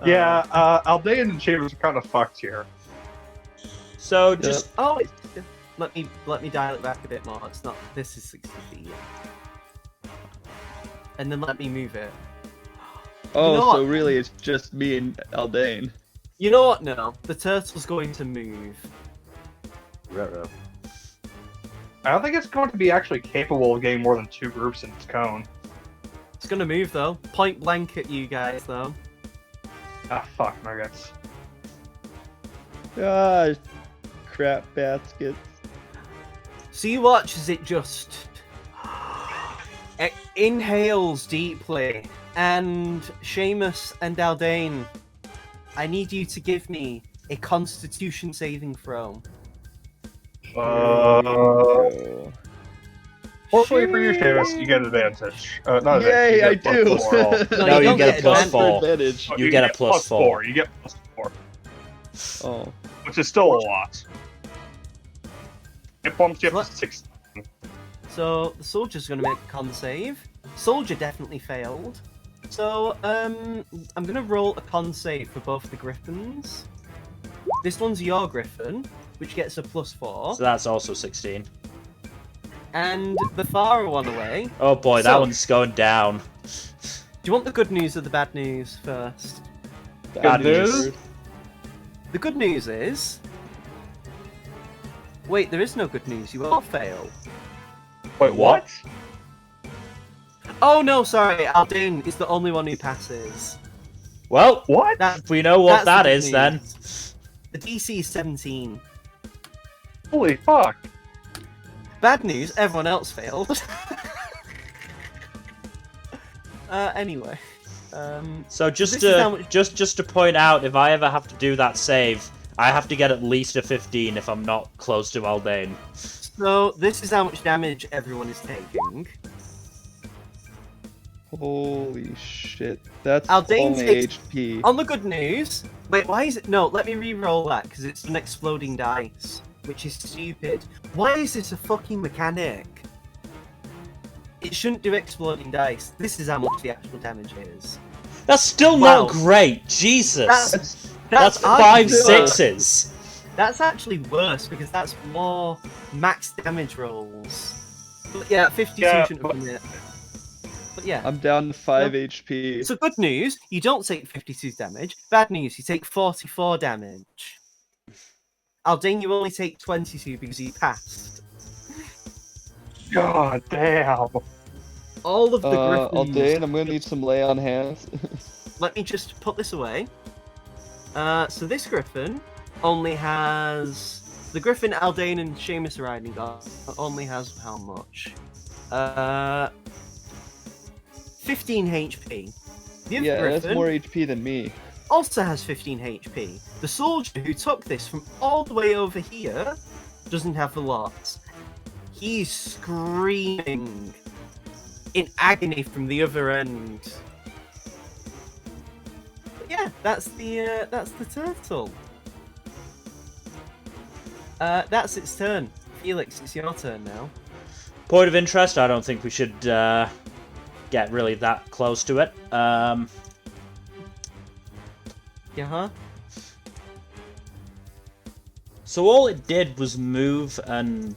E: Yeah, Aldean and Chambers are kind of fucked here.
A: So just
C: Oh, let me dial it back a bit more. It's not. This is 60 feet. And then let me move it.
D: Oh,
C: know
D: so
C: what?
D: really it's just me and Aldane.
C: You know what? No, the turtle's going to move.
A: Ruh-roh.
E: I don't think it's going to be actually capable of getting more than 2 groups in its cone.
C: It's gonna move though. Point blank at you guys though.
E: Ah, fuck, nuggets.
D: Ah, crap baskets.
C: So you watch as it just inhales deeply, and Seamus and Aldane, I need you to give me a Constitution saving throw.
D: Oh.
E: Fortunately for you, Seamus, you get advantage. Not
D: Yay, I
E: advantage, you
D: do!
E: get plus 4.
A: No, you
C: don't
A: get a plus
C: advantage.
A: 4.
D: Advantage.
A: You get a plus 4.
E: You get plus 4,
D: Oh.
E: which is still a lot. It bumps you up to 6.
C: So the soldier's gonna make a con save. Soldier definitely failed. So I'm gonna roll a con save for both the griffins. This one's your griffin, which gets a plus 4.
A: So that's also 16.
C: And the far one away.
A: Oh boy, that
C: So-
A: one's going down.
C: Do you want the good news or the bad news first?
A: Bad news.
D: news.
C: The good news is... Wait, there is no good news. You all fail.
E: Wait, what?
C: Oh no, sorry. Aldane is the only one who passes.
A: Well,
E: What?
C: That,
A: we know what
C: that's
A: that
C: the good
A: is then.
C: news. The DC is 17.
E: Holy fuck!
C: Bad news, everyone else failed. Anyway.
A: So just
C: this is how
A: to
C: much-
A: just to point out, if I ever have to do that save, I have to get at least a 15 if I'm not close to Aldane.
C: So, this is how much damage everyone is taking.
D: Holy shit. That's
C: Aldane's
D: only
C: takes-
D: HP.
C: On the good news... Wait, why is it... No, let me re-roll that, because it's an exploding dice. Which is stupid. Why is this a fucking mechanic? It shouldn't do exploding dice. This is how much the actual damage is.
A: That's still
C: Wow.
A: not great. Jesus. That's
C: arguably
A: 5
C: worse.
A: sixes.
C: That's actually worse, because that's more max damage rolls. But yeah, 52
E: Yeah,
C: shouldn't have been it. But yeah.
D: I'm down to 5
C: No.
D: HP.
C: So good news, you don't take 52 damage. Bad news, you take 44 damage. Aldane, you only take 22 because you passed.
E: God damn!
C: All of the griffins...
D: Aldane, I'm gonna need some lay on hands.
C: Let me just put this away. So this griffin only has... The griffin Aldane and Seamus are riding on only has how much? 15 HP. The other
D: Yeah, that's
C: griffin
D: more HP than me.
C: also has 15 HP. The soldier who took this from all the way over here doesn't have a lot. He's screaming in agony from the other end. But yeah, that's the turtle. That's its turn. Felix, it's your turn now.
A: Point of interest, I don't think we should get really that close to it.
C: Yeah, huh?
A: So all it did was move and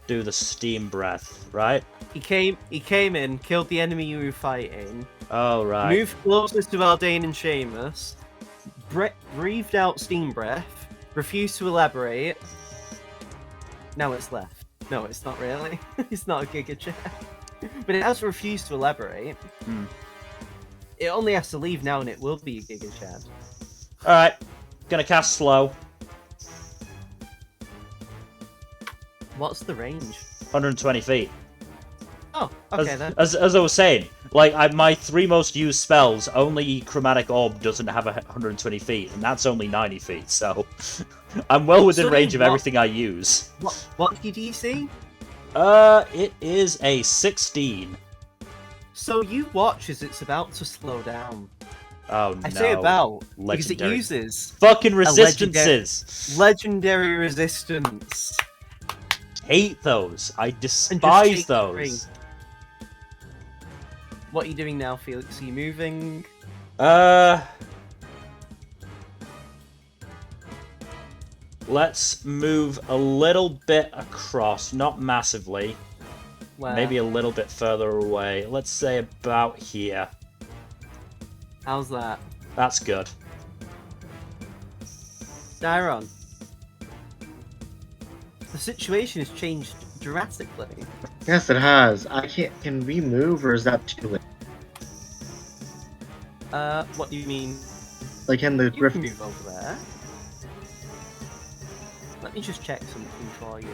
A: do the steam breath, right?
C: He came in, killed the enemy you were fighting,
A: Oh, right.
C: moved closest to Aldane and Seamus, breathed out steam breath, refused to elaborate. Now it's left. No, it's not really. It's not a Giga Chat. But it has refused to elaborate.
A: Hmm.
C: It only has to leave now and it will be a Giga Chat.
A: Alright. Gonna cast slow.
C: What's the range?
A: 120 feet.
C: Oh, okay then.
A: As I was saying, like my 3 most used spells, only Chromatic Orb doesn't have 120 feet, and that's only 90 feet, so I'm well within
C: So
A: range of
C: what-
A: everything I use.
C: What's your DC?
A: It is a 16.
C: So you watch as it's about to slow down.
A: Oh no.
C: I say about because
A: Legendary.
C: it uses
A: Fucking
C: legendary-
A: resistances!
C: legendary resistance.
A: Hate those. I
C: And just
A: despise
C: take
A: those.
C: 3. What are you doing now, Felix? Are you moving?
A: Let's move a little bit across, not massively.
C: Where?
A: Maybe a little bit further away. Let's say about here.
C: How's that?
A: That's good.
C: Dyron. The situation has changed drastically.
B: Yes, it has. I can't. Can we move, or is that too late?
C: What do you mean?
B: Like, can the
C: You can
B: griffin?
C: move over there. Let me just check something for you.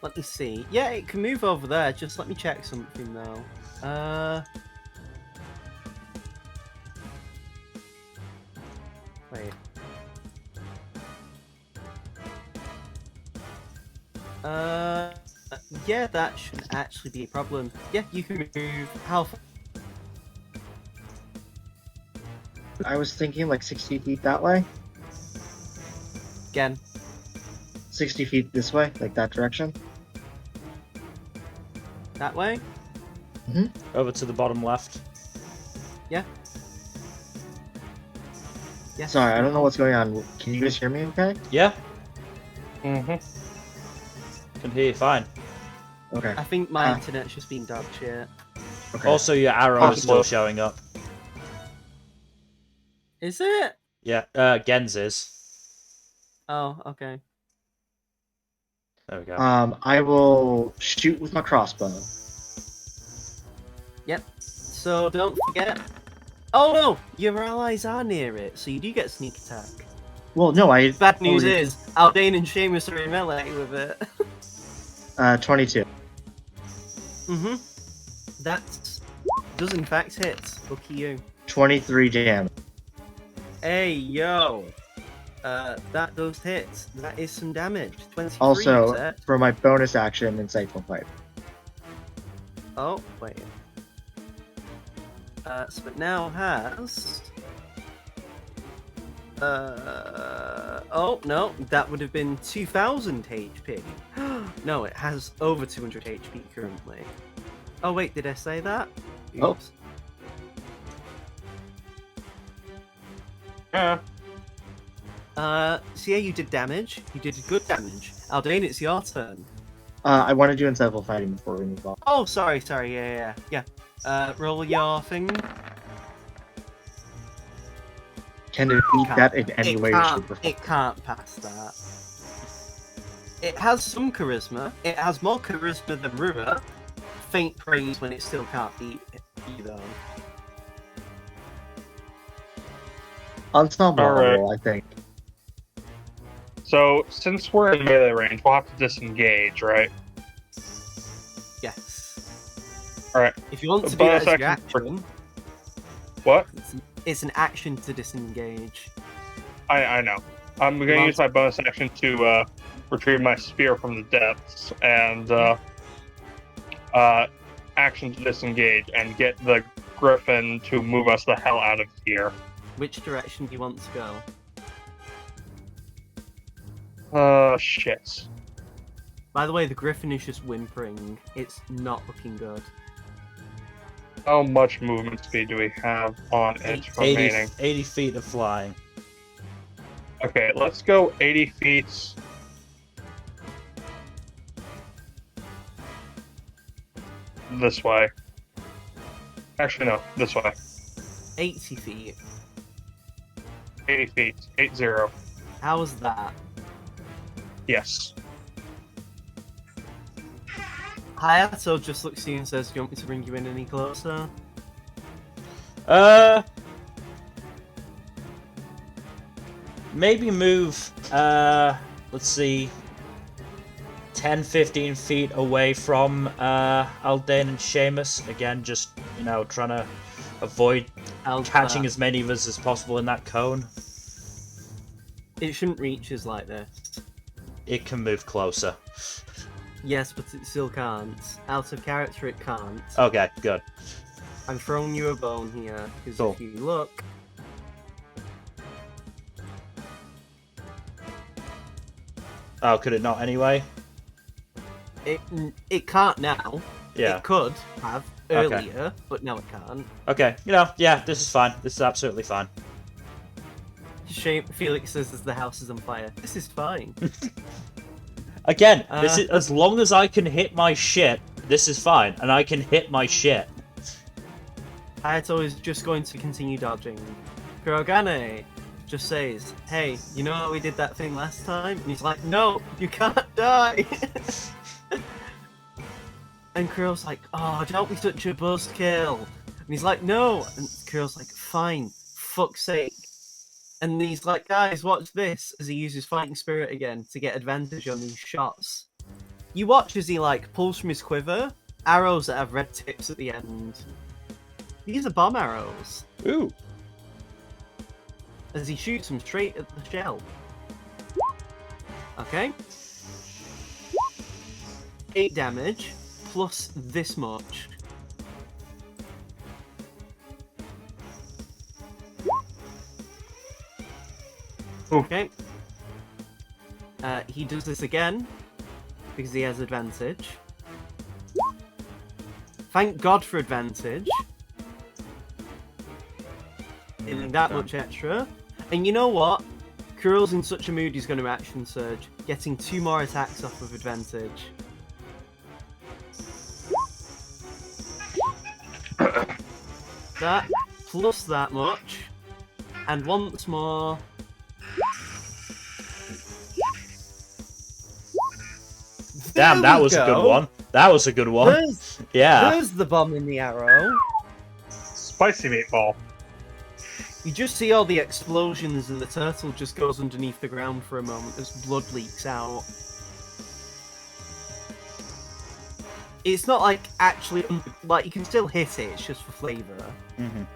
C: Let me see. Yeah, it can move over there. Just let me check something though. Wait. Yeah, that shouldn't actually be a problem. Yeah, you can move. How far?
B: I was thinking like 60 feet that way.
C: Again.
B: 60 feet this way, like that direction.
C: That way?
A: Over to the bottom left.
C: Yeah.
B: Sorry, I don't know what's going on. Can you guys hear me okay?
A: Yeah,
E: Mm-hmm.
A: can hear you fine.
B: Okay.
C: I think my internet's just been dog shit.
B: Okay.
A: Also, your arrow is still showing up.
C: Is it?
A: Yeah, Gen's is.
C: Oh, okay.
A: There we go.
B: I will shoot with my crossbow.
C: Yep. So don't forget. Oh no! Your allies are near it, so you do get sneak attack.
B: Well, no, I...
C: Bad news
B: already-
C: is, Aldane and Seamus are in melee with it.
B: 22.
C: That does in fact hit. Lucky you.
B: 23 damage.
C: Hey, yo! That does hit. That is some damage. 23 is
B: Also,
C: it?
B: for my bonus action, Insightful Fight.
C: Oh, wait. So it now has... oh, no, that would have been 2000 HP. No, it has over 200 HP currently. Oh, wait, did I say that?
B: Oh.
C: Oops.
E: Yeah.
C: So yeah, you did damage. You did good damage. Aldane, it's your turn.
B: I want to do Insightful Fighting before we move on.
C: Oh, sorry, yeah. Roll your thing.
B: Can it beat that in any way, shape, or form?
C: It can't pass that. It has some charisma. It has more charisma than River. Faint praise when it still can't beat you, though.
B: Ensemble
E: Alright.
B: roll, I think.
E: So, since we're in melee range, we'll have to disengage, right?
C: Yes.
E: Alright.
C: If you want to do
E: Bonus
C: that as your
E: action for-
C: action,
E: What?
C: it's an action to disengage.
E: I know. I'm going to use my bonus action to retrieve my spear from the depths and action to disengage and get the griffin to move us the hell out of here.
C: Which direction do you want to go?
E: Shit.
C: By the way, the griffin is just whimpering. It's not looking good.
E: How much movement speed do we have on it
A: 80,
E: remaining?
A: 80 feet of flying.
E: Okay, let's go 80 feet. This way. Actually, no, this way.
C: 80 feet.
E: 80 feet. 80.
C: How's that?
E: Yes.
C: Hayato just looks at you and says, do you want me to bring you in any closer?
A: Maybe move, let's see, 10, 15 feet away from, Aldane and Seamus. Again, just, you know, trying to avoid catching as many of us as possible in that cone.
C: It shouldn't reach us like this.
A: It can move closer.
C: Yes, but it still can't. Out of character, it can't.
A: Okay, good.
C: I'm throwing you a bone here, because
A: Cool.
C: if you look...
A: Oh, could it not anyway?
C: It can't now.
A: Yeah.
C: It could have
A: Okay.
C: earlier, but now it can't.
A: Okay, you know, yeah, this is fine. This is absolutely fine.
C: Felix says as the house is on fire. This is fine.
A: Again, this is, as long as I can hit my shit, this is fine, and I can hit my shit.
C: Hayato is just going to continue dodging. Kurogane just says, hey, you know how we did that thing last time? And he's like, no, you can't die! And Kuro's like, oh, don't be such a buzzkill. And he's like, no! And Kuro's like, fine, fuck's sake. And he's like, guys, watch this, as he uses Fighting Spirit again to get advantage on these shots. You watch as he, like, pulls from his quiver arrows that have red tips at the end. These are bomb arrows.
A: Ooh.
C: As he shoots them straight at the shell. Okay. 8 damage, plus this much. Okay. He does this again, because he has advantage. Thank God for advantage. Dealing that much extra. And you know what? Kuro's in such a mood he's going to action surge, getting 2 more attacks off of advantage. That, plus that much. And once more.
A: Damn,
C: There
A: that
C: we
A: was a good
C: go.
A: one. That was a good one. Yeah.
C: There's the bomb in the arrow.
E: Spicy meatball.
C: You just see all the explosions and the turtle just goes underneath the ground for a moment as blood leaks out. It's not like actually, like you can still hit it, it's just for flavour.
A: Mhm.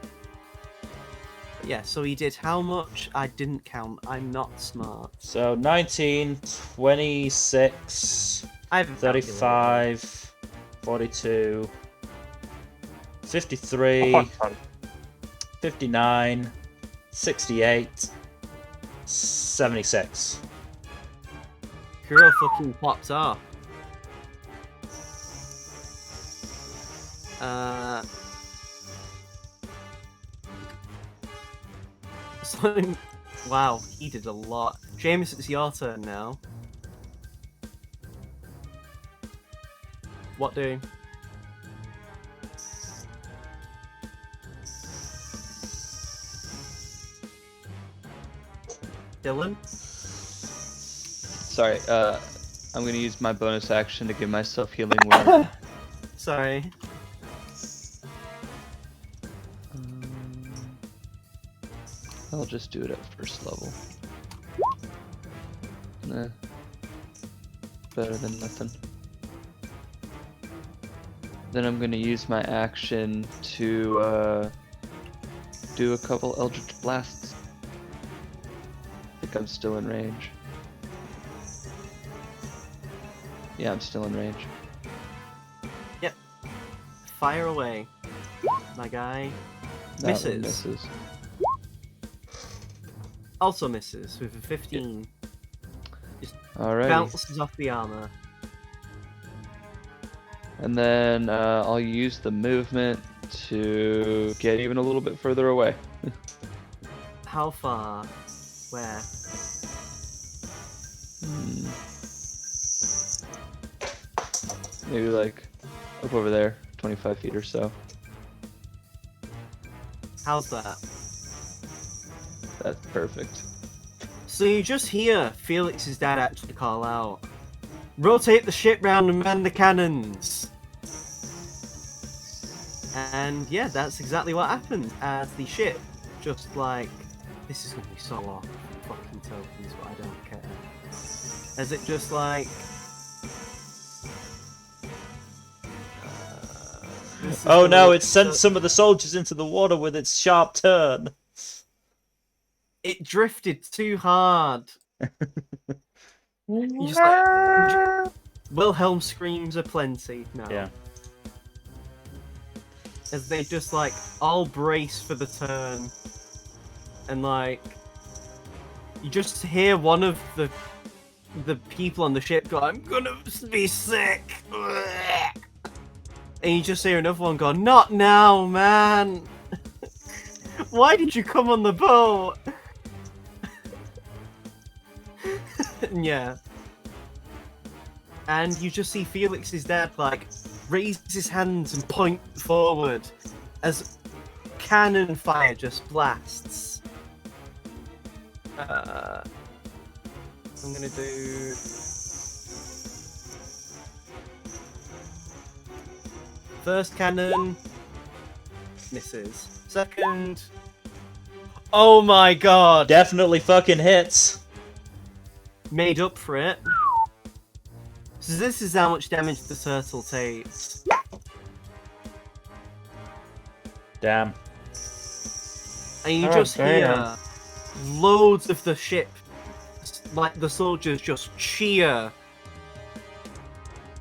C: Yeah, so he did how much? I didn't count, I'm not smart.
A: So 19, 26,
C: I haven't
A: 35, 42,
E: A
A: 53,
E: fuck ton.
A: 59, 68, 76.
C: Kuro fucking pops off. So, wow, he did a lot. James, it's your turn now. What doing? Dylan?
D: Sorry, I'm gonna use my bonus action to give myself healing word.
C: Sorry.
D: I'll just do it at first level. Nah. Better than nothing. Then I'm gonna use my action to do a couple Eldritch Blasts. I think I'm still in range. Yeah, I'm still in range.
C: Fire away. My guy.
D: That one
C: Misses.
D: misses.
C: Also misses with a 15.
D: Alright.
C: Bounces off the armor.
D: And then I'll use the movement to get even a little bit further away.
C: How far? Where?
D: Maybe like up over there, 25 feet or so.
C: How's that?
D: That's perfect.
C: So you just hear Felix's dad actually call out, "Rotate the ship round and man the cannons!" And yeah, that's exactly what happened as the ship just like, this is gonna be so off fucking tokens, but I don't care. As it just like this is
A: Oh
C: the
A: no,
C: way-
A: it sent some of the soldiers into the water with its sharp turn.
C: It drifted too hard. You just like Wilhelm screams aplenty now.
A: Yeah.
C: As they just like all brace for the turn, and like you just hear one of the people on the ship go, "I'm gonna be sick," and you just hear another one go, "Not now, man! Why did you come on the boat?" Yeah. And you just see Felix's dad like raise his hands and point forward as cannon fire just blasts. I'm gonna do first cannon misses. Second, oh my god!
A: Definitely fucking hits.
C: Made up for it. So this is how much damage the turtle takes.
A: Damn.
C: And you
E: Oh,
C: just
E: damn.
C: hear loads of the ship, like the soldiers just cheer.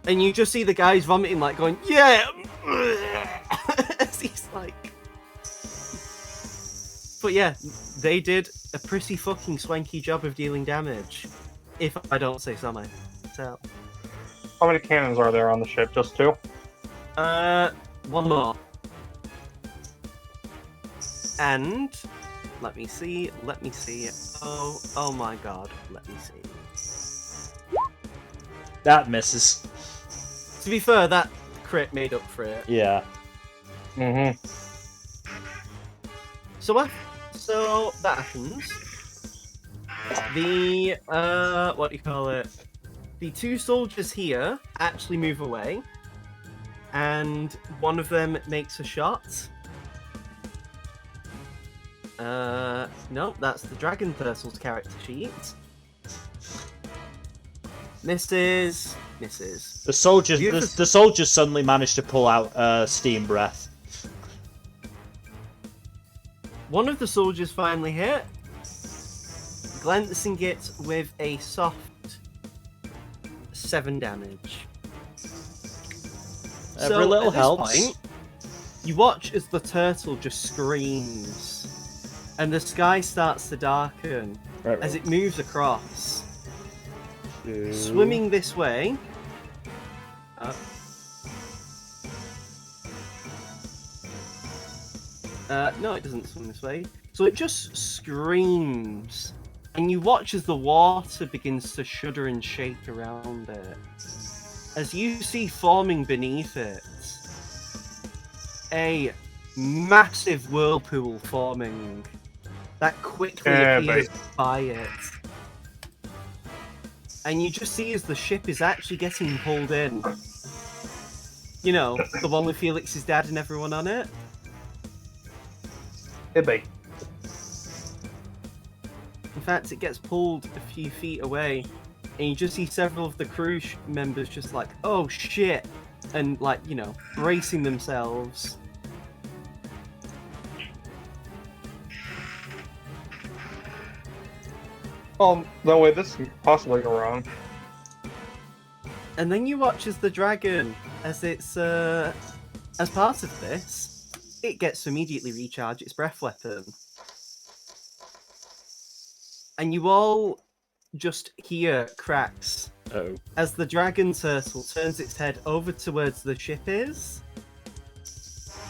C: And you just see the guys vomiting, like going, "Yeah!" As he's like... But yeah, they did a pretty fucking swanky job of dealing damage. If I don't say so myself.
E: How many cannons are there on the ship? Just 2?
C: one more. And let me see. Oh my god. Let me see.
A: That misses.
C: To be fair, that crit made up for it.
A: Yeah.
E: Mm-hmm.
C: So that happens. The what do you call it? The two soldiers here actually move away, and one of them makes a shot. No, that's the Dragon Thursel's character sheet. Misses.
A: The soldiers,
C: You have
A: the soldiers suddenly managed to pull out steam breath.
C: One of the soldiers finally hit, glancing it with a soft 7 damage.
A: Every little
C: at this
A: helps.
C: point, you watch as the turtle just screams, and the sky starts to darken
A: Right,
C: as it moves across. Swimming this way. No, it doesn't swim this way. So it just screams, and you watch as the water begins to shudder and shake around it. As you see forming beneath it, a massive whirlpool forming that quickly appears by it. And you just see as the ship is actually getting pulled in. You know, the one with Felix's dad and everyone on it?
E: Ibby.
C: In fact, it gets pulled a few feet away, and you just see several of the crew members just like, oh shit, and like, you know, bracing themselves.
E: Oh, no way, this can possibly go wrong.
C: And then you watch as the dragon, as it's, as part of this, it gets to immediately recharge its breath weapon. And you all just hear cracks
A: Oh.
C: as the dragon turtle turns its head over towards the ship is.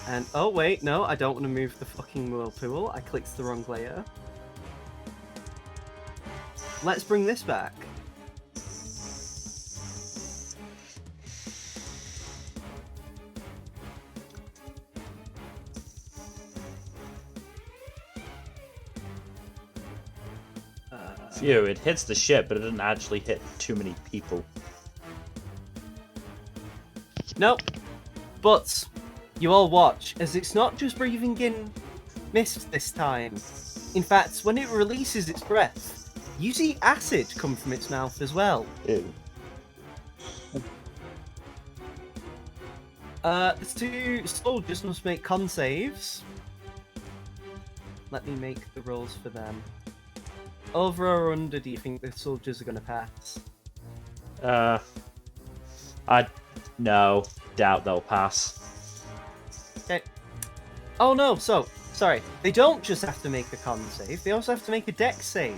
C: And, oh wait, no, I don't want to move the fucking whirlpool. I clicked the wrong layer. Let's bring this back.
A: Phew, it hits the ship, but it didn't actually hit too many people.
C: Nope. But you all watch as it's not just breathing in mist this time. In fact, when it releases its breath, you see acid come from its mouth as well.
A: Ew.
C: The two soldiers must make con saves. Let me make the rolls for them. Over or under, do you think the soldiers are going to pass?
A: No, doubt they'll pass.
C: Okay. Oh no, sorry. They don't just have to make a con save, they also have to make a dex save.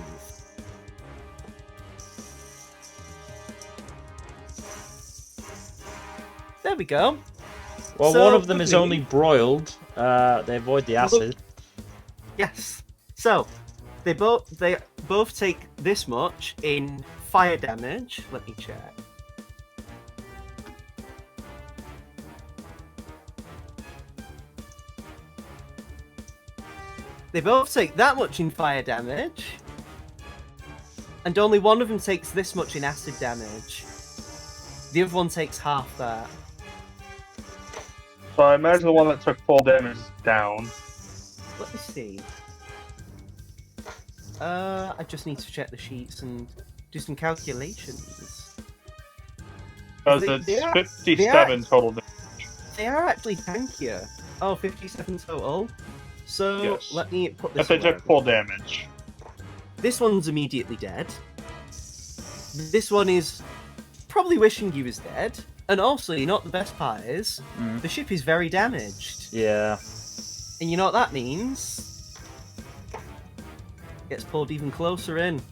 C: There we go.
A: Well,
C: So,
A: one of them is
C: quickly-
A: only broiled. They avoid the acid.
C: Yes. So, they both take this much in fire damage. Let me check. They both take that much in fire damage, and only one of them takes this much in acid damage. The other one takes half that.
E: So I imagine the one that took full damage is down.
C: Let me see. I just need to check the sheets and do some calculations.
E: Because
C: They-
E: it's
C: they are-
E: 57 total damage.
C: They are actually tankier. Oh, 57 total. So
E: Yes.
C: let me put this
E: If they
C: away.
E: took full damage.
C: This one's immediately dead. This one is probably wishing he was dead. And also, you know what the best part is?
A: Mm.
C: The ship is very damaged.
A: Yeah.
C: And you know what that means? Gets pulled even closer in.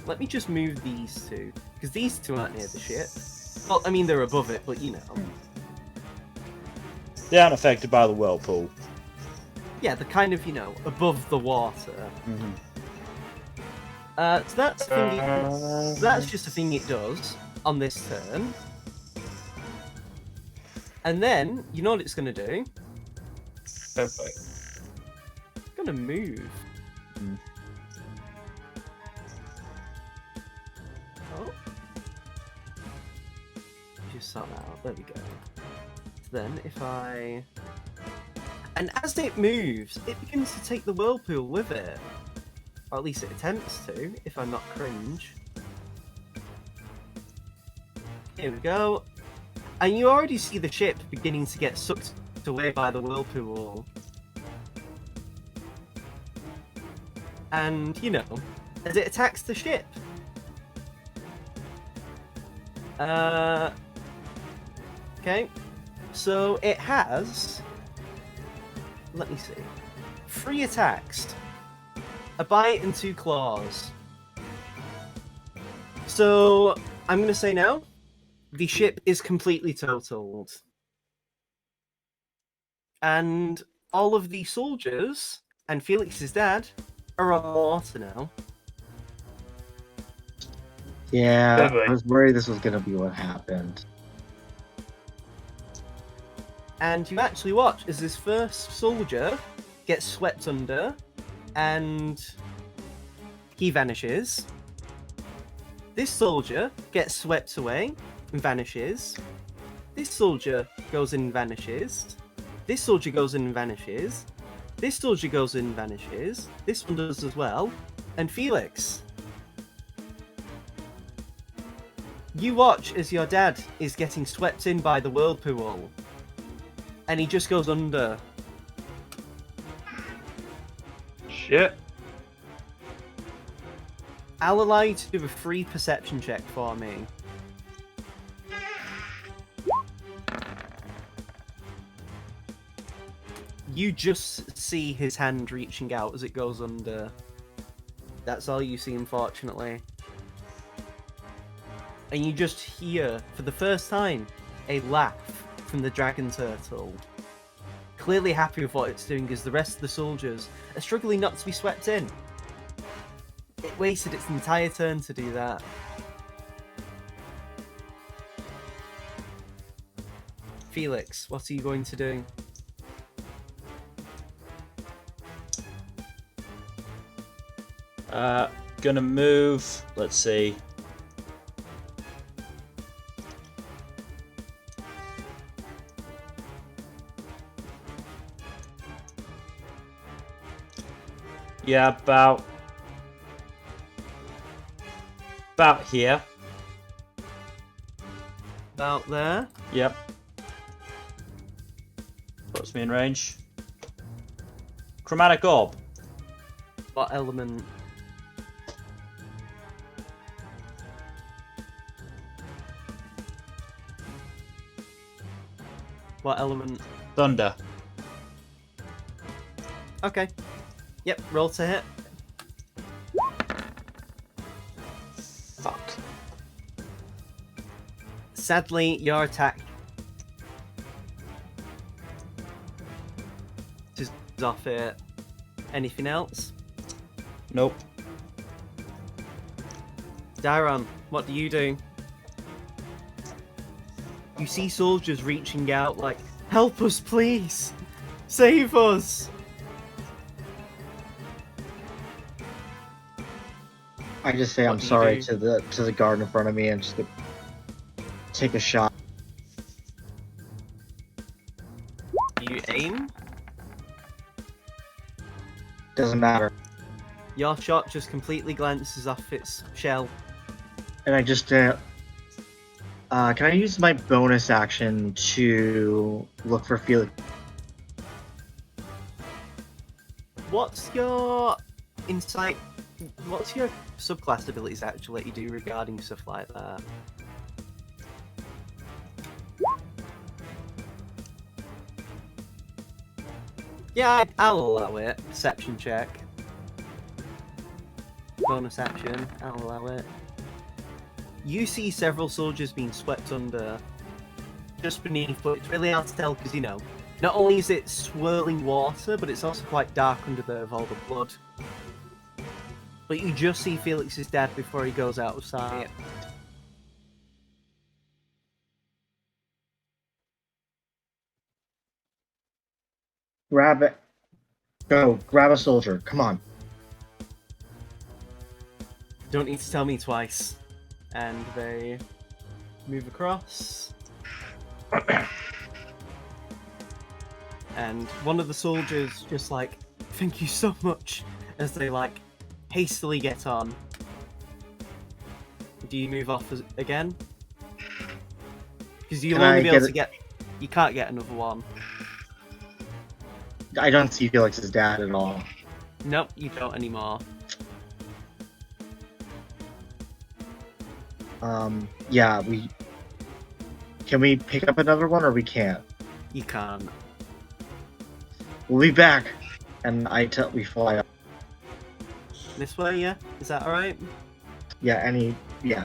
C: let me just move these two, because these two aren't near the ship. Well, I mean, they're above it, but you know.
A: They aren't affected by the whirlpool.
C: Yeah, they're kind of, you know, above the water.
A: Mm-hmm.
C: So that's, that's just a thing it does on this turn. And then, you know what it's going to do?
E: Perfect.
C: It's going to move.
A: Mm.
C: Oh. Just sort that out. There we go. So then, if I... And as it moves, it begins to take the whirlpool with it. Or at least it attempts to, if I'm not cringe. Here we go. And you already see the ship beginning to get sucked away by the whirlpool. And, you know, as it attacks the ship. Okay. So it has... Let me see. 3 attacks. A bite and 2 claws. So, I'm going to say now, the ship is completely totaled. And all of the soldiers and Felix's dad are on water now.
B: Yeah,
E: Definitely.
B: I was worried this was gonna be what happened.
C: And you actually watch as this first soldier gets swept under and he vanishes. This soldier gets swept away and vanishes. This soldier goes in and vanishes. This soldier goes in and vanishes. This soldier goes in and vanishes. This one does as well. And Felix, you watch as your dad is getting swept in by the whirlpool. And he just goes under.
E: Shit.
C: I'll allow you to do a free perception check for me. You just see his hand reaching out as it goes under. That's all you see, unfortunately. And you just hear, for the first time, a laugh from the dragon turtle. Clearly happy with what it's doing, as the rest of the soldiers are struggling not to be swept in. It wasted its entire turn to do that. Felix, what are you going to do?
A: Gonna move. Let's see. Yeah, about here.
C: About there?
A: Yep. Puts me in range. Chromatic orb.
C: What element? What element?
A: Thunder.
C: Okay. Yep, roll to hit.
A: Fuck.
C: Sadly, your attack is off it. Anything else?
A: Nope.
C: Daron, what do you do? You see soldiers reaching out like, help us please! Save us!
B: I just say
C: What
B: I'm
C: do you
B: sorry
C: do?
B: to the guard in front of me and just take a shot.
C: Do you aim?
B: Doesn't matter.
C: Your shot just completely glances off its shell.
B: And I just can I use my bonus action to look for Felix?
C: What's your insight? What's your subclass abilities actually that you do regarding stuff like that? Yeah, I'll allow it. Perception check. bonus action. I'll allow it. You see several soldiers being swept under just beneath, but it's really hard to tell because, you know, not only is it swirling water, but it's also quite dark under there with all the blood. But you just see Felix's dad before he goes out of sight.
B: Grab it. Go. Grab a soldier. Come on.
C: Don't need to tell me twice. And they move across. And one of the soldiers just like, thank you so much, as they like hastily get on. Do you move off again? Because you'll
B: Can
C: only
B: I
C: be able
B: get
C: to get. You can't get another one.
B: I don't see Felix's dad at all.
C: Nope, you don't anymore.
B: Yeah, we... Can we pick up another one, or we can't?
C: You can't.
B: We'll be back! And we fly up.
C: This way, yeah? Is that alright?
B: Yeah, yeah.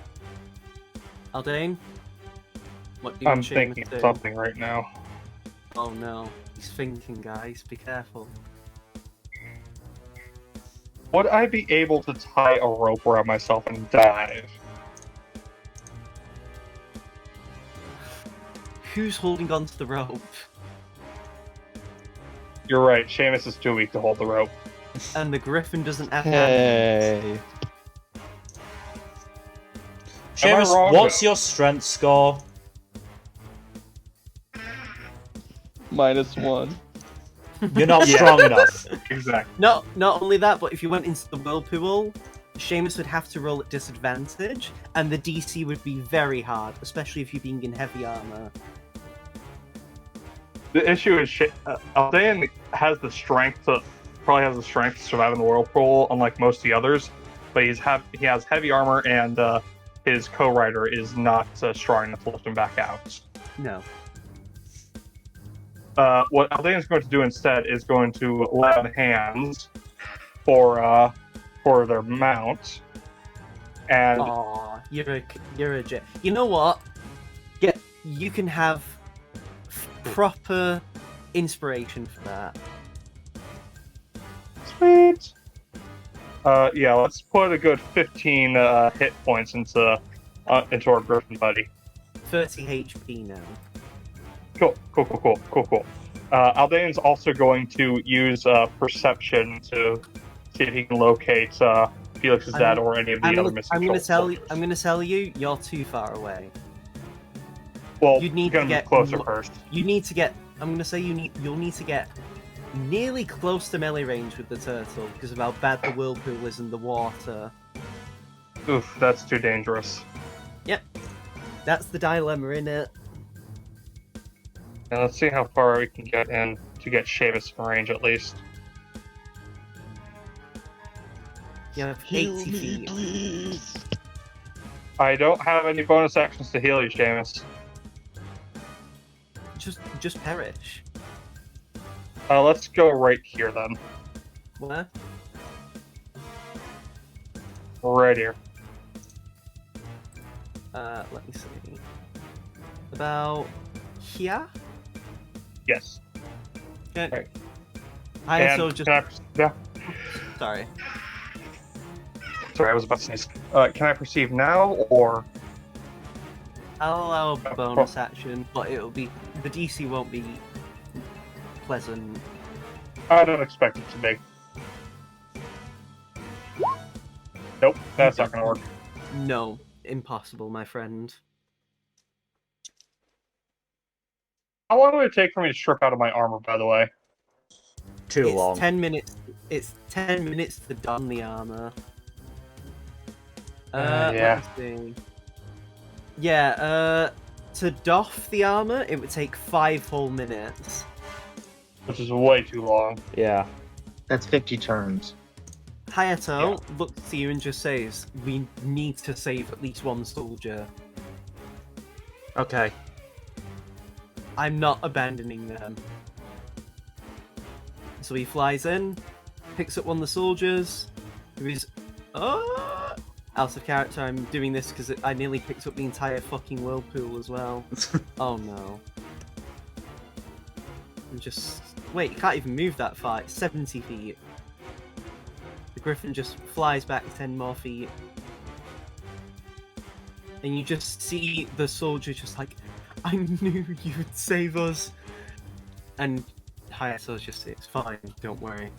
C: Aldane? What do you
E: I'm
C: want Seamus
E: thinking
C: to do?
E: of something right now.
C: Oh no. He's thinking, guys. Be careful.
E: Would I be able to tie a rope around myself and dive?
C: Who's holding on to the rope?
E: You're right, Seamus is too weak to hold the rope.
C: And the griffin doesn't have hands.
D: Hey.
E: Am I
A: Seamus,
E: wrong,
A: what's
E: though?
A: your strength score?
D: -1.
A: You're not
E: Yeah.
A: strong enough.
E: Exactly.
C: Not only that, but if you went into the whirlpool, Seamus would have to roll at disadvantage, and the DC would be very hard, especially if you're being in heavy armor.
E: The issue is Aldean has the strength to survive in the whirlpool, unlike most of the others. But he has heavy armor, and his co-rider is not strong enough to lift him back out.
C: No.
E: What Aldean's going to do instead is going to lay on hands for their mount, and
C: Aw, you're a jet. You know what? You can have proper inspiration for that.
E: sweet. Yeah, let's put a good 15 hit points into our griffin buddy.
C: 30 HP now.
E: Cool. Aldane's also going to use perception to see if he can locate Felix's dad or any of the other missing soldiers.
C: I'm gonna tell you, you're too far away.
E: Well,
C: you'd need
E: you're
C: to
E: gonna
C: get
E: move closer
C: mo-
E: first.
C: You need to get. I'm gonna say you'll need to get nearly close to melee range with the turtle because of how bad the whirlpool is in the water.
E: Oof, that's too dangerous.
C: Yep, that's the dilemma, innit?
E: Now let's see how far we can get in to get Seamus in range at least.
C: You have 80 feet.
D: Please.
E: I don't have any bonus actions to heal you, Seamus.
C: Just perish.
E: Let's go right here then.
C: Where?
E: Right here.
C: Let me see. About here?
E: Yes.
C: Okay.
E: Right.
C: I
E: And
C: also just.
E: yeah.
C: Sorry.
E: Sorry, I was about to sneeze. Can I perceive now, or
C: I'll allow a bonus action, but it'll be the DC won't be pleasant.
E: I don't expect it to be? Nope, that's not gonna work.
C: No, impossible, my friend.
E: How long would it take for me to strip out of my armor, by the way?
A: Too
C: It's
A: long.
C: 10 minutes. It's 10 minutes to don the armor.
E: Yeah.
C: Let's see. Yeah, to doff the armor, it would take 5 whole minutes.
E: Which is way too long.
A: Yeah.
B: That's 50 turns.
C: Hayato looks to you and just says, "We need to save at least one soldier.
A: Okay.
C: I'm not abandoning them." So he flies in, picks up one of the soldiers, who is Out of character, I'm doing this because I nearly picked up the entire fucking whirlpool as well. Oh no. And just... Wait, you can't even move that far. It's 70 feet. The griffin just flies back 10 more feet. And you just see the soldier just like, I knew you'd save us. And Hayato's just, it's fine, don't worry.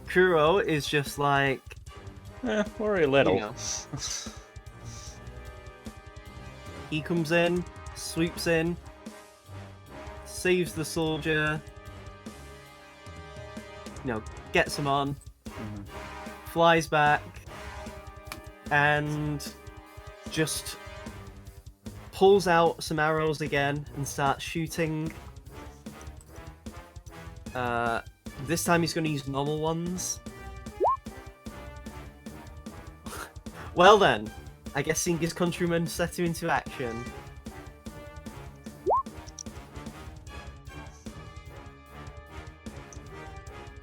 C: Kuro is just like...
A: Worry a little.
C: You know. He comes in, swoops in, saves the soldier, you know, gets him on, flies back, and just pulls out some arrows again and starts shooting. This time he's going to use normal ones. Well then, I guess seeing his countrymen set him into action.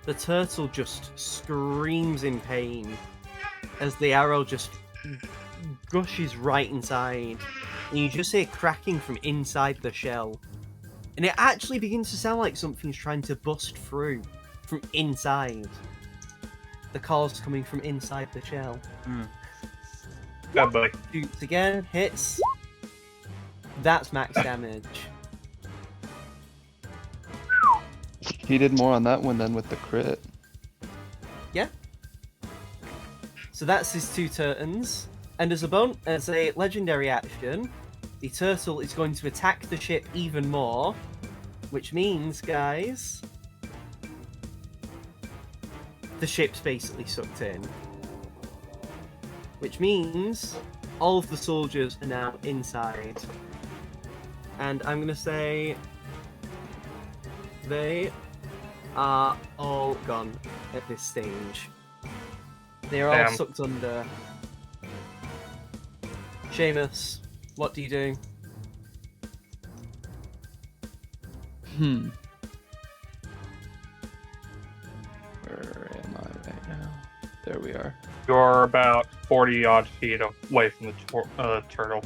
C: The turtle just screams in pain as the arrow just gushes right inside. And you just hear cracking from inside the shell. And it actually begins to sound like something's trying to bust through from inside. The call's coming from inside the shell.
E: Yeah, buddy.
C: Shoots again, hits. That's max damage.
D: He did more on that one than with the crit.
C: Yeah. So that's his 2 turns. And as a legendary action, the turtle is going to attack the ship even more. Which means, guys, the ship's basically sucked in. Which means all of the soldiers are now inside. And I'm going to say they are all gone at this stage. They're all
E: Damn.
C: sucked under. Seamus, what do you do?
D: Where am I right now? There we are.
E: You're about 40 odd feet away from the turtle.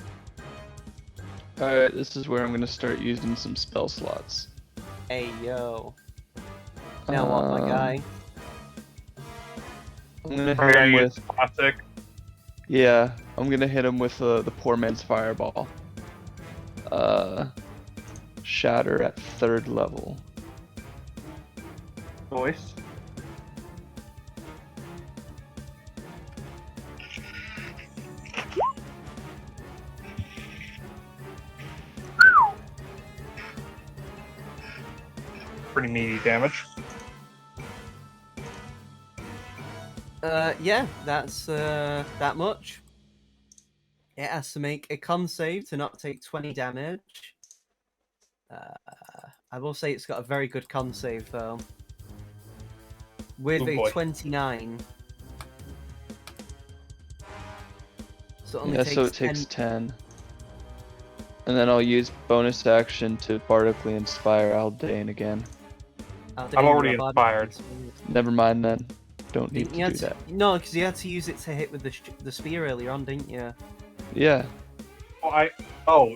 D: Alright, this is where I'm going to start using some spell slots.
C: Hey, yo. Now what, my guy?
D: I'm going to
E: Are
D: hit
E: you
D: him
E: gonna
D: with...
E: use classic?
D: Yeah, I'm going to hit him with the poor man's fireball. Shatter at 3rd level.
E: Voice. Pretty meaty damage.
C: Yeah, that's that much. It has to make a con save to not take 20 damage. I will say it's got a very good con save though. With
E: Oh
C: a
E: boy.
C: 29. So it only
D: Yeah,
C: takes
D: so it takes 10. And then I'll use bonus action to bardically inspire Aldane again.
E: I'm already inspired.
D: Never mind then. Don't need
C: Didn't you
D: to
C: have
D: do that.
C: No, because you had to use it to hit with the spear earlier on, didn't you?
D: Yeah.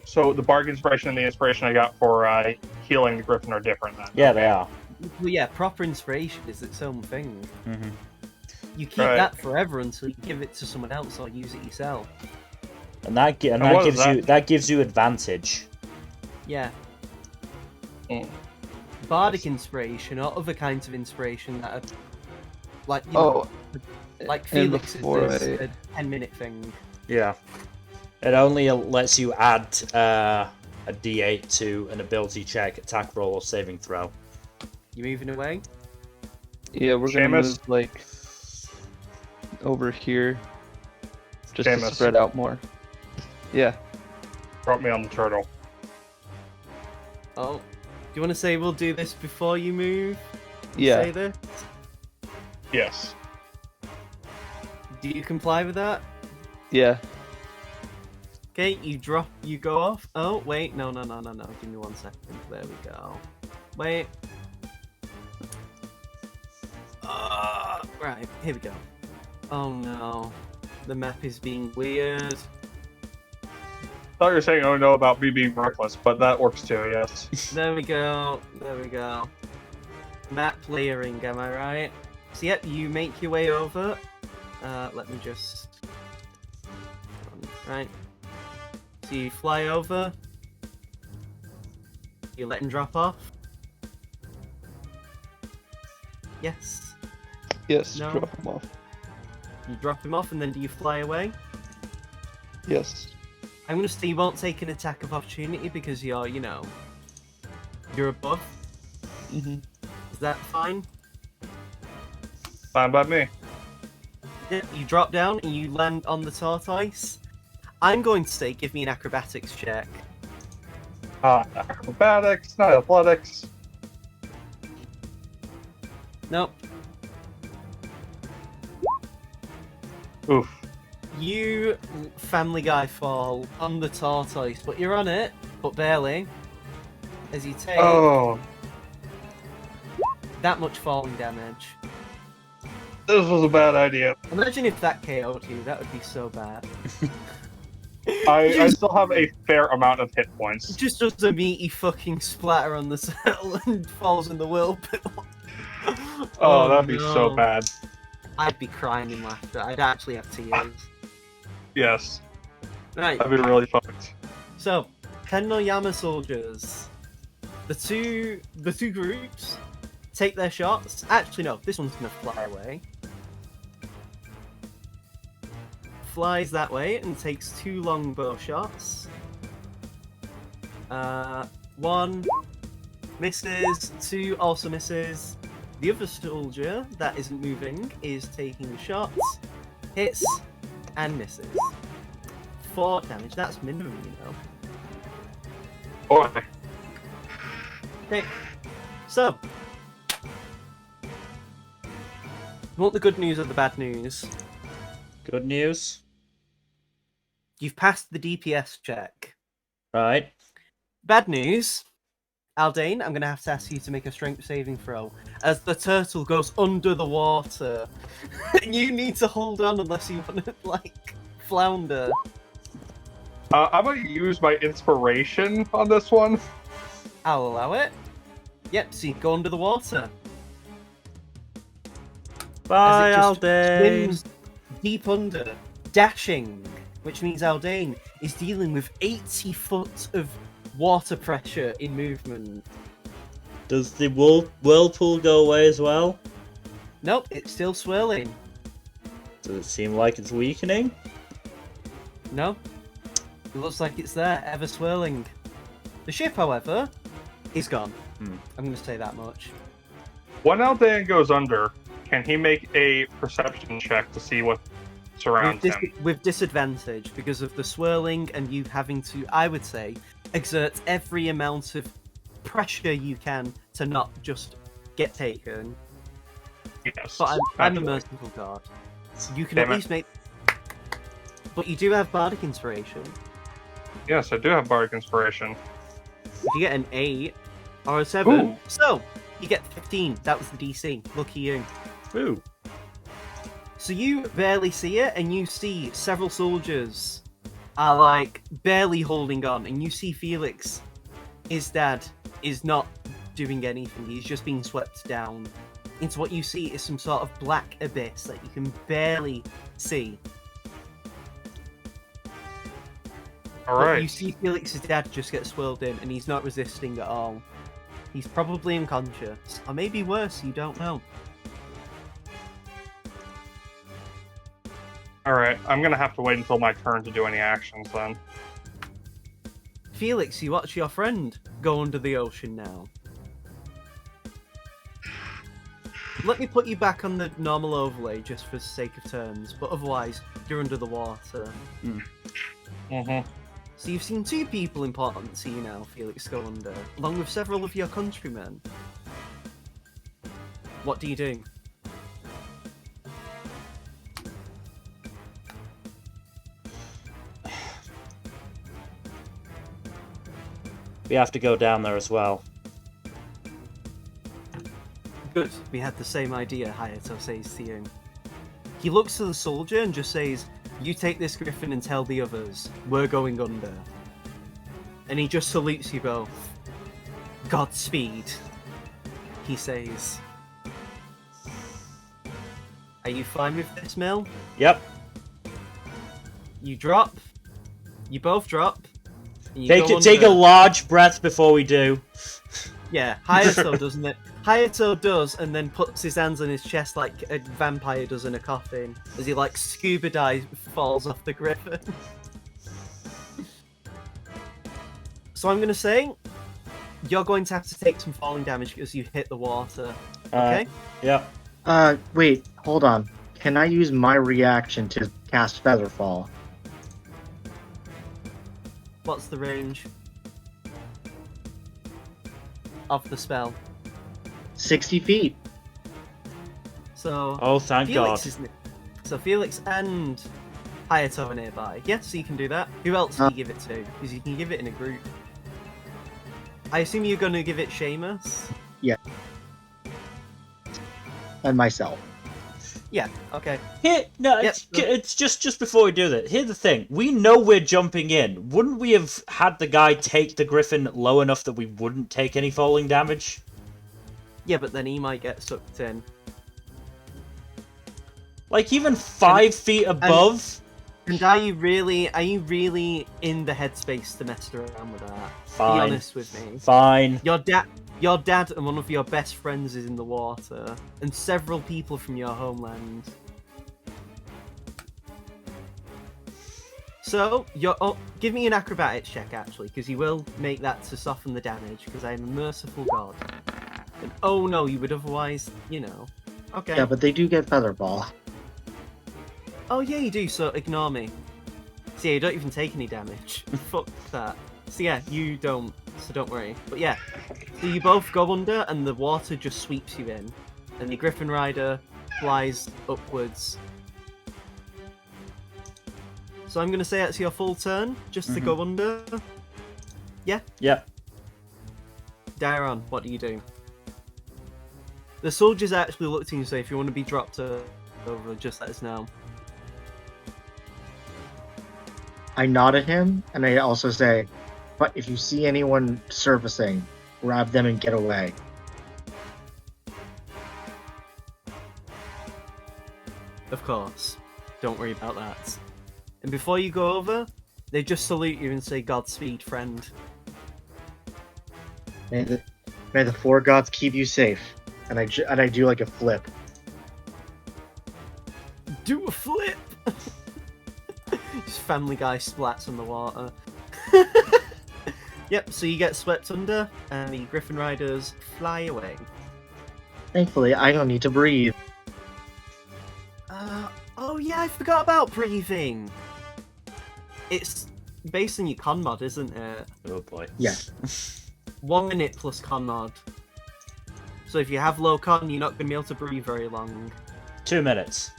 E: So the bark inspiration and the inspiration I got for healing the griffin are different then.
A: Yeah, they are.
C: Well, yeah, proper inspiration is its own thing.
A: Mm-hmm.
C: You keep
E: Right.
C: that forever until you give it to someone else or use it yourself.
A: And that
E: what is
A: gives you advantage.
C: Yeah.
E: Mm.
C: Bardic inspiration or other kinds of inspiration that are like you know, like
D: and
C: Felix
D: before
C: is
D: I-
C: a 10-minute thing.
A: Yeah. It only lets you add a D8 to an ability check, attack roll, or saving throw.
C: You moving away?
D: Yeah, we're gonna
E: Seamus?
D: move like over here just to
E: Seamus.
D: spread out more. Yeah.
E: Brought me on the turtle.
C: Oh. Do you want to say we'll do this before you move?
D: Yeah.
C: Say this?
E: Yes.
C: Do you comply with that?
D: Yeah.
C: Okay, you go off. Oh, wait, no. Give me 1 second. There we go. Wait. Right, here we go. Oh no. The map is being weird.
E: I thought you were saying, oh no, about me being reckless, but that works too, yes.
C: There we go. There we go. Map layering, am I right? So yep, you make your way over. Let me just... Right. So you fly over. You let him drop off. Yes.
D: Yes,
C: No.
D: drop him off.
C: You drop him off and then do you fly away?
D: Yes.
C: I'm gonna say you won't take an attack of opportunity because you're, you know, you're above.
D: Mm-hmm.
C: Is that fine?
E: Fine by me.
C: Yeah, you drop down and you land on the tortoise. I'm going to say give me an acrobatics check.
E: Acrobatics, not athletics.
C: Nope.
E: Oof.
C: You Family Guy fall on the tortoise, but you're on it, but barely. As you take
E: Oh,
C: that much falling damage.
E: this was a bad idea.
C: Imagine if that KO'd you, that would be so bad.
E: I still have a fair amount of hit points.
C: Just does a meaty fucking splatter on the saddle and falls in the whirlpool.
E: Oh, that'd be
C: no.
E: so bad.
C: I'd be crying in laughter. I'd actually have tears.
E: Yes,
C: Right,
E: that'd be really fucked.
C: so Ken no Yama soldiers. The two groups take their shots. Actually, no, this one's gonna fly away. Flies that way and takes 2 longbow shots. One misses, 2 also misses. The other soldier that isn't moving is taking shots, hits, and misses. 4 damage, that's minimum, you know.
E: Boy.
C: Okay, so. You want the good news or the bad news?
A: Good news.
C: You've passed the DPS check.
A: Right.
C: Bad news, Aldane, I'm going to have to ask you to make a strength saving throw as the turtle goes under the water. You need to hold on unless you want to, like, flounder.
E: I'm gonna use my inspiration on this one.
C: I'll allow it. Yep, so you go under the water.
A: Bye,
C: As it just
A: Aldane.
C: swims deep under, dashing, which means Aldane is dealing with 80 foot of water pressure in movement.
A: Does the whirlpool go away as well?
C: Nope, it's still swirling.
A: Does it seem like it's weakening?
C: No, it looks like it's there, ever swirling. The ship, however, is gone. I'm going to say that much.
E: When Aldan goes under, can he make a perception check to see what surrounds him?
C: With disadvantage because of the swirling and you having to, I would say, exert every amount of pressure you can to not just get taken.
E: Yes.
C: But I'm a
E: naturally.
C: merciful god. You can
E: Damn
C: at
E: it.
C: least make... But you do have Bardic Inspiration.
E: Yes, I do have Bardic Inspiration.
C: If you get an 8 or a 7,
E: Ooh.
C: so you get 15. That was the DC. Lucky you.
A: Ooh.
C: So you barely see it, and you see several soldiers are like barely holding on, and you see Felix, his dad, is not doing anything. He's just being swept down into what you see is some sort of black abyss that you can barely see.
E: All
C: But
E: right.
C: you see Felix's dad just get swirled in, and he's not resisting at all. He's probably unconscious, or maybe worse. You don't know.
E: All right. I'm gonna have to wait until my turn to do any actions then.
C: Felix, you watch your friend go under the ocean now. Let me put you back on the normal overlay just for the sake of turns, but otherwise, you're under the water.
E: Mm-hmm.
C: So you've seen 2 people important to you now, Felix, go under, along with several of your countrymen. What do you do?
A: We have to go down there as well.
C: Good, we had the same idea, Hayato says to you. He looks to the soldier and just says, "You take this griffin and tell the others, we're going under." And he just salutes you both. "Godspeed," he says. Are you fine with this, Mill?
A: Yep.
C: You drop. You both drop. And you
A: Take
C: go
A: a
C: under.
A: large breath before we do.
C: Yeah, Hayato doesn't it? Hayato does, and then puts his hands on his chest like a vampire does in a coffin, as he like scuba dives, falls off the griffin. So I'm gonna say, you're going to have to take some falling damage because you hit the water. Okay?
A: Yep.
B: Wait, hold on. Can I use my reaction to cast Featherfall?
C: What's the range of the spell?
B: 60 feet.
C: So
A: Oh, thank
C: Felix
A: God.
C: is so Felix and Hayato are nearby. Yes, so you can do that. Who else do you give it to? Because you can give it in a group. I assume you're going to give it Seamus?
B: And myself.
C: Yeah, okay.
A: Here, no,
C: Yep.
A: it's just before we do that. Here's the thing: we know we're jumping in. Wouldn't we have had the guy take the griffin low enough that we wouldn't take any falling damage?
C: Yeah, but then he might get sucked in.
A: Like even 5 feet above.
C: And are you really in the headspace to mess around with that?
A: Fine.
C: Be honest with me.
A: Fine.
C: Your dad and one of your best friends is in the water, and several people from your homeland. So, give me an acrobatics check, actually, because you will make that to soften the damage, because I am a merciful god. And, oh no, you would otherwise, you know. Okay.
B: Yeah, but they do get Featherball.
C: Oh yeah, you do, so ignore me. So yeah, you don't even take any damage. Fuck that. So yeah, you don't, so don't worry. But yeah, so you both go under and the water just sweeps you in. And the Griffin Rider flies upwards. So I'm gonna say it's your full turn, just to go under. Yeah?
A: Yep.
C: Dairon, what do you do? The soldiers actually look to you and say, if you want to be dropped over, just let us know.
B: I nod at him, and I also say, but if you see anyone surfacing, grab them and get away.
C: Of course. Don't worry about that. And before you go over, they just salute you and say, "Godspeed, friend."
B: May the four gods keep you safe. And I do like a flip.
C: Do a flip! Just Family Guy splats on the water. Yep, so you get swept under, and the Griffin Riders fly away.
B: Thankfully, I don't need to breathe.
C: Oh yeah, I forgot about breathing! It's based on your con mod, isn't it?
A: Oh boy.
B: Yeah.
C: 1 minute plus con mod. So if you have low con, you're not going to be able to breathe very long.
A: 2 minutes.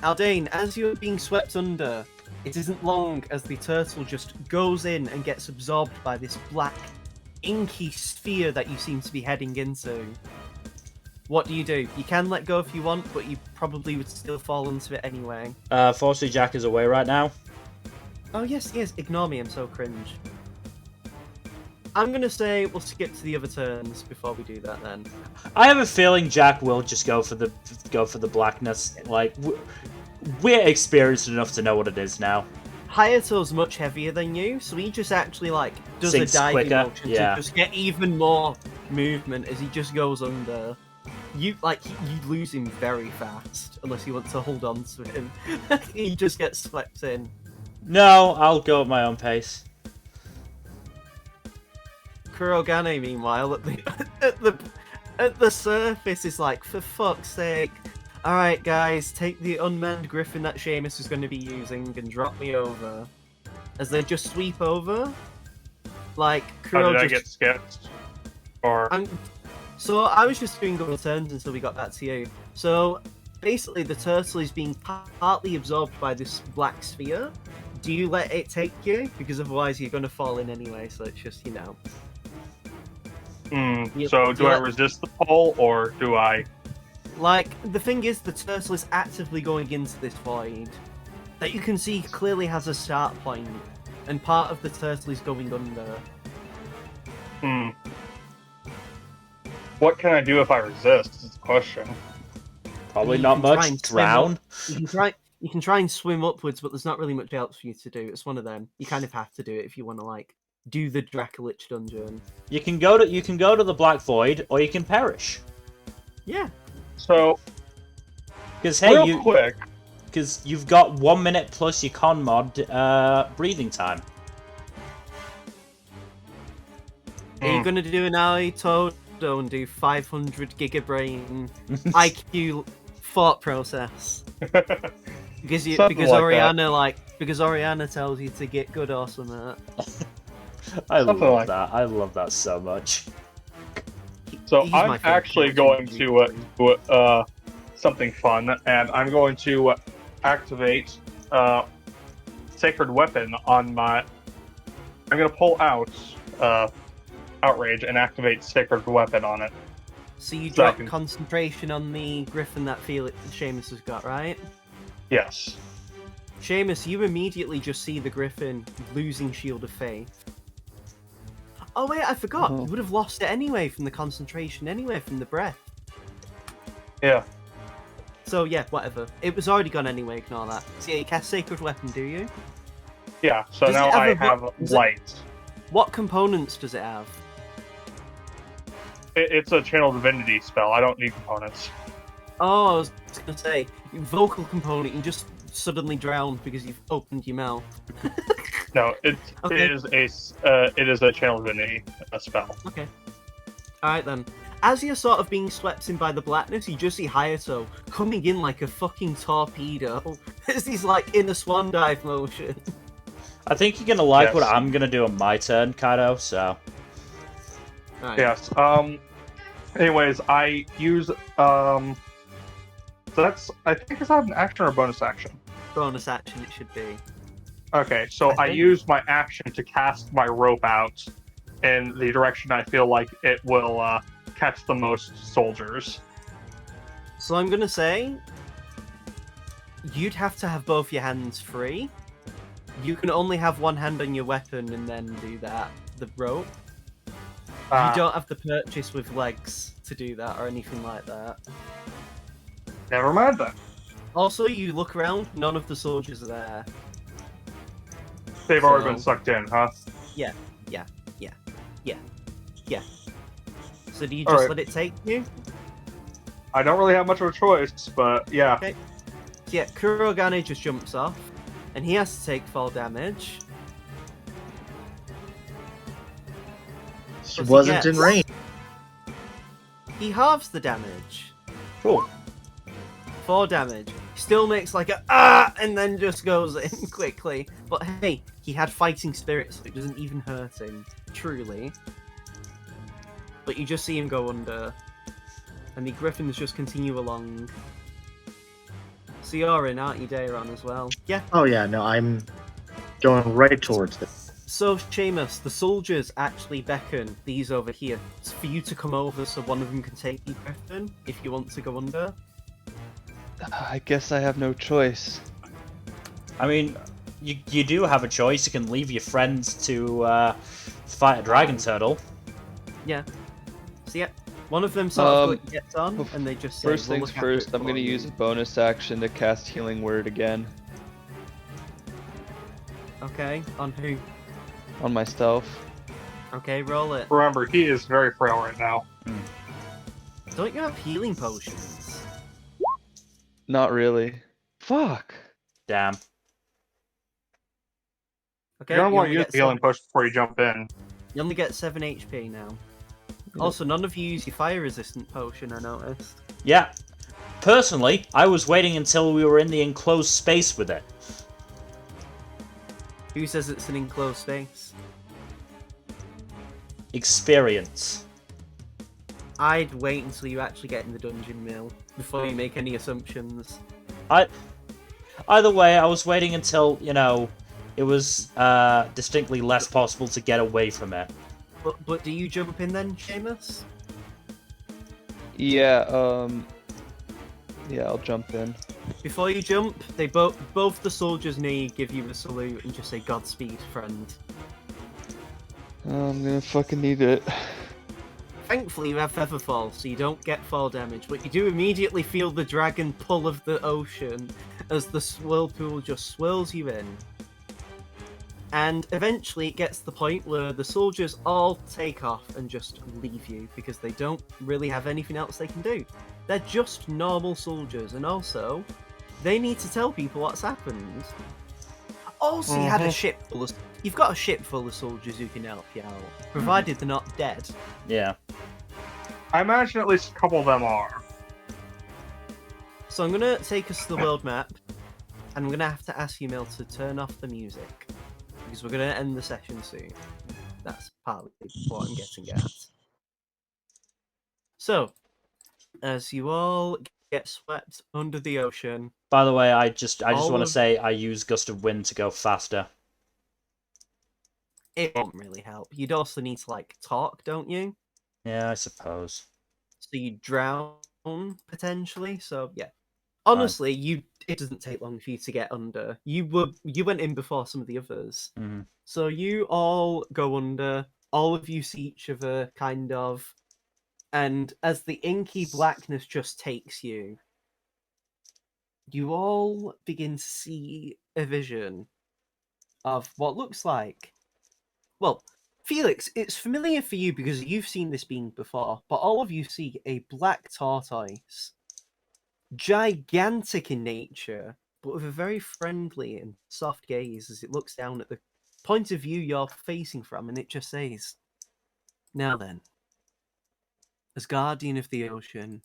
C: Aldane, as you're being swept under, it isn't long as the turtle just goes in and gets absorbed by this black, inky sphere that you seem to be heading into. What do? You can let go if you want, but you probably would still fall into it anyway.
A: Fortunately, Jack is away right now.
C: Oh yes, ignore me, I'm so cringe. I'm gonna say we'll skip to the other turns before we do that then.
A: I have a feeling Jack will just go for the blackness. Like we're experienced enough to know what it is now.
C: Hayato's much heavier than you, so he just actually does
A: Sinks
C: a diving
A: quicker,
C: motion
A: yeah.
C: to just get even more movement as he just goes under. You lose him very fast unless you want to hold on to him. He just gets swept in.
A: No, I'll go at my own pace.
C: Kurogane, meanwhile, at the surface is like, for fuck's sake. Alright guys, take the unmanned griffin that Seamus is going to be using and drop me over. As they just sweep over, like,
E: How
C: Kuro
E: did I
C: just...
E: get skipped? Or
C: So I was just doing double turns until we got back to you. So basically the turtle is being partly absorbed by this black sphere. Do you let it take you? Because otherwise you're going to fall in anyway, so it's just, you know.
E: so do I
C: let-
E: resist the pull, or do I
C: Like, the thing is, the turtle is actively going into this void that you can see clearly has a start point, and part of the turtle is going under.
E: What can I do if I resist? Is the question.
A: Probably
C: You
A: not
C: can try
A: much.
C: and swim
A: Drown.
C: You can try and swim upwards, but there's not really much else for you to do. It's one of them. You kind of have to do it if you want to like do the Dracolich dungeon.
A: You can go to the Black Void, or you can perish.
C: Yeah.
E: So,
A: Because hey,
E: real quick,
A: because you've got 1 minute plus your con mod breathing time.
C: Are you gonna do an Toad and do 500 gigabrain IQ thought process? Because Oriana tells you to get good or something.
A: I
E: Something
A: love
E: like
A: that. I love that so much.
E: so
C: He's my
E: I'm
C: favorite
E: actually
C: character.
E: going to do something fun, and I'm going to activate Sacred Weapon on my. I'm going to pull out Outrage and activate Sacred Weapon on it.
C: So you
E: So I
C: drop
E: can-
C: concentration on the griffin that Seamus has got, right?
E: Yes.
C: Seamus, you immediately just see the griffin losing Shield of Faith. Oh wait, I forgot.
D: Oh.
C: You would have lost it anyway from the concentration, anyway from the breath.
E: Yeah.
C: So yeah, whatever. It was already gone anyway. Ignore that. So yeah, you cast Sacred Weapon, do you?
E: Yeah. So
C: Does it
E: now
C: have
E: I
C: a
E: have
C: does it-
E: light.
C: What components does it have?
E: It's a Channel Divinity spell. I don't need components.
C: Oh, I was gonna say, vocal component. You just suddenly drowned because you've opened your mouth.
E: No,
C: Okay.
E: it is a Channel Divinity spell.
C: Okay. Alright then. As you're sort of being swept in by the blackness, you just see Hayato coming in like a fucking torpedo. As he's like in a swan dive motion.
A: I think you're gonna like what
E: Yes.
A: I'm gonna do on my turn, Kaido. So
C: Right.
E: Yes. Anyways, I use So that's. I think is that an action or a bonus action?
C: Bonus action it should be.
E: Okay, so I
C: think-
E: use my action to cast my rope out in the direction I feel like it will catch the most soldiers.
C: So I'm gonna say you'd have to have both your hands free. You can only have one hand on your weapon and then do that. The rope. You don't have the purchase with legs to do that or anything like that.
E: Never mind then.
C: Also, you look around, none of the soldiers are there.
E: They've already
C: So-
E: been sucked in, huh?
C: So do you
E: All
C: just
E: right.
C: let it take you?
E: I don't really have much of a choice, but yeah.
C: Okay. So yeah, Kurogane just jumps off, and he has to take fall damage.
B: This
C: What's he
B: wasn't
C: get?
B: in range.
C: He halves the damage.
E: Cool.
C: 4 damage. Still makes like a and then just goes in quickly. But hey, he had fighting spirit, so it doesn't even hurt him. Truly. But you just see him go under. And the griffins just continue along. So you're in, aren't you, Dayron, as well? Yeah.
B: Oh yeah, no, I'm going right towards it.
C: So, Seamus, the soldiers actually beckon these over here for you to come over so one of them can take the griffin if you want to go under.
D: I guess I have no choice.
A: I mean, you do have a choice. You can leave your friends to fight a dragon turtle.
C: Yeah. So, yeah, one of them sort of
D: Um,
C: gets on and they just say,
D: First
C: "We'll
D: things
C: look after
D: first,
C: it
D: I'm
C: for
D: gonna
C: you."
D: use a bonus action to cast Healing Word again
C: Okay, on who?
D: on myself.
C: Okay, roll it.
E: Remember, he is very frail right now.
C: Don't you have healing potions?
D: Not really. Fuck.
A: Damn.
C: Okay,
E: You're gonna
C: you
E: want to
C: only
E: use
C: get
E: the healing
C: 7
E: potion before you jump in.
C: You only get 7 HP now.
D: Yeah.
C: Also, none of you use your fire resistant potion, I noticed.
A: Yeah. Personally, I was waiting until we were in the enclosed space with it.
C: Who says it's an enclosed space?
A: Experience.
C: I'd wait until you actually get in the dungeon mill before you make any assumptions.
A: Either way, I was waiting until, it was distinctly less possible to get away from it.
C: But do you jump in then, Seamus?
D: Yeah, Yeah, I'll jump in.
C: Before you jump, they both the soldiers near you give you a salute and just say Godspeed, friend.
D: Oh, I'm gonna fucking need it.
C: Thankfully, you have feather fall, so you don't get fall damage, but you do immediately feel the dragon pull of the ocean as the whirlpool just swirls you in. And eventually it gets to the point where the soldiers all take off and just leave you because they don't really have anything else they can do. They're just normal soldiers, and also they need to tell people what's happened. Also, you had a ship full of, you've got a ship full of soldiers who can help you out, provided they're not dead.
A: Yeah.
E: I imagine at least a couple of them are.
C: So I'm gonna take us to the world map, and I'm gonna have to ask you, Mel, to turn off the music because we're gonna end the session soon. That's partly what I'm getting at. So, as you all get swept under the ocean,
A: By the way, I just
C: All
A: want to
C: of-
A: say I use gust of wind to go faster.
C: it won't really help. You'd also need to like talk, don't you?
A: Yeah, I suppose.
C: So you drown potentially. So yeah, honestly, it doesn't take long for you to get under. You went in before some of the others,
A: Mhm.
C: so you all go under. All of you see each other, kind of, and as the inky blackness just takes you, you all begin to see a vision of what looks like. Well, Felix, it's familiar for you because you've seen this being before, but all of you see a black tortoise, gigantic in nature, but with a very friendly and soft gaze as it looks down at the point of view you're facing from, and it just says, "Now then, as guardian of the ocean,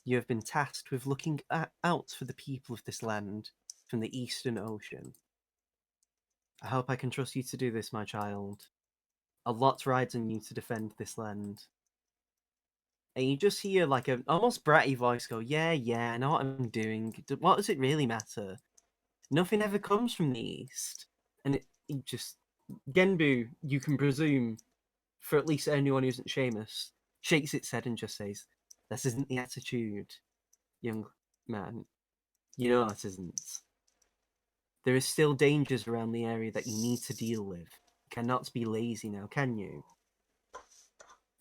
C: you have been tasked with looking out for the people of this land from the Eastern Ocean. I hope I can trust you to do this, my child. A lot rides on you to defend this land." And you just hear like an almost bratty voice go, "Yeah, yeah, I know what I'm doing. What does it really matter? Nothing ever comes from the East." And it just, Genbu, you can presume, for at least anyone who isn't Seamus, shakes its head and just says, "This isn't the attitude, young man. You know that isn't. There is still dangers around the area that you need to deal with. You cannot be lazy now, can you?"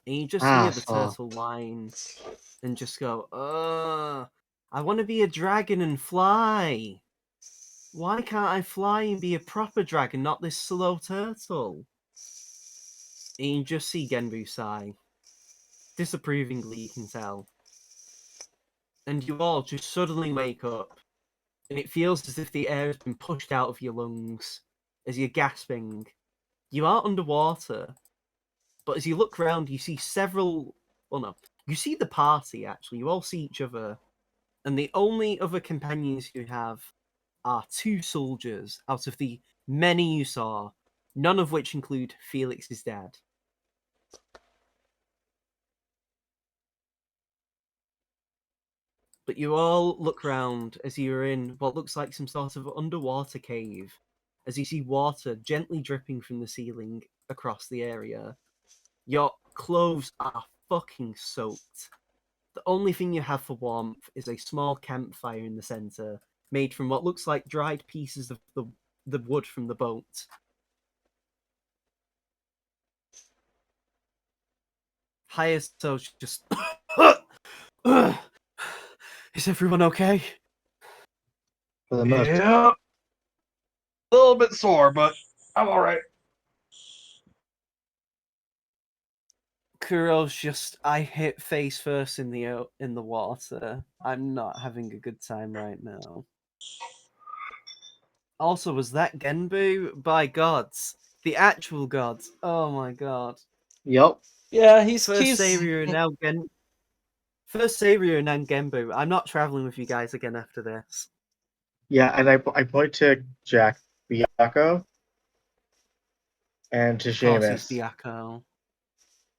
C: And you just hear the turtle whine and just go, I want to be a dragon and fly. Why can't I fly and be a proper dragon, not this slow turtle?" And you just see Genbu sigh. Disapprovingly, you can tell. And you all just suddenly wake up, and it feels as if the air has been pushed out of your lungs as you're gasping. You are underwater, but as you look around, you see several. Well, no, you see the party actually. You all see each other, and the only other companions you have are two soldiers out of the many you saw, none of which include Felix's dad. But you all look round as you're in what looks like some sort of underwater cave, as you see water gently dripping from the ceiling across the area. Your clothes are fucking soaked. The only thing you have for warmth is a small campfire in the center, made from what looks like dried pieces of the wood from the boat. Hayato just... Is everyone okay?
B: For the most.
E: Yeah. A little bit sore, but I'm alright.
C: Kuro's just, I hit face first in the water. I'm not having a good time right now. Also, was that Genbu? By gods. The actual gods. Oh my god.
B: Yep.
A: Yeah, he's
C: First Seiryu, now First Seiryu and then Genbu. I'm not traveling with you guys again after this.
B: Yeah, and I point to Jack Biako and to
C: Of course he's
B: Seamus
C: Byako.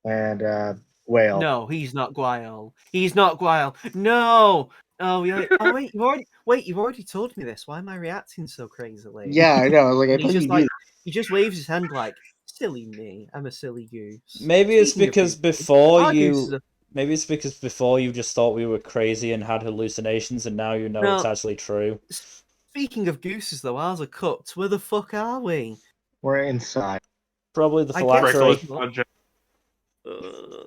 B: and Whale.
C: No, he's not Guile. He's not Guile. No! Oh, yeah. Oh, wait, you've already told me this. Why am I reacting so crazily?
B: Yeah, I know. Like I
C: And he's
B: thought
C: just
B: you
C: like,
B: knew.
C: he just waves his hand like, silly me. I'm a silly goose.
A: Maybe it's
C: Speaking of
A: because
C: who,
A: before
C: our goose
A: you
C: is a-
A: Maybe it's because before you just thought we were crazy and had hallucinations, and now you know it's
C: No.
A: actually true.
C: Speaking of gooses, though, ours are cooked. Where the fuck are we?
B: We're inside.
A: Probably the
C: I guess
A: phylactery.
E: Dracolich,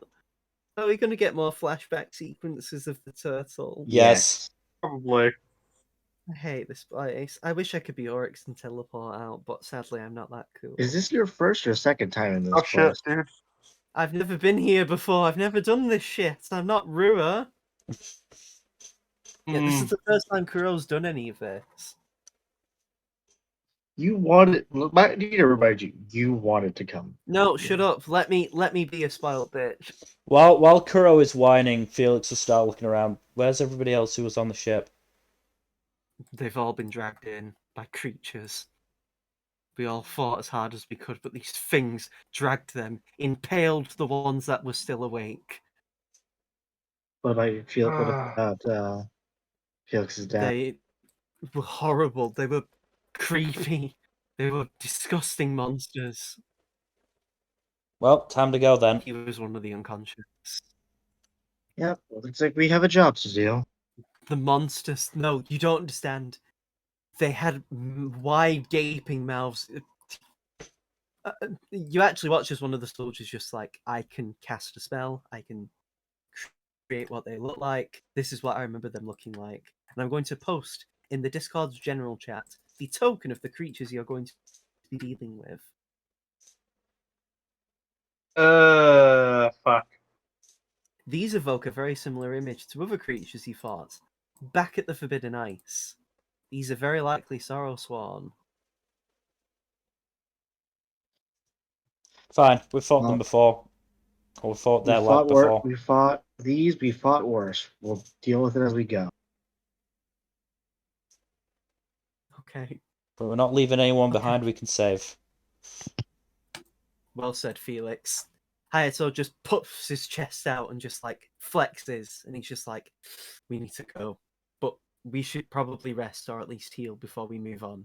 C: Are we going to get more flashback sequences of the turtle?
A: Yes.
E: probably.
C: I hate this place. I wish I could be Oryx and teleport out, but sadly I'm not that cool.
B: Is this your first or second time in this
E: Oh shit,
B: place?
E: dude.
C: I've never been here before. I've never done this shit. I'm not Rua. Yeah, this is the first time Kuro's done any of this.
B: You wanted. I need to remind you. You wanted to come.
C: No, shut up. Let me be a spoiled bitch.
A: While Kuro is whining, Felix will start looking around. Where's everybody else who was on the ship?
C: They've all been dragged in by creatures. We all fought as hard as we could, but these things dragged them, impaled the ones that were still awake.
B: What about Felix's dad?
C: They were horrible. They were creepy. They were disgusting monsters.
A: Well, time to go then.
C: He was one of the unconscious.
B: Yep. Well, looks like we have a job to do.
C: The monsters. No, you don't understand. They had wide gaping mouths. You actually watch as one of the soldiers just like, I can cast a spell. I can create what they look like. This is what I remember them looking like. And I'm going to post in the Discord's general chat the token of the creatures you're going to be dealing with.
E: Fuck.
C: These evoke a very similar image to other creatures he fought back at the Forbidden Ice. These are very likely Sorrowsworn.
A: Fine, we fought them
B: Well,
A: before. Or we fought
B: We
A: their
B: fought
A: lot before.
B: We fought these. We fought worse. We'll deal with it as we go.
C: Okay.
A: But we're not leaving anyone
C: Okay.
A: behind we can save.
C: Well said, Felix. Hayato just puffs his chest out and just like flexes, and he's just like, we need to go. But we should probably rest or at least heal before we move on.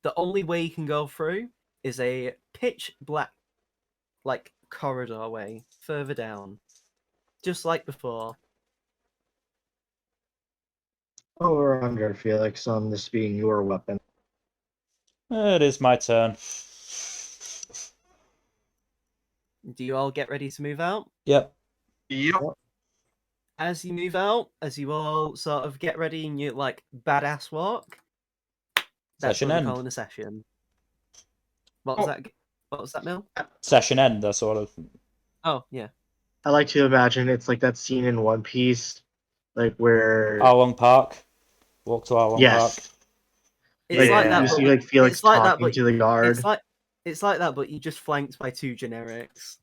C: The only way you can go through is a pitch black, like, corridor way further down. Just like before.
B: Over under Felix on this being your weapon.
A: It is my turn.
C: Do you all get ready to move out?
A: Yep.
E: Yep.
C: As you move out, as you all sort of get ready and you like badass walk, that's
A: Session
C: what we're
A: end.
C: calling a session. What was that? What was that, Mil?
A: Session end, that's sort of.
C: Oh yeah.
B: I like to imagine it's like that scene in One Piece, like where
A: Arlong Park. Walk to Arlong
B: yes,
A: Park.
C: It's like that.
B: you
C: but
B: see like Felix
C: it's like that,
B: talking
C: but
B: to the guard.
C: it's like that, but you just flanked by two generics.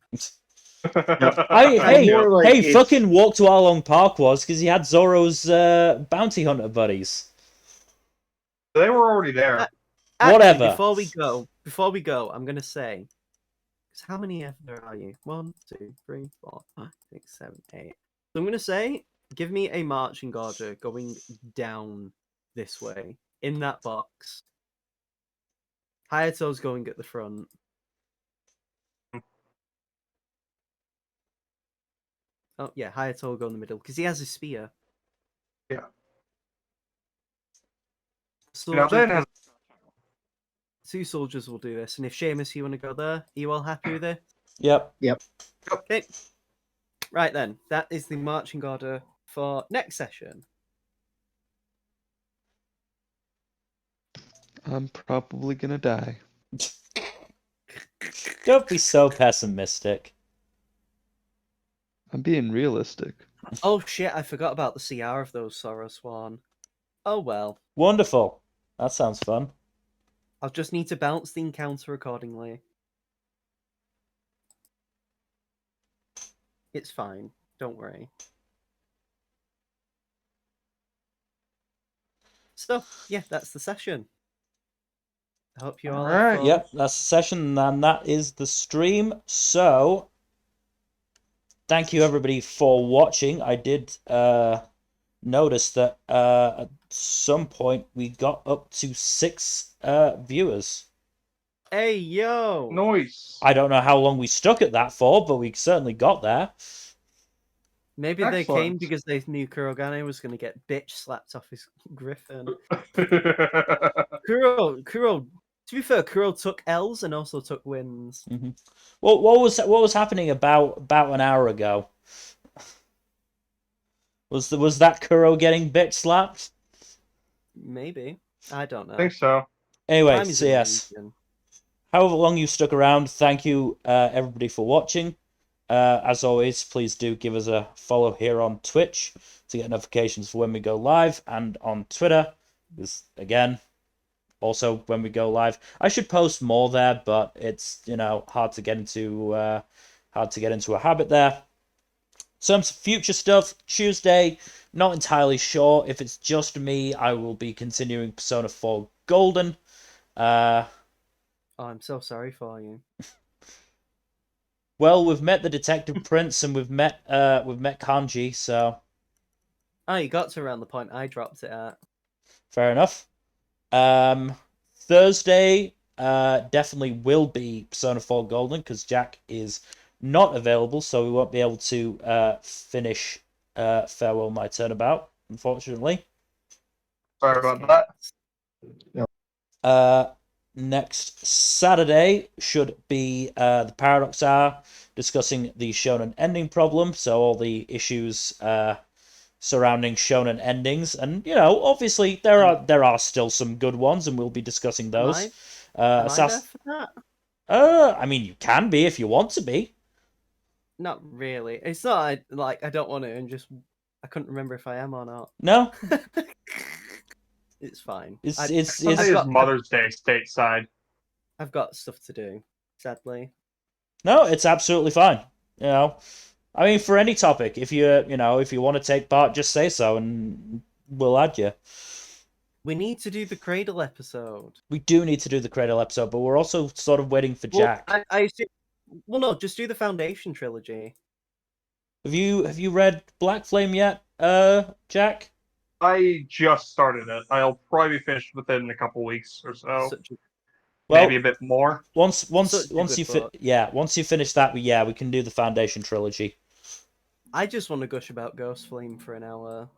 A: Hey,
B: more like it's-
A: fucking Walk to Arlong Park was because he had Zoro's bounty hunter buddies.
E: They were already there.
C: Actually,
A: Whatever.
C: Before we go, I'm gonna say, because how many there are you? 1, 2, 3, 4, 5, 6, 7, 8. So I'm gonna say, give me a marching order going down this way in that box. Hayato's going at the front. Oh yeah, Hayato will go in the middle because he has a spear.
E: Yeah.
C: Soldier,
E: Then has
C: two soldiers will do this, and if Seamus, you want to go there, are you all happy with it?
A: Yep.
C: Okay. Right then, that is the marching order for next session.
D: I'm probably gonna die.
A: Don't be so pessimistic.
D: I'm being realistic.
C: Oh shit, I forgot about the CR of those Sorrowsworn. Oh well.
A: Wonderful. That sounds fun.
C: I'll just need to balance the encounter accordingly. It's fine. Don't worry. So, yeah, that's the session. I hope you all have
E: Alright.
C: fun.
A: Yep, that's the session, and that is the stream. So, thank you everybody for watching. I did notice that at some point we got up to 6 viewers.
C: Hey, yo!
E: noise.
A: I don't know how long we stuck at that for, but we certainly got there.
C: Maybe they came
E: Excellent.
C: because they knew Kurogane was going to get bitch slapped off his griffin. Kuro, to be fair, Kuro took L's and also took wins.
A: Well, what was happening about an hour ago? Was that Kuro getting bitch slapped?
C: Maybe. I don't know.
E: I think so.
A: Anyway,
C: Time is
A: so
C: an
A: yes.
C: illusion.
A: However long you stuck around, thank you everybody for watching. As always, please do give us a follow here on Twitch to get notifications for when we go live, and on Twitter, because again, also when we go live. I should post more there, but it's hard to get into a habit there. In terms of future stuff, Tuesday, not entirely sure if it's just me. I will be continuing Persona 4 Golden.
C: Oh, I'm so sorry for you.
A: Well, we've met the Detective Prince and we've met Kanji, so
C: Oh, you got to around the point I dropped it at.
A: fair enough. Thursday definitely will be Persona 4 Golden because Jack is not available, so we won't be able to finish Farewell My Turnabout, unfortunately.
E: Sorry about that.
A: Next Saturday should be the Paradox Hour discussing the shonen ending problem, so all the issues surrounding shonen endings, and obviously there are still some good ones, and we'll be discussing those.
C: Am I there for that?
A: I mean, you can be if you want to be.
C: Not really. It's not like I don't want to, and just I couldn't remember if I am or not.
A: No,
C: It's fine.
E: Sunday
A: it's
E: is Mother's Day stateside.
C: I've got stuff to do, sadly.
A: no, it's absolutely fine. I mean, for any topic, if you want to take part, just say so, and we'll add you.
C: We need to do the Cradle episode.
A: We do need to do the Cradle episode, but we're also sort of waiting for Jack.
C: Well, no, just do the Foundation trilogy.
A: Have you read Black Flame yet, Jack?
E: I just started it. I'll probably be finished within a couple weeks or so. Maybe a bit more.
A: Once you finish that, we can do the Foundation trilogy.
C: I just want to gush about Ghost Flame for an hour.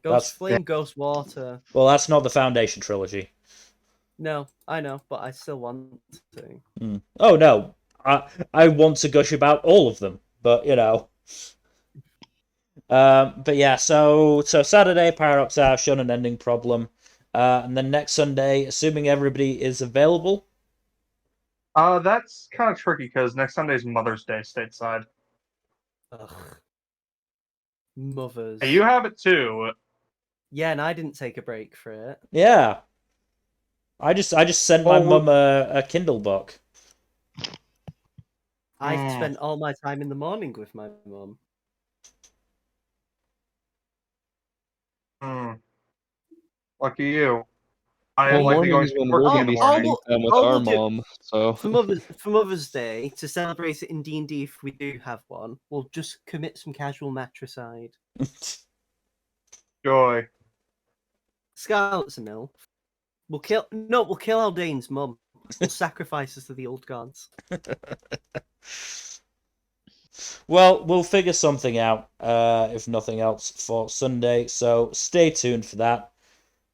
A: That's-
C: Flame, Ghost Water.
A: Well, that's not the Foundation trilogy.
C: No, I know, but I still want to.
A: Oh no, I want to gush about all of them, but but yeah, so Saturday, Paradox Hour, Shonen Ending Problem, and then next Sunday, assuming everybody is available.
E: That's kind of tricky because next Sunday's Mother's Day stateside.
C: Ugh. Mothers.
E: Hey, you have it too.
C: Yeah, and I didn't take a break for it.
A: Yeah, I just sent my mum a Kindle book.
C: I spent all my time in the morning with my mum.
E: Lucky you. I
D: Well,
E: am likely going
D: mornings
E: to
D: when
E: work
D: we're
E: in
D: gonna
E: the
D: be
E: morning.
D: spending time with
C: all
D: our
C: we'll do-
D: mom, so
C: For Mother's Day, to celebrate it in D&D, if we do have one, we'll just commit some casual matricide.
E: Joy.
C: Scarlet's a MILF. We'll kill Aldane's mum. We'll sacrifice us to the old gods.
A: Well, we'll figure something out, if nothing else, for Sunday, so stay tuned for that.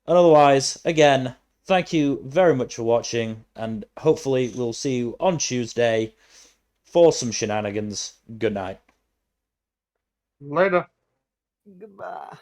A: And otherwise, again, thank you very much for watching, and hopefully we'll see you on Tuesday for some shenanigans. Good night.
E: Later.
C: Goodbye.